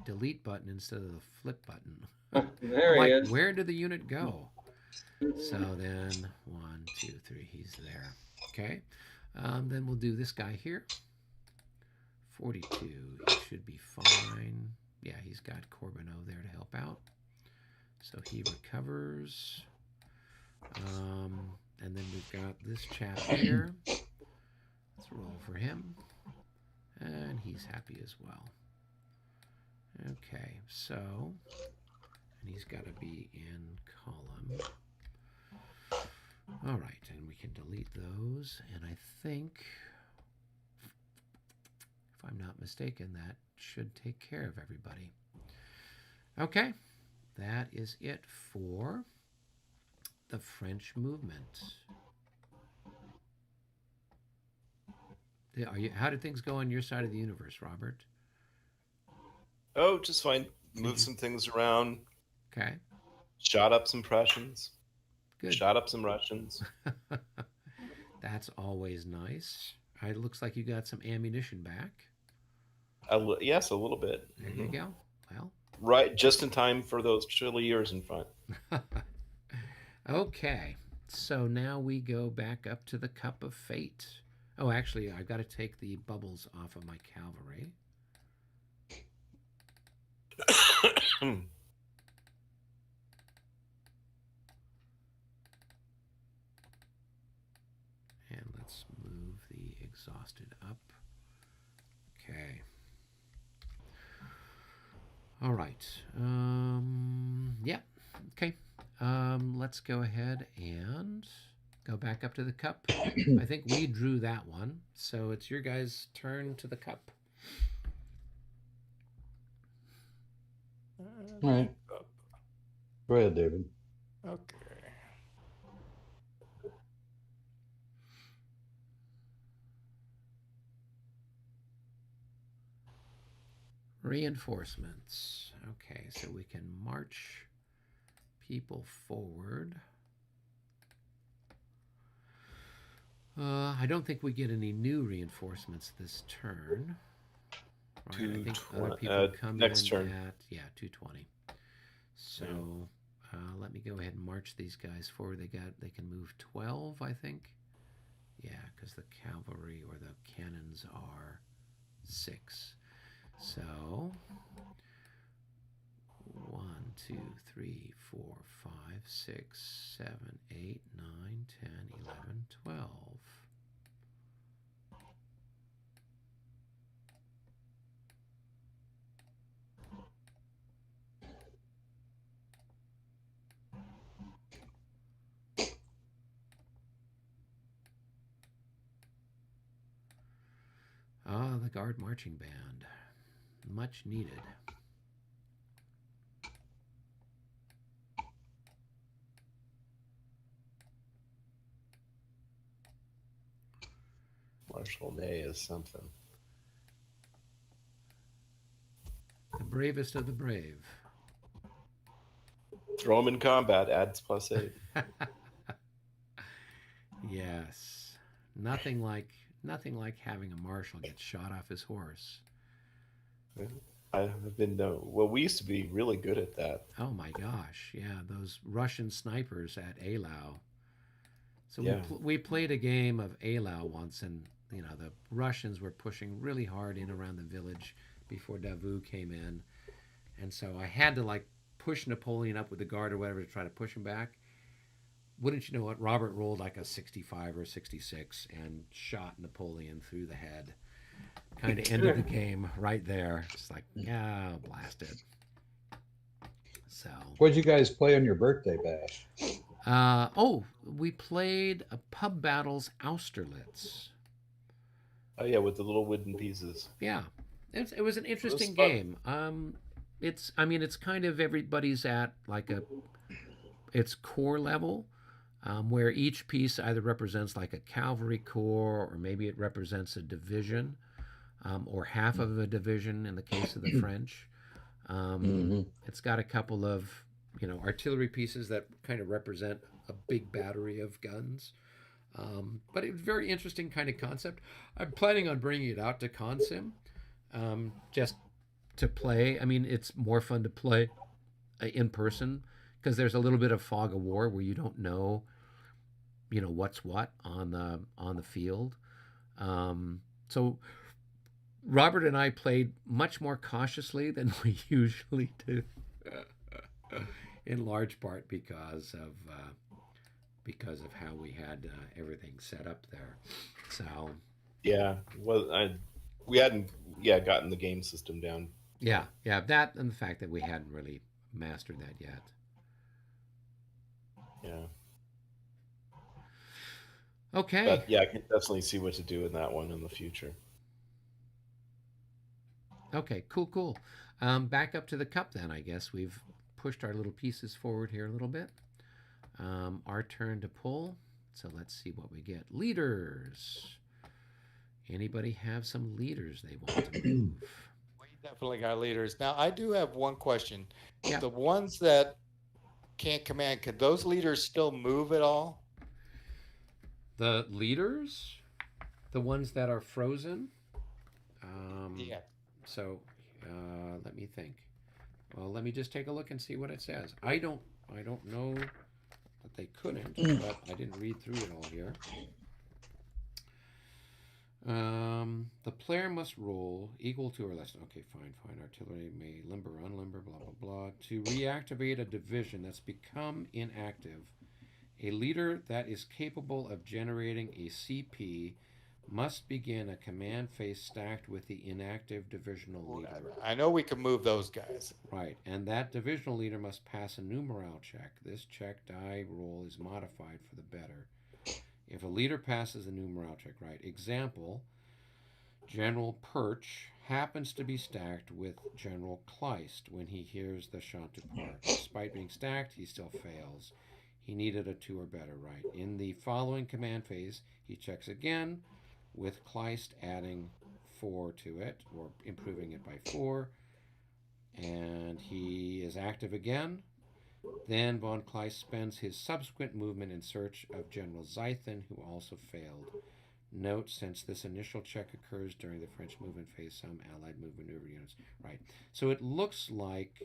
delete button instead of the flip button. There he is. Where did the unit go? So then 1, 2, 3, he's there. Okay. Then we'll do this guy here. 42, he should be fine. Yeah, he's got Corbineau there to help out. So he recovers. And then we've got this chap here. Let's roll for him. And he's happy as well. Okay, so, and he's got to be in column. All right, and we can delete those. And I think, if I'm not mistaken, that should take care of everybody. Okay, that is it for the French movement. How did things go on your side of the universe, Robert? Oh, just fine. Move some things around. Okay. Shot up some Prussians. Good. Shot up some Russians. That's always nice. It looks like you got some ammunition back. Yes, a little bit. There you go. Well. Right, just in time for those chilly years in front. Okay. So now we go back up to the Cup of Fate. Oh, actually, I've got to take the bubbles off of my cavalry. And let's move the exhausted up. Okay. All right. Yeah. Okay. Let's go ahead and go back up to the cup. I think we drew that one. So it's your guys' turn to the cup. All right. Go ahead, David. Okay. Reinforcements. Okay, so we can march people forward. I don't think we get any new reinforcements this turn. Right? I think other people come next in turn. at 220. So let me go ahead and march these guys forward. They can move 12, I think. Yeah, because the cavalry or the cannons are 6. So 1, 2, 3, 4, 5, 6, 7, 8, 9, 10, 11, 12. Ah, the Guard Marching Band. Much needed. Marshal Ney is something. The bravest of the brave. Throw him in combat, adds +8. Yes. Nothing like having a marshal get shot off his horse. I've been well. We used to be really good at that. Oh my gosh, yeah, those Russian snipers at Eylau. So Yeah. we played a game of Eylau once, and the Russians were pushing really hard in around the village before Davout came in, and so I had to push Napoleon up with the guard or whatever to try to push him back. Wouldn't you know it? Robert rolled like a 65 or 66 and shot Napoleon through the head. Kind of ended the game right there. It's like, yeah, blast it. So. What'd you guys play on your birthday bash? We played a Pub Battles Austerlitz. Oh yeah, with the little wooden pieces. Yeah, it was an interesting fun. game. It's kind of everybody's at its core level, where each piece either represents like a cavalry corps, or maybe it represents a division, or half of a division in the case of the French. It's got a couple of artillery pieces that kind of represent a big battery of guns. But it was a very interesting kind of concept. I'm planning on bringing it out to Consim, just to play. I mean, it's more fun to play in person because there's a little bit of fog of war where you don't know, what's what on the field. So Robert and I played much more cautiously than we usually do, in large part because of how we had everything set up there. So yeah, well, we hadn't gotten the game system down. Yeah, that and the fact that we hadn't really mastered that yet. Yeah. Okay. But yeah, I can definitely see what to do in that one in the future. Okay, cool. Back up to the cup then, I guess. We've pushed our little pieces forward here a little bit. Our turn to pull. So let's see what we get. Leaders. Anybody have some leaders they want to move? We definitely got leaders. Now, I do have one question. Yeah. The ones that can't command, could those leaders still move at all? The leaders? The ones that are frozen? Yeah. So let me think. Well, let me just take a look and see what it says. I don't know that they couldn't, but I didn't read through it all here. The player must roll equal to or less. Okay, fine. Artillery may limber, unlimber, blah, blah, blah. To reactivate a division that's become inactive, a leader that is capable of generating a CP must begin a command phase stacked with the inactive divisional leader. I know we can move those guys. Right, and that divisional leader must pass a new morale check. This check die roll is modified for the better. If a leader passes a new morale check, right? Example, General Perch happens to be stacked with General Kleist when he hears the Chant du Depart. Despite being stacked, he still fails. He needed a 2 or better, right? In the following command phase, he checks again, with Kleist adding 4 to it, or improving it by 4. And he is active again. Then von Kleist spends his subsequent movement in search of General Zeithen, who also failed. Note, since this initial check occurs during the French movement phase, some Allied movement maneuver units. Right. So it looks like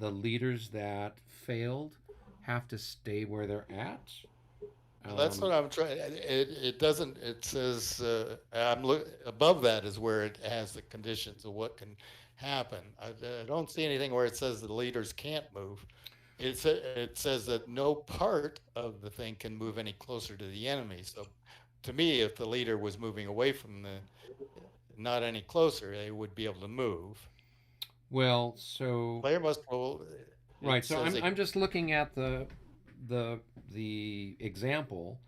the leaders that failed have to stay where they're at. That's what I'm trying. It doesn't. It says above that is where it has the conditions of what can happen. I don't see anything where it says the leaders can't move. It says that no part of the thing can move any closer to the enemy. So, to me, if the leader was moving away from not any closer, they would be able to move. Well, so player must roll. Right. So I'm just looking at the example,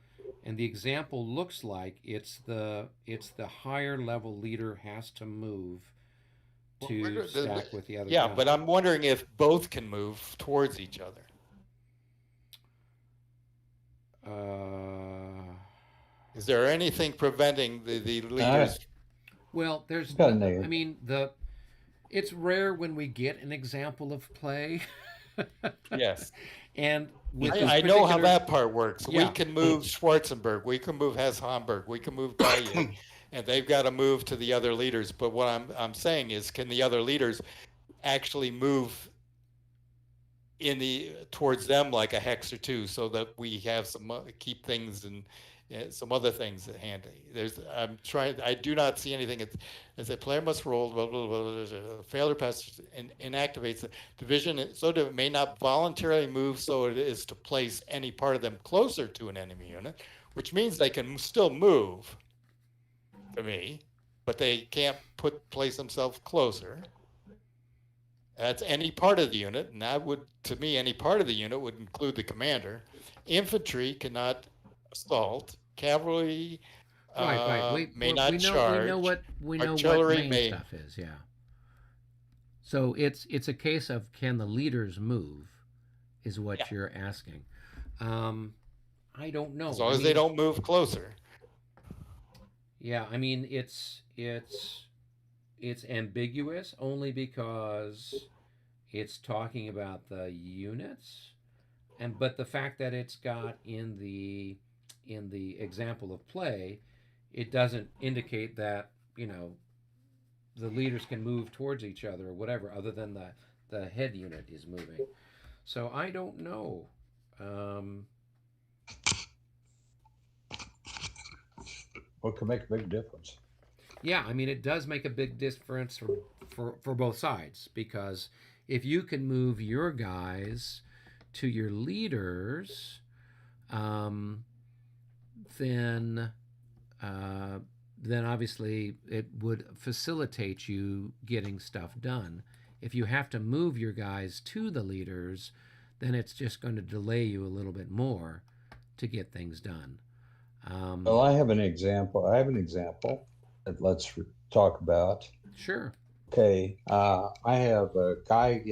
and the example looks like it's the higher level leader has to move to stack with the other. Yeah, but I'm wondering if both can move towards each other. Is there anything preventing the leaders? Well, there's. Got a I negative. mean, it's rare when we get an example of play. Yes. And with this I know how particular- that part works. Yeah. We can move Schwarzenberg. We can move Hess Homburg. We can move Gaye, and they've got to move to the other leaders. But what I'm saying is, can the other leaders actually move towards them like a hex or two, so that we have some keep things and some other things handy. I do not see anything. As a player must roll, blah, blah, blah, blah, blah, failure pass and inactivates the division, so that it may not voluntarily move so it is to place any part of them closer to an enemy unit, which means they can still move to me, but they can't place themselves closer. That's any part of the unit, and that would, to me, any part of the unit would include the commander. Infantry cannot assault. Cavalry right. may not charge. We know Artillery what main may. stuff is. Yeah. So it's a case of, can the leaders move, is what you're asking. I don't know. As long as they don't move closer. Yeah, I mean it's ambiguous only because it's talking about the units, but the fact that it's got in the example of play, it doesn't indicate that the leaders can move towards each other or whatever, other than the head unit is moving. So I don't know. What could make a big difference? Yeah, I mean, it does make a big difference for both sides, because if you can move your guys to your leaders, then obviously it would facilitate you getting stuff done. If you have to move your guys to the leaders, then it's just going to delay you a little bit more to get things done. Well, I have an example. That let's talk about. Sure. Okay, I have a guy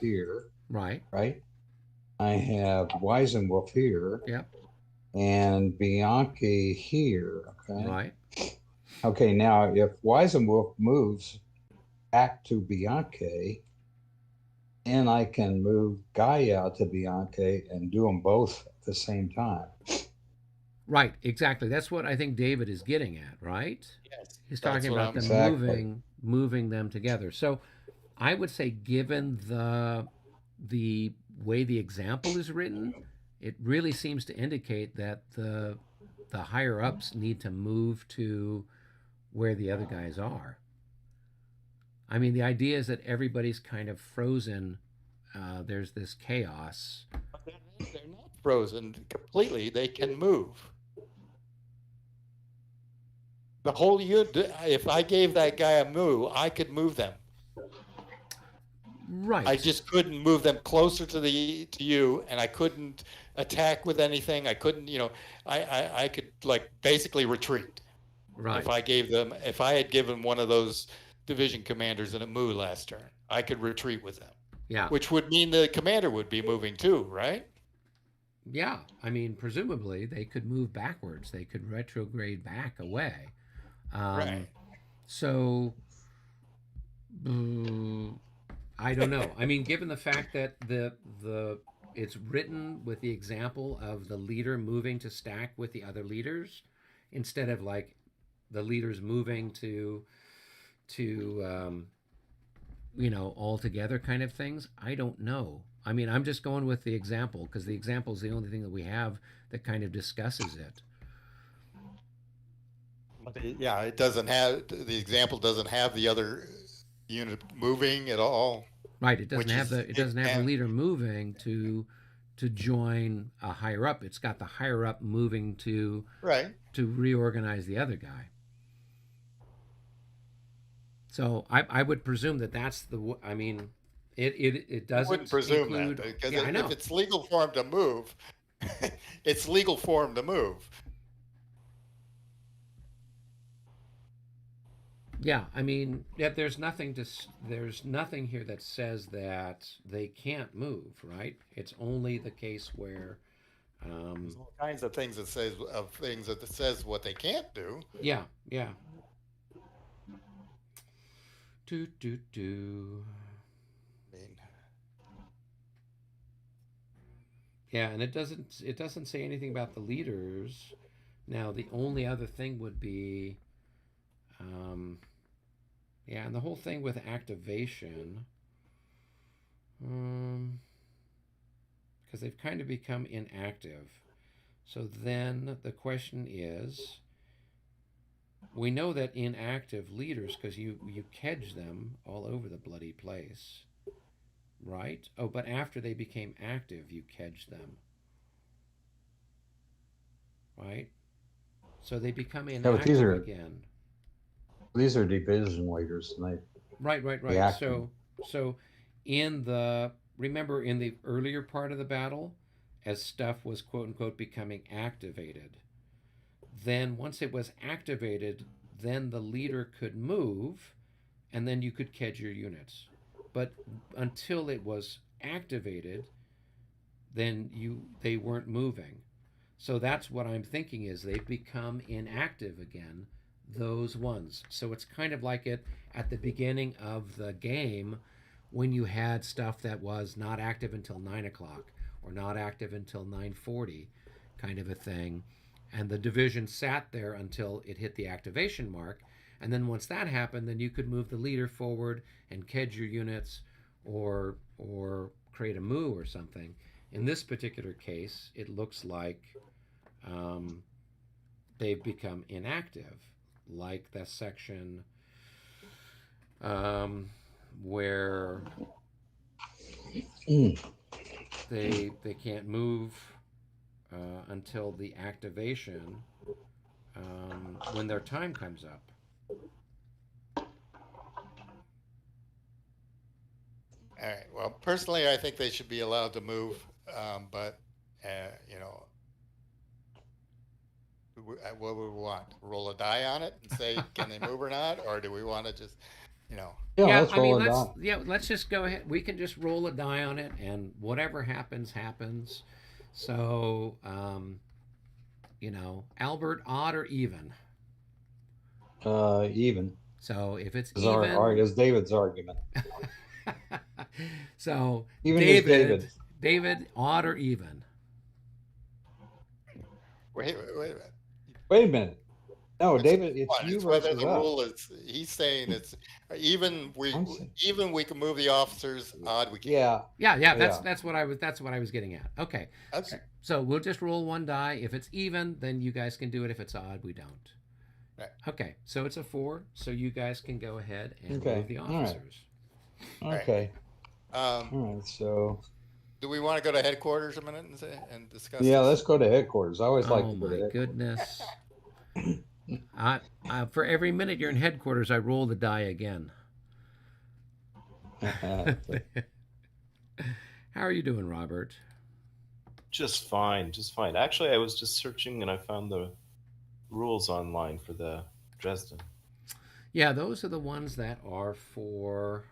here. Right. Right. I have Weisenwolf here. Yep. And Bianchi here. Okay. Right. Okay, now if Weisenwolf moves back to Bianchi, and I can move Gaia to Bianchi and do them both at the same time. Right, exactly. That's what I think David is getting at, right? Yes. He's talking about them Exactly. moving them together. So I would say, given the way the example is written, it really seems to indicate that the higher ups need to move to where the other guys are. I mean, the idea is that everybody's kind of frozen. There's this chaos. They're not frozen completely. They can move. The whole unit, if I gave that guy a move, I could move them. Right. I just couldn't move them closer to you, and I couldn't attack with anything. I couldn't, I could basically retreat. Right. If I had given one of those division commanders a move last turn, I could retreat with them. Yeah. Which would mean the commander would be moving too, right? Yeah. I mean, presumably they could move backwards. They could retrograde back away. Right. So, I don't know. I mean, given the fact that it's written with the example of the leader moving to stack with the other leaders, instead of the leaders moving to all together kind of things, I don't know. I mean, I'm just going with the example because the example is the only thing that we have that kind of discusses it. Yeah, it doesn't have the example doesn't have the other unit moving at all. Right. It doesn't have the leader moving to join a higher up. It's got the higher up moving to reorganize the other guy. So I would presume that's the. I mean, it doesn't. I wouldn't presume include, that because yeah, I know. if it's legal for him to move, it's legal for him to move. Yeah, I mean, there's nothing here that says that they can't move, right? It's only the case where There's all kinds of things that says what they can't do. Yeah, yeah. Do. I mean, Yeah, and it doesn't say anything about the leaders. Now, the only other thing would be, yeah, and the whole thing with activation, because they've kind of become inactive. So then the question is, we know that inactive leaders, because you kedge them all over the bloody place, right? Oh, but after they became active, you kedge them, right? So they become Yeah, but inactive again. these are division leaders, and Right. active. So in the remember in the earlier part of the battle, as stuff was quote unquote becoming activated, then once it was activated, then the leader could move, and then you could kedge your units. But until it was activated, then they weren't moving. So that's what I'm thinking is they've become inactive again, those ones. So it's kind of like it at the beginning of the game when you had stuff that was not active until 9 o'clock or not active until 9:40, kind of a thing. And the division sat there until it hit the activation mark. And then once that happened, then you could move the leader forward and kedge your units or create a move or something. In this particular case, it looks like they've become inactive, like that section where they can't move until the activation when their time comes up. all right. Well, personally, I think they should be allowed to move, but you know, what would we want? Roll a die on it and say, can they move or not, or do we want to just, you know? Yeah, let's I mean, roll it out. let's just go ahead. We can just roll a die on it, and whatever happens, happens. So, Albert, odd or even? Even. So if it's Is even, is David's argument. so Even is David, odd or even? Wait a minute. Wait a minute. No, It's David, it's one. you It's whether versus the us. rule is. He's saying it's even. I'm saying- Even we can move the officers. Odd we can't. Yeah, Yeah. Yeah. That's what I was getting at. Okay. Okay. So we'll just roll one die. If it's even, then you guys can do it. If it's odd, we don't. Right. Okay. So it's a 4. So you guys can go ahead and Okay. move the All right. officers. Okay. All right. So. Do we want to go to headquarters a minute and discuss? Yeah, this? let's go to headquarters. I always like to go to Oh headquarters. my goodness. For every minute you're in headquarters, I roll the die again. How are you doing, Robert? Just fine. Actually, I was just searching and I found the rules online for the Dresden. Yeah, those are the ones that are for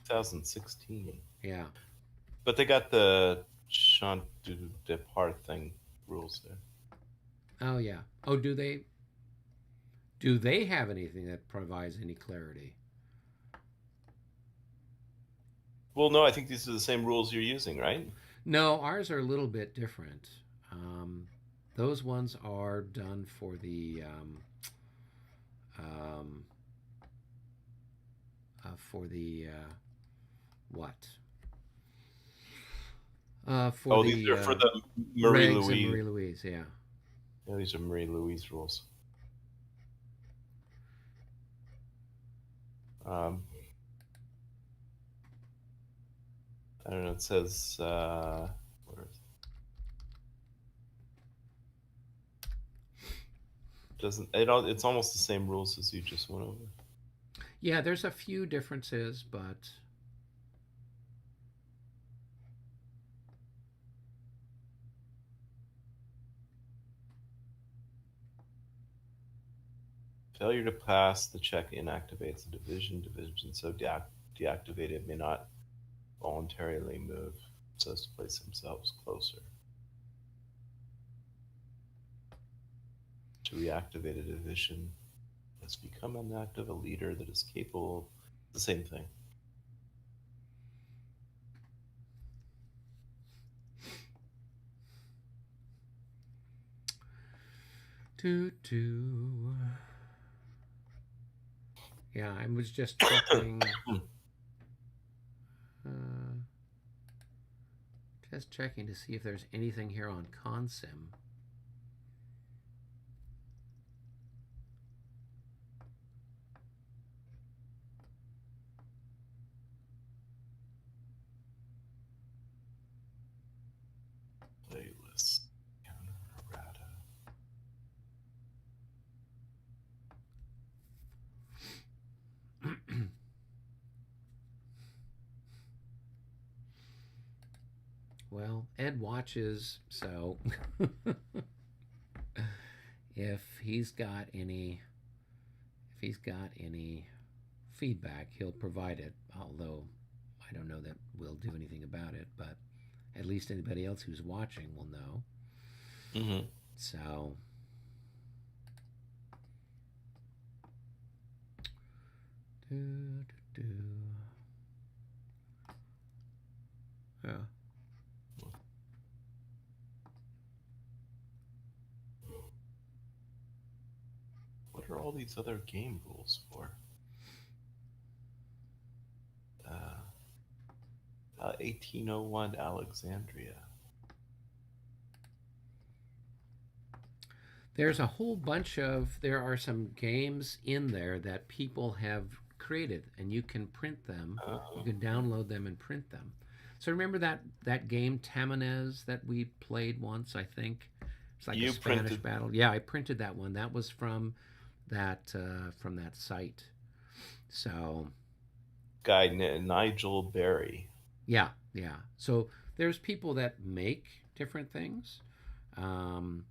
2016. Yeah. But they got the Chant du Depart thing rules there. Oh yeah. Oh, do they? Do they have anything that provides any clarity? Well, no, I think these are the same rules you're using, right? No, ours are a little bit different. Those ones are done for the what? These are for the Marie Regs Louise. and Marie Louise, yeah. Yeah, these are Marie Louise rules. I don't know. It says where is it? Doesn't it? It's almost the same rules as you just went over. Yeah, there's a few differences, but failure to pass the check inactivates the division. Division so deactivated may not voluntarily move so as to place themselves closer. To reactivate a division, has become inactive. A leader that is capable. The same thing. Yeah, I was just checking. Just checking to see if there's anything here on Consim. Playlist. Counter errata. Well, Ed watches, so if he's got any feedback, he'll provide it. Although I don't know that we'll do anything about it, but at least anybody else who's watching will know. Mm-hmm. So yeah. What are all these other game rules for? 1801 Alexandria. There's a whole bunch of, there are some games in there that people have created, and you can print them. You can download them and print them. So remember that game Tamanez that we played once, I think? It's like You a Spanish printed- battle. Yeah, I printed that one. That was from that site. So Guy Nigel Berry. yeah. So there's people that make different things, and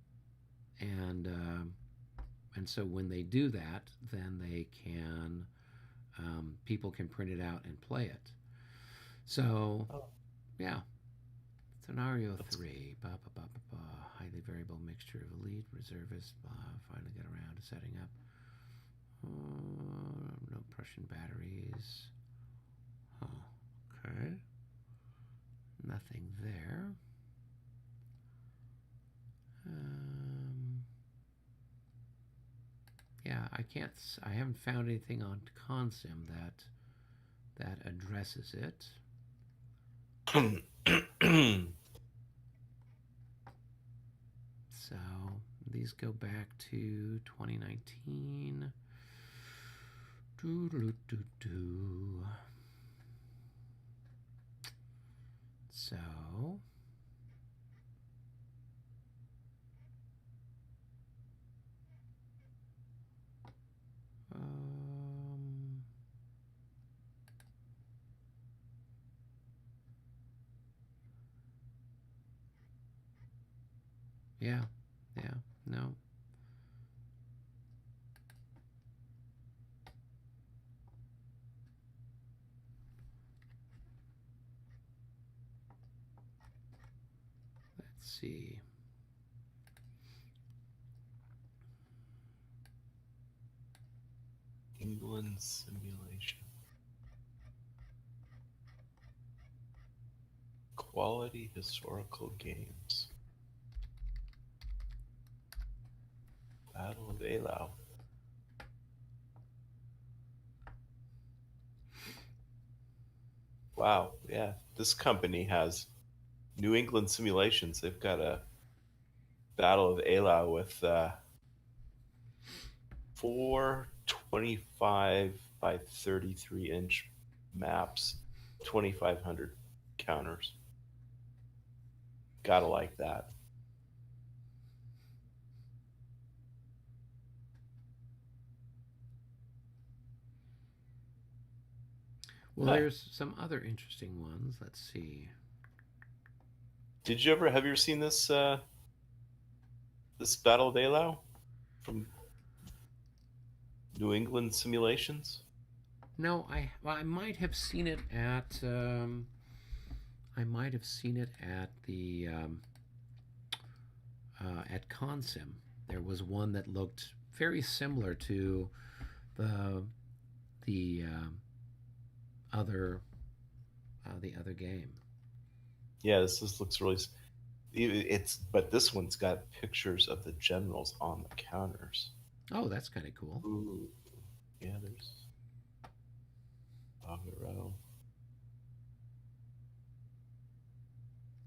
so when they do that, then they can people can print it out and play it. So yeah, scenario 3. Highly variable mixture of elite reservists. Finally get around to setting up. No Prussian batteries. Okay. Nothing there. Yeah, I haven't found anything on Consim that addresses it. So these go back to 2019. So yeah, no. Let's see. England simulation. Quality historical games. Battle of Eylau. Wow, yeah. This company has New England Simulations. They've got a Battle of Eylau with 4 25 by 33 inch maps, 2,500 counters. Gotta like that. Well, there's some other interesting ones. Let's see. Have you ever seen this this Battle of Eylau from New England Simulations? No, I might have seen it at the at Consim. There was one that looked very similar to the other game. Yeah, looks really. But this one's got pictures of the generals on the counters. Oh, that's kind of cool. Ooh, yeah, there's Augereau,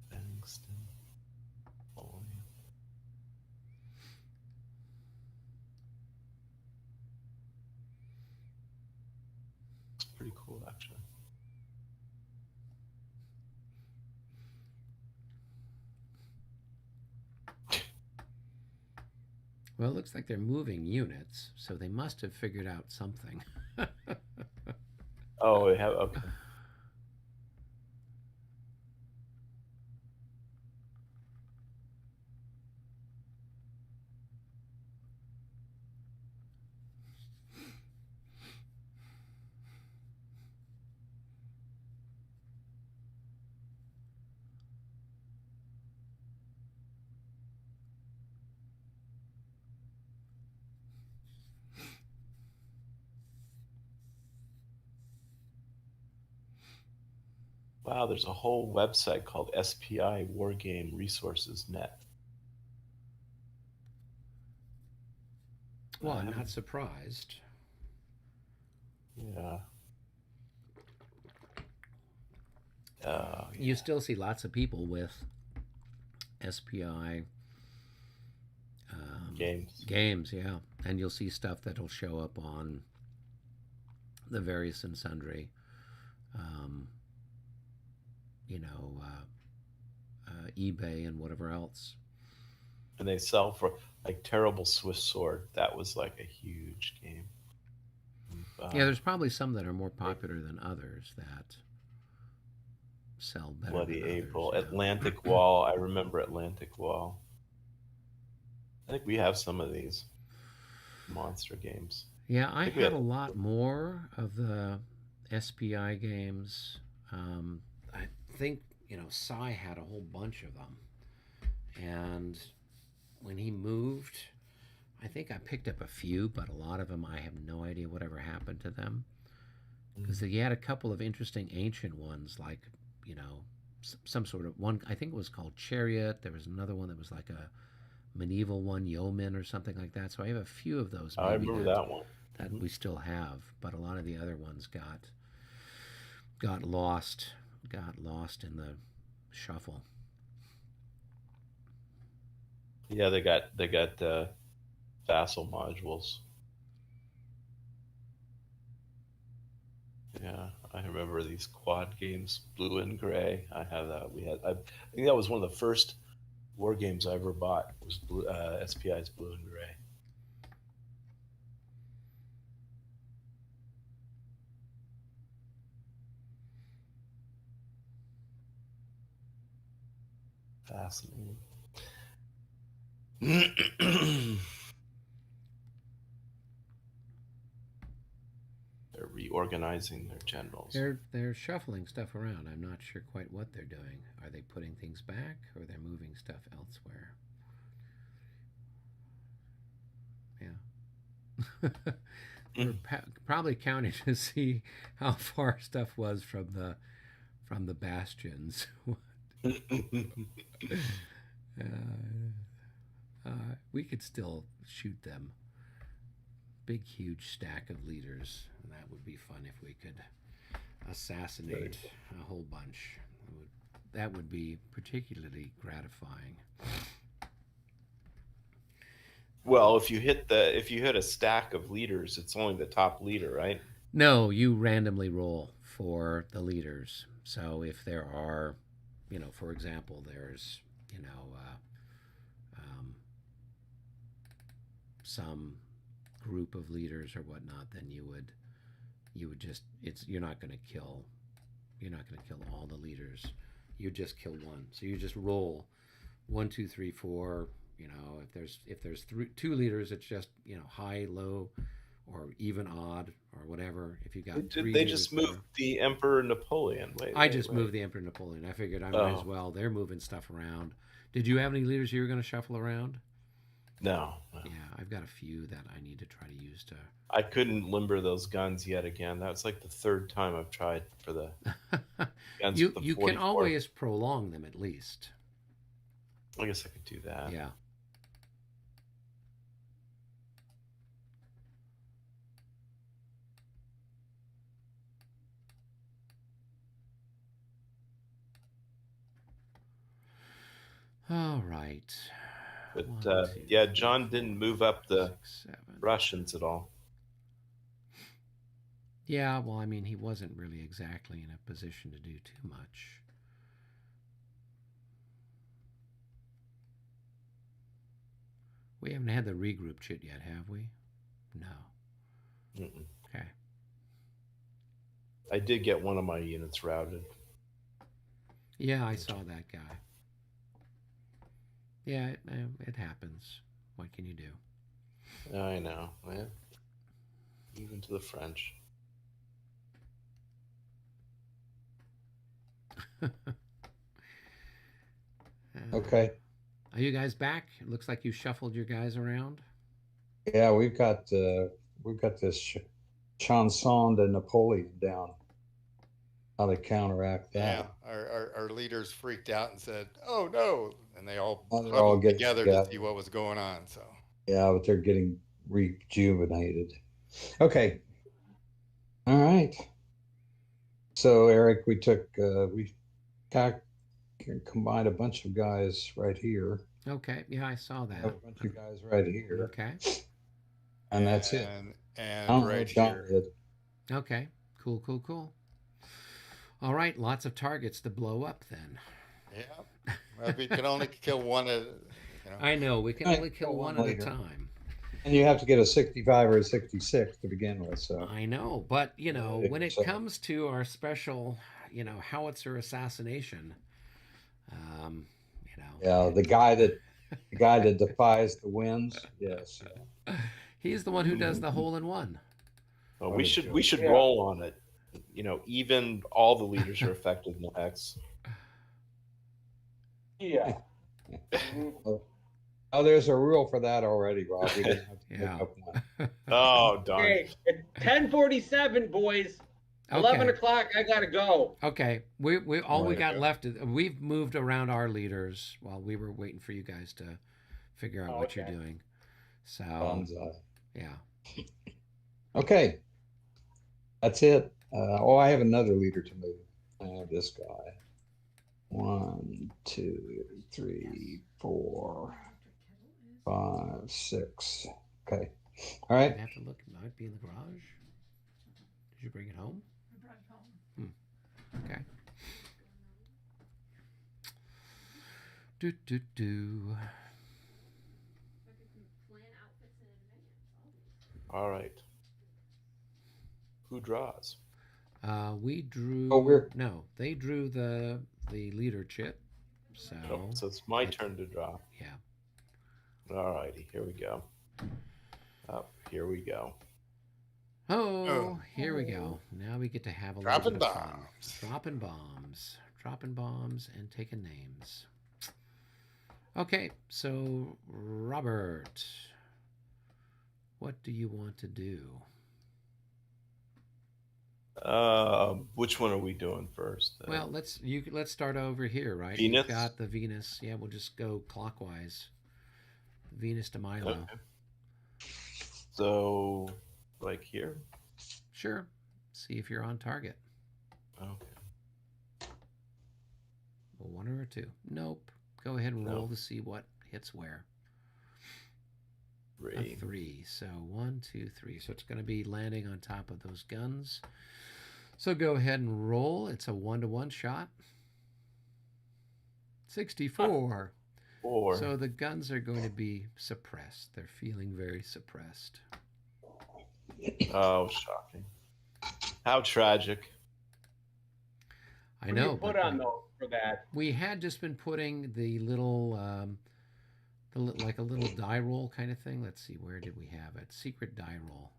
Bennington, Napoleon. It's pretty cool, actually. Well, it looks like they're moving units, so they must have figured out something. Oh, we have, okay. Wow, there's a whole website called SPI Wargame Resources Net. Well, I'm not surprised. Yeah. You still see lots of people with SPI games, yeah, and you'll see stuff that'll show up on the various and sundry, eBay and whatever else. And they sell for like Terrible Swiss Sword. That was like a huge game. Yeah, there's probably some that are more popular than others that sell better. Bloody than April, others, yeah. Atlantic Wall. I remember Atlantic Wall. I think we have some of these monster games. Yeah, I had a lot more of the SPI games. I think, Cy had a whole bunch of them. And when he moved, I think I picked up a few, but a lot of them I have no idea whatever happened to them. Because he had a couple of interesting ancient ones, like, some sort of one, I think it was called Chariot. There was another one that was like a medieval one, Yeoman or something like that. So I have a few of those. I remember that one. That we still have, but a lot of the other ones got lost in the shuffle. Yeah, they got vassal modules. Yeah, I remember these quad games, Blue and Gray. I have that. I think that was one of the first war games I ever bought. Was SPI's Blue and Gray. Fascinating. They're reorganizing their generals. They're shuffling stuff around. I'm not sure quite what they're doing. Are they putting things back, or they're moving stuff elsewhere? Yeah. We're probably counting to see how far stuff was from the bastions. We could still shoot them. Big, huge stack of leaders. And that would be fun if we could assassinate a whole bunch. That would be particularly gratifying. Well, if you hit a stack of leaders, it's only the top leader, right? No, you randomly roll for the leaders. So if there are, for example, there's, some group of leaders or whatnot, then you would just, you're not going to kill all the leaders. You just kill one. So you just roll 1, 2, 3, 4. If there's two leaders, it's just high, low, or even, odd, or whatever. If you got three, they just moved the Emperor Napoleon. I just moved the Emperor Napoleon. I figured I might as well. They're moving stuff around. Did you have any leaders you were going to shuffle around? No, no. Yeah, I've got a few that I need to try to use to. I couldn't limber those guns yet again. That's like the third time I've tried for the guns with the You can 44. always prolong them at least. I guess I could do that. Yeah. All right. But 1, 2, yeah, John didn't move up the 6, 7. Russians at all. Yeah, well, I mean, he wasn't really exactly in a position to do too much. We haven't had the regroup chit yet, have we? No. Mm-mm. Okay. I did get one of my units routed. Yeah, I saw that guy. Yeah, it happens. What can you do? I know. Yeah. Even to the French. Okay. Are you guys back? It looks like you shuffled your guys around. Yeah, we've got this chanson de Napoleon down. How to counteract Yeah, that? our leaders freaked out and said, "Oh no!" And they all Well, they're huddled all getting together together. to see what was going on. So Yeah, but they're getting rejuvenated. Okay. All right. So Eric, we combined a bunch of guys right here. Okay, yeah, I saw A that. bunch of guys right here. Okay. And that's it. I And don't know right what John here. did. Okay, cool, cool, cool. All right, lots of targets to blow up then. Yeah, well, we can only kill one at. I know, we can Right, only kill kill one one at a later. time. And you have to get a 65 or a 66 to begin with. So I know, but you know, when it So- comes to our special, howitzer assassination, yeah, the guy that defies the winds. Yes. he's the one who does the hole in one. Well, What we a should joke. Yeah. roll on it. Even all the leaders are affected in the X. Yeah. Oh, there's a rule for that already, Rob. We didn't have to Yeah. make up one. Oh darn! Okay, it's 10:47, boys. 11 Okay. o'clock. I gotta go. Okay, we all we Right. got left is we've moved around our leaders while we were waiting for you guys to figure out what you're Okay. doing. So Bonsai. yeah, Okay. That's it. I have another leader to move. I have this guy. 1, 2, 3, 4, 5, 6. Okay. All I right. have to look. It might be in the garage. Did you bring it home? I brought it home. Okay. Do. All right. Who draws? We drew. Oh, no. They drew the leader chit. So So it's my turn to draw. yeah. All righty, here we go. Here we go. Oh, here we go. Now we get to have a Dropping little bit of fun. bombs. Dropping bombs, and taking names. Okay, so Robert, what do you want to do? Which one are we doing first? Well, let's start over here, right? Venus? You've got the Venus. Yeah, we'll just go clockwise. Venus to Milo. Okay. So, like here. Sure. See if you're on target. Okay. Well, 1 or 2. Nope. Go ahead and roll No. to see what hits where. 3. A 3. So 1, 2, 3. So it's going to be landing on top of those guns. So go ahead and roll. It's a 1-to-1 shot. 64. 4. So the guns are going to be suppressed. They're feeling very suppressed. Oh, shocking! How tragic. I What do know. you put but on those for that? we had just been putting the little, like a little die roll kind of thing. Let's see, where did we have it? Secret die roll.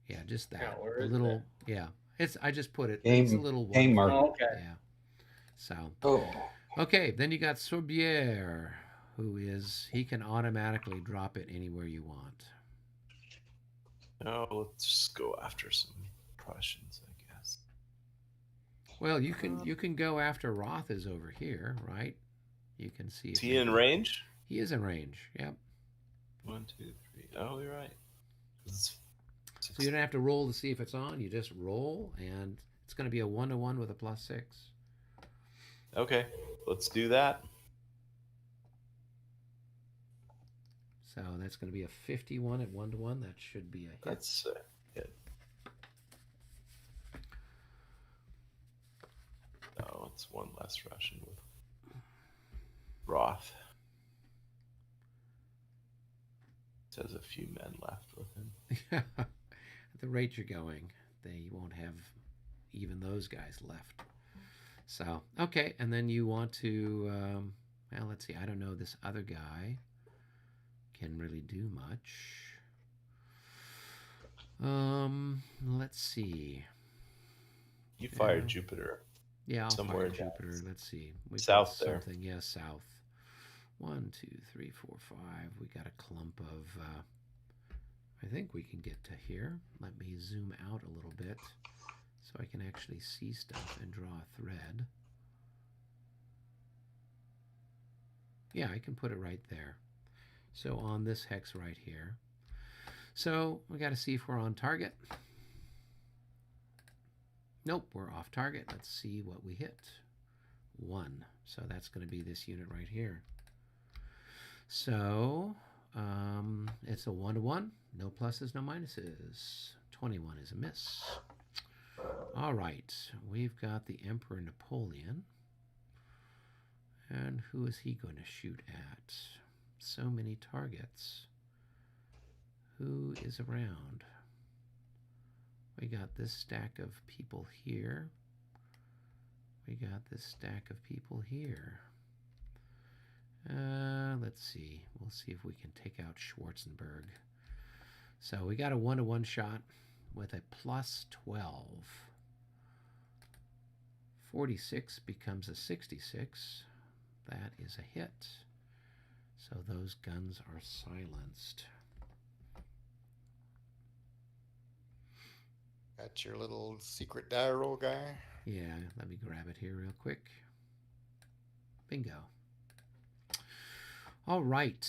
Yeah, just that. Yeah, where the is little, yeah. I just put it. Game- It's a little game one. mark. Oh, okay. Yeah. So Oh, okay, then you got Sorbier, he can automatically drop it anywhere you want. No, let's just go after some Prussians, I guess. Well, you can go after Roth is over here, right? You can see if Is he in range? He is in range. Yep. 1, 2, 3. Oh, you're right. So you don't have to roll to see if it's on. You just roll, and it's going to be a 1-to-1 with a +6. Okay, let's do that. So that's going to be a 51 at 1-to-1. That should be a hit. That's a hit. Oh, it's one less Russian with Roth. Says a few men left with him. At the rate you're going, they won't have even those guys left. So, okay, and then you want to, well, let's see. I don't know. This other guy can really do much. Let's see. You fired Jupiter. Yeah, I'll somewhere fire Jupiter. Let's see. We've south got there. something. Yeah, south. 1, 2, 3, 4, 5. We got a clump of. I think we can get to here. Let me zoom out a little bit so I can actually see stuff and draw a thread. Yeah, I can put it right there. So on this hex right here. So we got to see if we're on target. Nope, we're off target. Let's see what we hit. 1. So that's going to be this unit right here. So it's a 1-to-1. No pluses, no minuses. 21 is a miss. All right, we've got the Emperor Napoleon. And who is he going to shoot at? So many targets. Who is around? We got this stack of people here. We got this stack of people here. Let's see. We'll see if we can take out Schwarzenberg. So we got a 1-to-1 shot with a +12. 46 becomes a 66. That is a hit. So those guns are silenced. Got your little secret die roll guy. Yeah, let me grab it here real quick. Bingo. All right.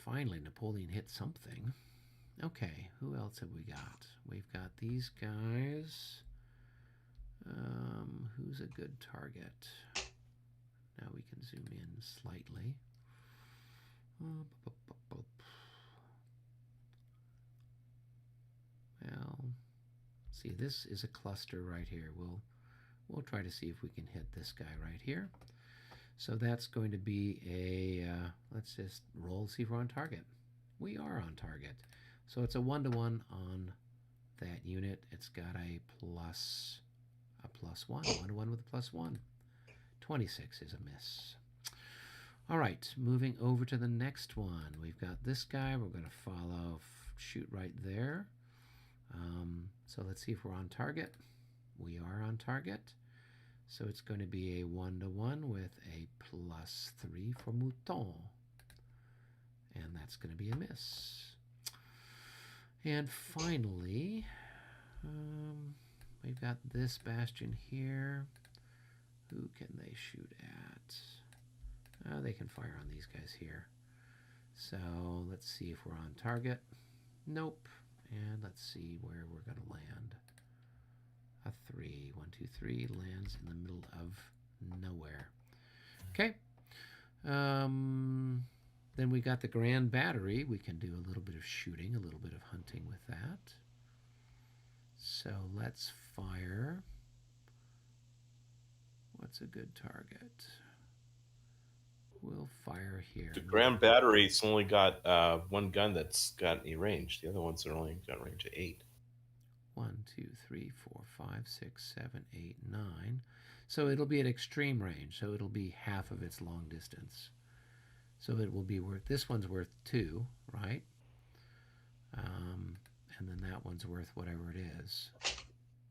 Finally, Napoleon hit something. Okay, who else have we got? We've got these guys. Who's a good target? Now we can zoom in slightly. Well, see, this is a cluster right here. We'll try to see if we can hit this guy right here. So that's going to be a, let's just roll, see if we're on target. We are on target. So it's a 1-to-1 on that unit. It's got a +1. 1-to-1 with a +1. 26 is a miss. All right, moving over to the next one. We've got this guy. We're going to follow, shoot right there. So let's see if we're on target. We are on target. So it's going to be a 1-to-1 with a +3 for Mouton. And that's going to be a miss. And finally, we've got this bastion here. Who can they shoot at? They can fire on these guys here. So let's see if we're on target. Nope. And let's see where we're going to land. A 3. 1, 2, 3 lands in the middle of nowhere. Okay. Then we got the Grand Battery. We can do a little bit of shooting, a little bit of hunting with that. So let's fire. What's a good target? We'll fire here. The Grand Battery's only got one gun that's got any range. The other ones are only got range of 8. 1, 2, 3, 4, 5, 6, 7, 8, 9. So it'll be at extreme range. So it'll be half of its long distance. So it will be worth, this one's worth 2, right? And then that one's worth whatever it is.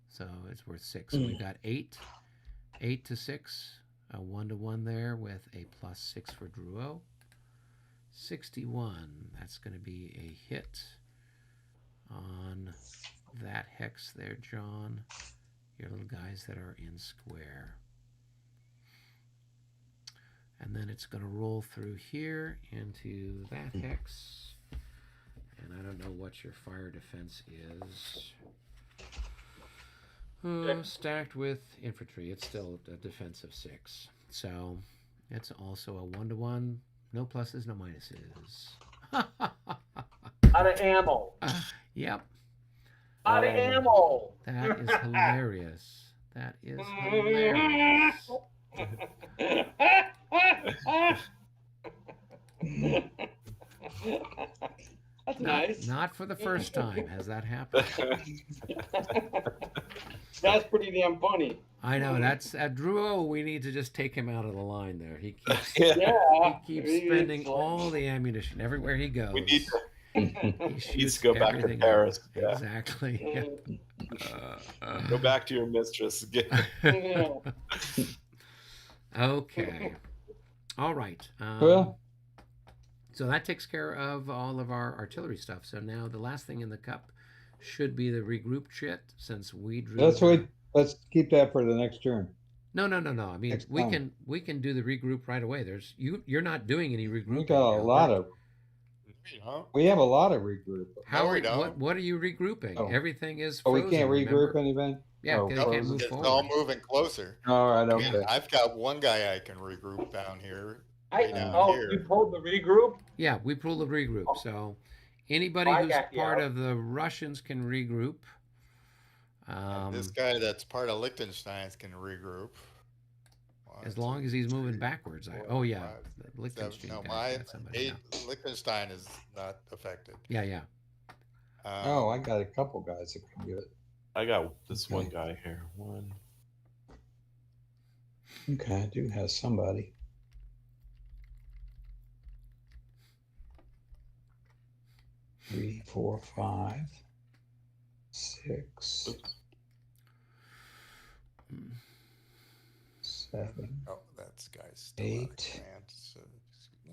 So it's worth 6. So we've got 8 to 6, a 1-to-1 there with a +6 for Drouot. 61. That's going to be a hit on that hex there, John. Your little guys that are in square. And then it's going to roll through here into that hex. And I don't know what your fire defense is. Stacked with infantry, it's still a defense of 6. So it's also a 1-to-1. No pluses, no minuses. Out of ammo. Yep. Out of ammo. That is hilarious. That is hilarious. That's nice. Not for the first time has that happened. That's pretty damn funny. I know. That's Drew. We need to just take him out of the line there. He keeps Yeah. he keeps spending all the ammunition everywhere he goes. We need to, He needs shoots to go back to everything Paris. up. Yeah. Exactly. Go back to your mistress. Okay. All right. Well, So that takes care of all of our artillery stuff. So now the last thing in the cup should be the regroup chit, since we drew. let's keep that for the next turn. No. I mean, Next we time. can do the regroup right away. You're not doing any regrouping. We got a lot of. Huh? We have a lot of regroup. How No, we are, don't. what are you regrouping? Oh. Everything is Oh, frozen. we can't regroup remember? anything. Yeah, Oh, they can't move It's forward. all moving closer. All right. I mean, Okay. I've got one guy I can regroup down here. You pulled the regroup? Yeah, we pull the regroup. So anybody I who's got you part out. of the Russians can regroup. And this guy that's part of Liechtenstein's can regroup. As long as he's moving backwards. Oh yeah, Liechtenstein. No, guy's got somebody, Liechtenstein is not affected. yeah. Oh, I got a couple guys that can do it. I got this one guy here. One. Okay, I do have somebody. Three, 4, 5, 6, 7, Oh, that's guy's still 8, out of command, so, excuse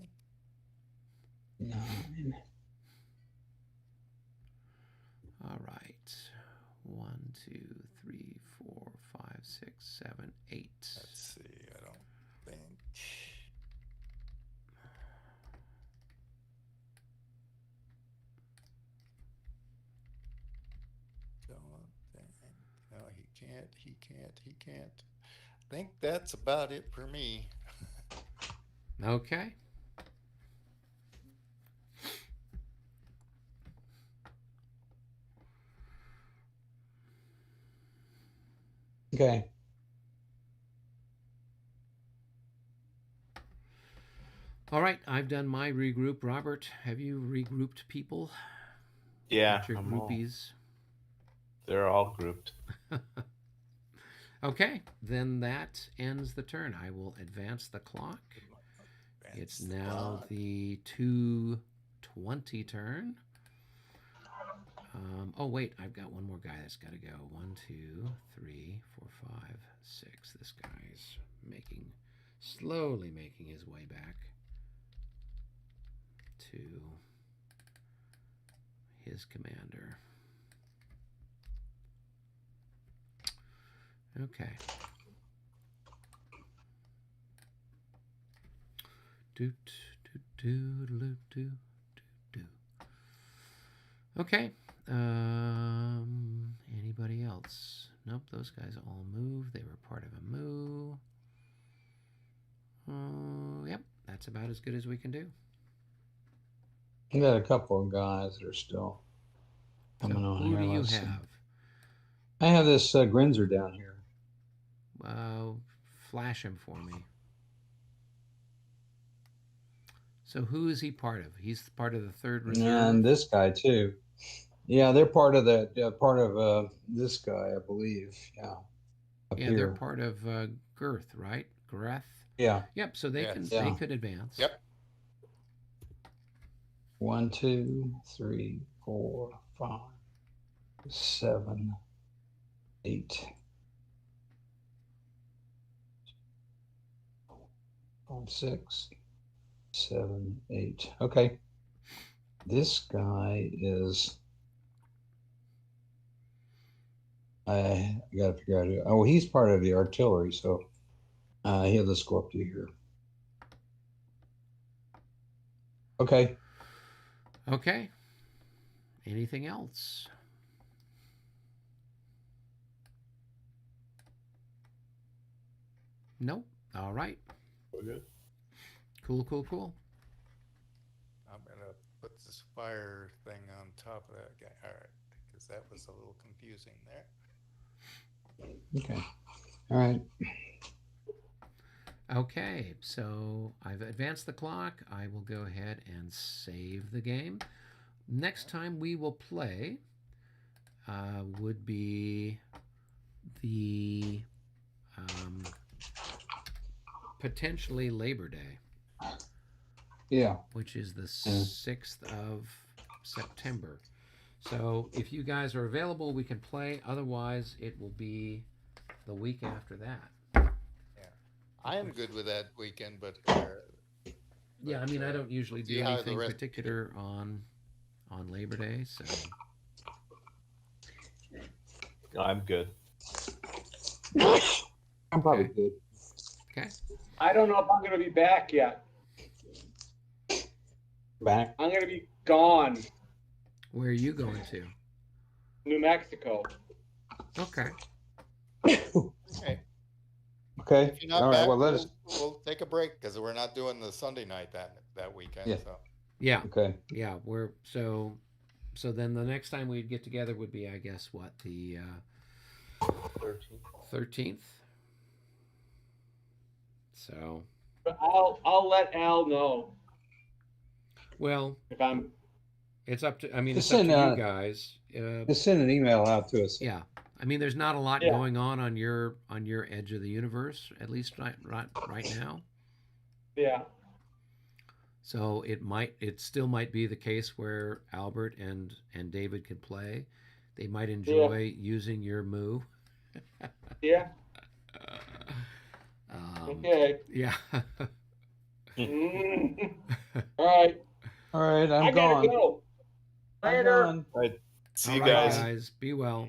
me. 9. All right. 1, 2, 3, 4, 5, 6, 7, 8. Let's see. I don't think. No, he can't. I think that's about it for me. Okay. Okay. All right. I've done my regroup. Robert, have you regrouped people? Yeah. Your I'm all- groupies. they're all grouped. Okay, then that ends the turn. I will advance the clock. It's now the 2:20 turn. Oh wait, I've got one more guy that's got to go. 1, 2, 3, 4, 5, 6. This guy's slowly making his way back to his commander. Okay. Okay. Anybody else? Nope, those guys all moved. They were part of a move. Yep, that's about as good as we can do. I got a couple of guys that are still coming on Who here. do you Let's see. have? I have this Grinzer down here. Flash him for me. So who is he part of? He's part of the 3rd Reserve. And this guy too. Yeah, they're part of that. Part of this guy, I believe. Yeah. Up Yeah, here. they're part of Girth, right? Greth. Yeah. Yep. So they Yes. can Yeah. they could advance. Yep. 1, 2, 3, 4, 5, 7, 8. 5, 6, 7, 8. Okay. This guy is. I got to figure out who. Oh, he's part of the artillery, so he'll just go up to here. Okay. Okay. Anything else? Nope. All right. We're good. Cool, cool, cool. I'm gonna put this fire thing on top of that guy. All right, because that was a little confusing there. Okay. All right. Okay, so I've advanced the clock. I will go ahead and save the game. Next time we will play would be the potentially Labor Day, Yeah. which is the 6th of September. So if you guys are available, we can play. Otherwise, it will be the week after that. I am good with that weekend, but Yeah, I mean, I don't usually do see how the anything rest- particular on Labor Day, so I'm good. I'm probably Okay. good. okay. I don't know if I'm going to be back yet. Back. I'm going to be gone. Where are you going to? New Mexico. Okay. Okay. Okay. If you're not All right. back, Well, let us. we'll take a break because we're not doing the Sunday night that weekend. Yeah. So Yeah, Okay. yeah. We're so then the next time we'd get together would be, I guess, what, the 13th. So But I'll let Al know well, if I'm. it's up to. I mean, Just it's up to send, you guys. Just send an email out to us. Yeah. I mean, there's not a lot Yeah. going on your edge of the universe, at least right now. Yeah. So it still might be the case where Albert and David can play. They might enjoy using your moo. Yeah. Okay. Yeah. All right. All right. I I'm gotta gone. go. I'm Later. gone. All right. See All you right, guys. Be well.